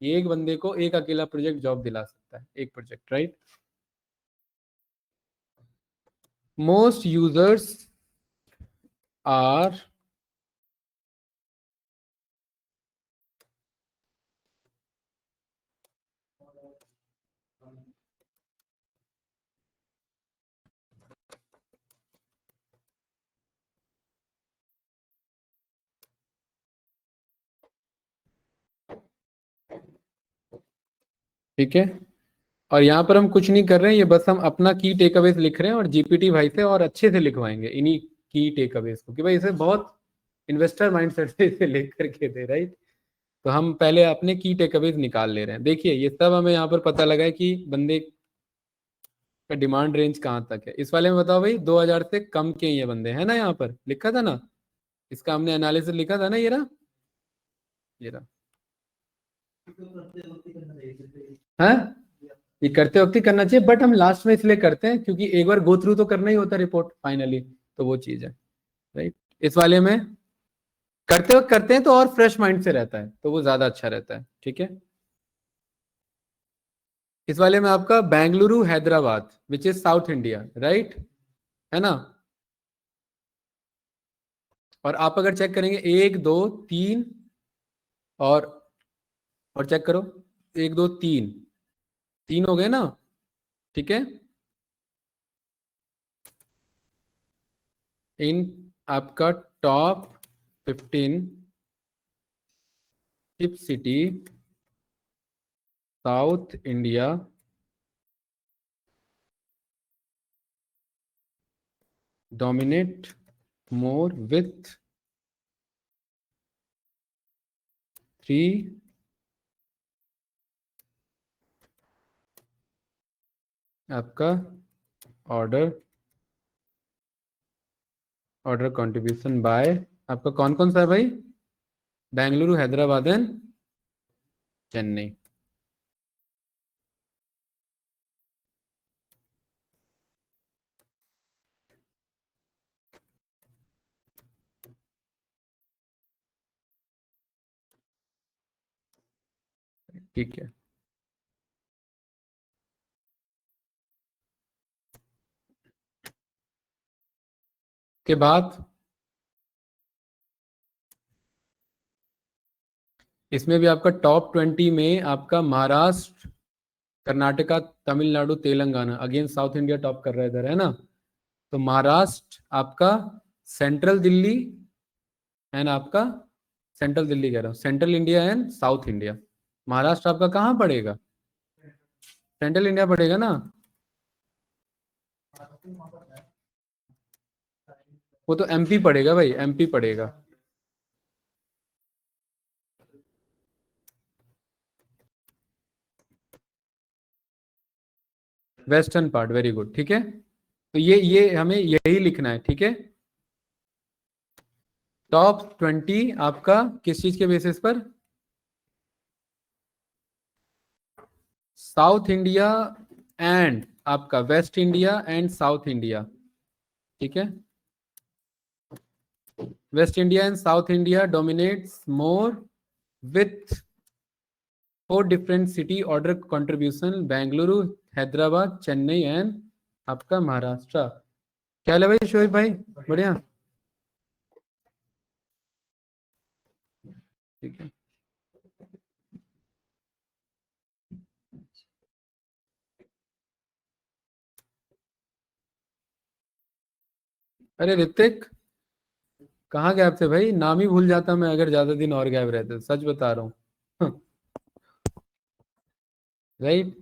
ये एक बंदे को एक अकेला प्रोजेक्ट जॉब दिला सकता है, एक project, right. Most users are ठीक है। और यहाँ पर हम कुछ नहीं कर रहे हैं, ये बस हम अपना की टेकअवेज लिख रहे हैं और जीपीटी भाई से और अच्छे से लिखवाएंगे इन्हीं की टेकअवेज को, कि भाई इसे बहुत इन्वेस्टर माइंडसेट से इसे लेकर के दे, राइट। तो हम पहले अपने की टेकअवेज निकाल ले रहे हैं। देखिए ये सब हमें यहाँ पर पता लगा है कि बंदे का डिमांड रेंज कहाँ तक है। इस वाले में बताओ भाई, 2000 से कम के ये बंदे हैं ना, यहाँ पर लिखा था ना, इसका हमने एनालिसिस लिखा था ना, ये रहा, ये रहा। हाँ, ये करते वक्त ही करना चाहिए, बट हम लास्ट में इसलिए करते हैं क्योंकि एक बार गो थ्रू तो करना ही होता है रिपोर्ट फाइनली, तो वो चीज है, राइट। इस वाले में करते वक्त करते हैं तो और फ्रेश माइंड से रहता है, तो वो ज्यादा अच्छा रहता है, ठीक है। इस वाले में आपका Bengaluru Hyderabad which is south India, right, है ना। और आप अगर चेक करेंगे 1 2 3 और चेक करो, 1 2 3, 3 हो गए ना, ठीक है। इन आपका top 15 ship city south India dominate more with 3 आपका ऑर्डर कंट्रीब्यूशन बाय आपका कौन कौन सा है भाई? बेंगलुरु, हैदराबाद एंड चेन्नई। ठीक है, के बाद इसमें भी आपका टॉप 20 में आपका Maharashtra, Karnataka, Tamil Nadu, Telangana, again south India top कर रहा है इधर, है ना? तो महाराष्ट्र आपका, सेंट्रल दिल्ली एंड आपका, सेंट्रल दिल्ली कह रहा हूँ, central India and south India. Maharashtra आपका कहाँ पड़ेगा? सेंट्रल इंडिया पड़ेगा ना? वो तो एमपी पड़ेगा भाई, एमपी पड़ेगा। वेस्टर्न पार्ट, वेरी गुड, ठीक है। तो ये हमें यही लिखना है, ठीक है। टॉप 20 आपका किस चीज के बेसिस पर? साउथ इंडिया एंड आपका waste India and south India, ठीक है। Waste India and south India dominates more with 4 different city order contribution, Bengaluru, Hyderabad, Chennai and आपका महाराष्ट्र। क्या है भाई शोएब भाई? बढ़िया, ठीक है। अरे ऋतिक, कहाँ गैप थे भाई? नाम ही भूल जाता मैं अगर ज्यादा दिन और गैप रहते, सच बता रहा हूँ। राइट।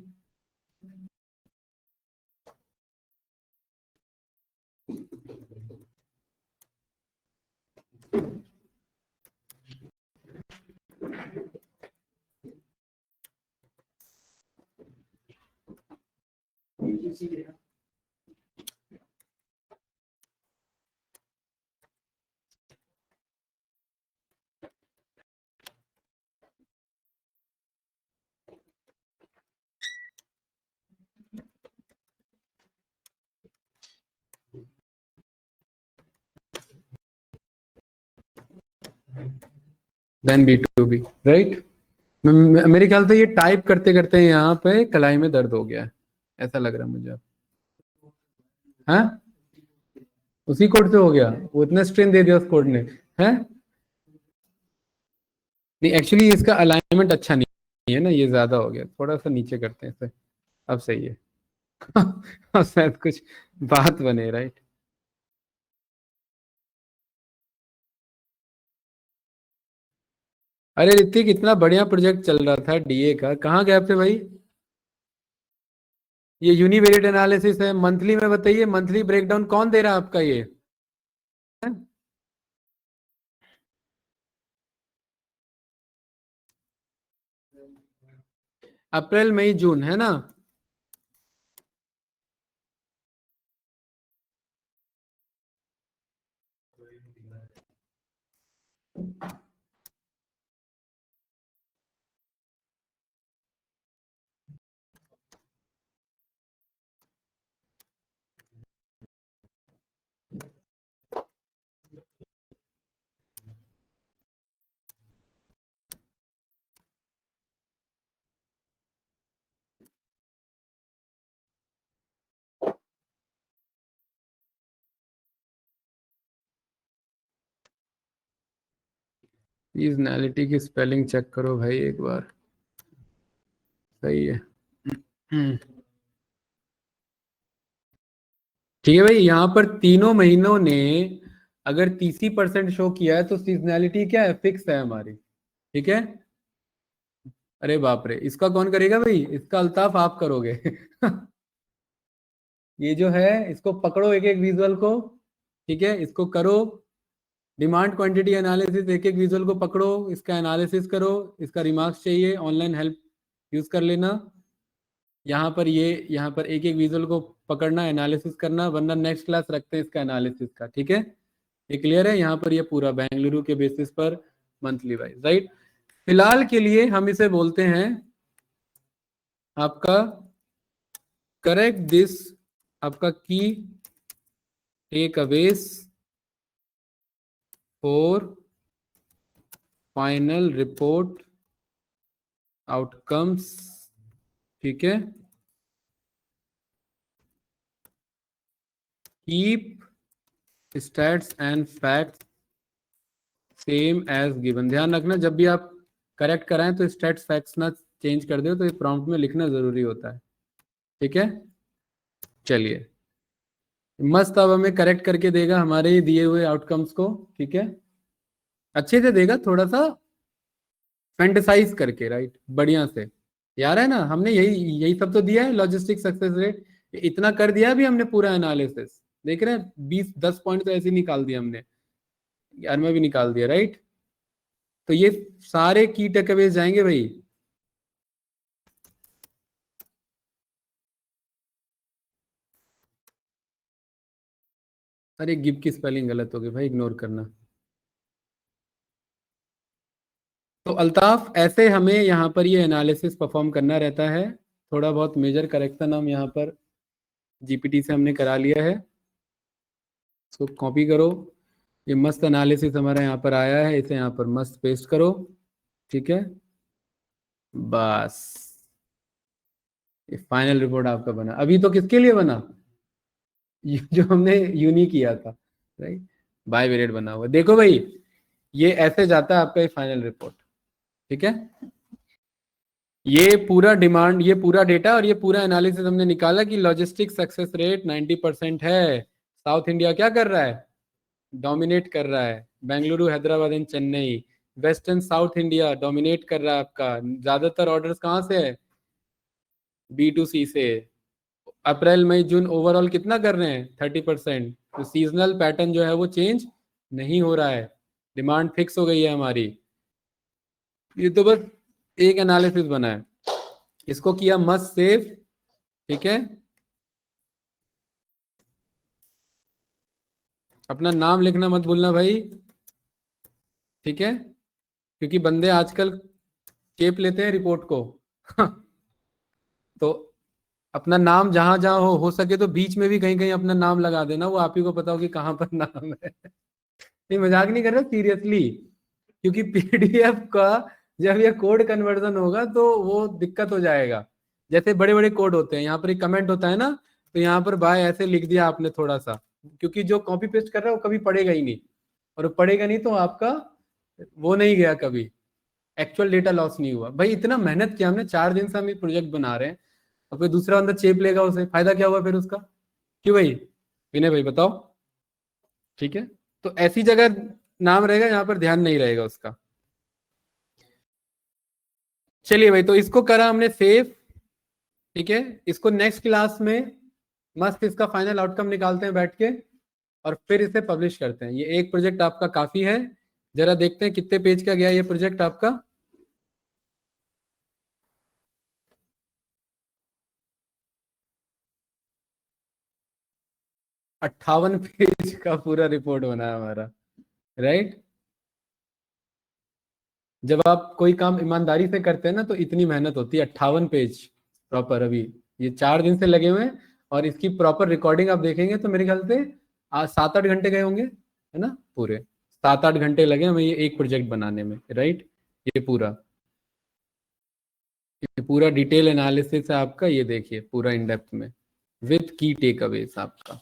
Then B2B, right. मेरे ख्याल से ये टाइप करते करते यहाँ पे कलाई में दर्द हो गया है, ऐसा लग रहा है मुझे। हाँ, उसी कोड से हो गया? वो इतना स्ट्रेन दे दिया उस कोड ने, है? नहीं, एक्चुअली इसका अलाइनमेंट अच्छा नहीं है ना, ये ज्यादा हो गया, थोड़ा सा नीचे करते हैं इसे। अब सही है। अब शायद कुछ बात बने, राइट। अरे ऋतिक, इतना बढ़िया प्रोजेक्ट चल रहा था डीए का, कहाँ गए थे भाई? ये यूनिवेरिएट एनालिसिस है, मंथली में बताइए, मंथली ब्रेकडाउन कौन दे रहा है आपका ये? अप्रैल मई जून, है ना? सीजनैलिटी की स्पेलिंग चेक करो भाई एक बार, सही है। हम्म, ठीक है भाई, यहाँ पर तीनों महीनों ने अगर 30% शो किया है तो सीजनैलिटी क्या है, फिक्स है हमारी। ठीक है। अरे बाप रे, इसका कौन करेगा भाई, इसका अल्ताफ आप करोगे। ये जो है इसको पकड़ो एक एक विजुअल को। ठीक है, इसको करो। डिमांड क्वांटिटी एनालिसिस, एक एक विजुअल को पकड़ो, इसका एनालिसिस करो, इसका रिमार्क्स चाहिए, ऑनलाइन हेल्प यूज कर लेना। यहाँ पर एक एक विजुअल को पकड़ना, एनालिसिस करना, वरना नेक्स्ट क्लास रखते हैं इसका एनालिसिस का। ठीक है, ये क्लियर है। यहाँ पर ये पूरा बेंगलुरु के बेसिस पर मंथली वाइज, राइट। फिलहाल के लिए हम इसे बोलते हैं आपका करेक्ट दिस, आपका key takeaways for final report outcomes. ठीक है, keep stats and facts same as given. ध्यान रखना जब भी आप करेक्ट कराएं तो स्टैट्स फैक्ट्स ना चेंज कर दो, तो ये प्रॉम्प्ट में लिखना जरूरी होता है। ठीक है, चलिए। मस्त, अब हमें करेक्ट करके देगा हमारे ही दिए हुए आउटकम्स को। ठीक है, अच्छे से देगा, थोड़ा सा फैंटेसाइज करके, राइट, बढ़िया से। यार है ना, हमने यही यही सब तो दिया है, लॉजिस्टिक सक्सेस रेट इतना कर दिया है अभी हमने पूरा एनालिसिस। देख रहे हैं, 20-10 पॉइंट तो ऐसे ही निकाल दिया हमने, यार में भी निकाल दिया, राइट। तो ये सारे की टेकअवेज जाएंगे भाई। अरे गिव की स्पेलिंग गलत हो गई भाई, इग्नोर करना। तो अल्ताफ, ऐसे हमें यहाँ पर ये एनालिसिस परफॉर्म करना रहता है। थोड़ा बहुत मेजर करेक्शन हम यहाँ पर जीपीटी से हमने करा लिया है, इसको कॉपी करो। ये मस्त एनालिसिस हमारा यहाँ पर आया है, इसे यहाँ पर मस्त पेस्ट करो। ठीक है, बस ये फाइनल रिपोर्ट आपका बना। अभी तो किसके लिए बना, ये जो हमने यूनिक किया था, राइट, बाय वेरिएट बना हुआ। देखो भाई, ये ऐसे जाता है आपका ये फाइनल रिपोर्ट। ठीक है, ये पूरा डिमांड, ये पूरा डेटा और ये पूरा एनालिसिस हमने निकाला कि लॉजिस्टिक सक्सेस रेट 90% है। साउथ इंडिया क्या कर रहा है, डोमिनेट कर रहा है। Bengaluru, Hyderabad and Chennai, western south India dominate कर रहा है आपका। ज्यादातर ऑर्डर्स कहाँ से है, B2C से। अप्रैल मई जून ओवरऑल कितना कर रहे हैं, 30%। तो सीजनल पैटर्न जो है वो चेंज नहीं हो रहा है, डिमांड फिक्स हो गई है हमारी। ये तो बस एक एनालिसिस बना है, इसको किया मस्ट सेव। ठीक है, अपना नाम लिखना मत भूलना भाई। ठीक है, क्योंकि बंदे आजकल चेप लेते हैं रिपोर्ट को। तो अपना नाम जहां जहां हो सके तो बीच में भी कहीं कहीं अपना नाम लगा देना, वो आप ही को पता हो कि कहाँ पर नाम है। नहीं, मजाक नहीं कर रहा, सीरियसली। क्योंकि पीडीएफ का जब ये कोड कन्वर्जन होगा तो वो दिक्कत हो जाएगा। जैसे बड़े बड़े कोड होते हैं, यहाँ पर एक कमेंट होता है ना, तो यहाँ पर भाई ऐसे लिख दिया आपने थोड़ा सा, क्योंकि जो कॉपी पेस्ट कर रहा है वो कभी पढ़ेगा ही नहीं, और पढ़ेगा नहीं तो आपका वो नहीं गया कभी, एक्चुअल डेटा लॉस नहीं हुआ। भाई इतना मेहनत किया हमने, 4 दिन से हम ये प्रोजेक्ट बना रहे हैं, और कोई दूसरा बंदा चेप लेगा, उसे फायदा क्या हुआ फिर उसका। क्यों भाई, विनय भाई बताओ। ठीक है, तो ऐसी जगह नाम रहेगा यहाँ पर ध्यान नहीं रहेगा उसका। चलिए भाई, तो इसको करा हमने सेव। ठीक है, इसको नेक्स्ट क्लास में मस्त इसका फाइनल आउटकम निकालते हैं बैठ के, और फिर इसे पब्लिश करते हैं। ये एक प्रोजेक्ट आपका काफी है। जरा देखते हैं कितने पेज का गया ये प्रोजेक्ट आपका। 58 पेज का पूरा रिपोर्ट बना है हमारा, राइट। जब आप कोई काम ईमानदारी से करते हैं ना तो इतनी मेहनत होती है, 58 पेज प्रॉपर। अभी ये 4 दिन से लगे हुए हैं, और इसकी प्रॉपर रिकॉर्डिंग आप देखेंगे तो मेरे ख्याल से आज 7-8 घंटे गए होंगे, है ना, पूरे 7-8 घंटे लगे हमें ये एक प्रोजेक्ट बनाने में, राइट। ये पूरा डिटेल एनालिसिस है आपका, ये देखिए पूरा इन डेप्थ में, विथ की टेक अवेज आपका।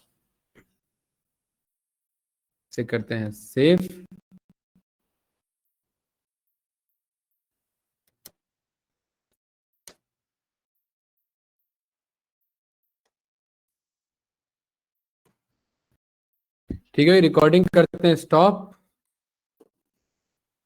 से करते हैं सेव। ठीक है, रिकॉर्डिंग करते हैं स्टॉप।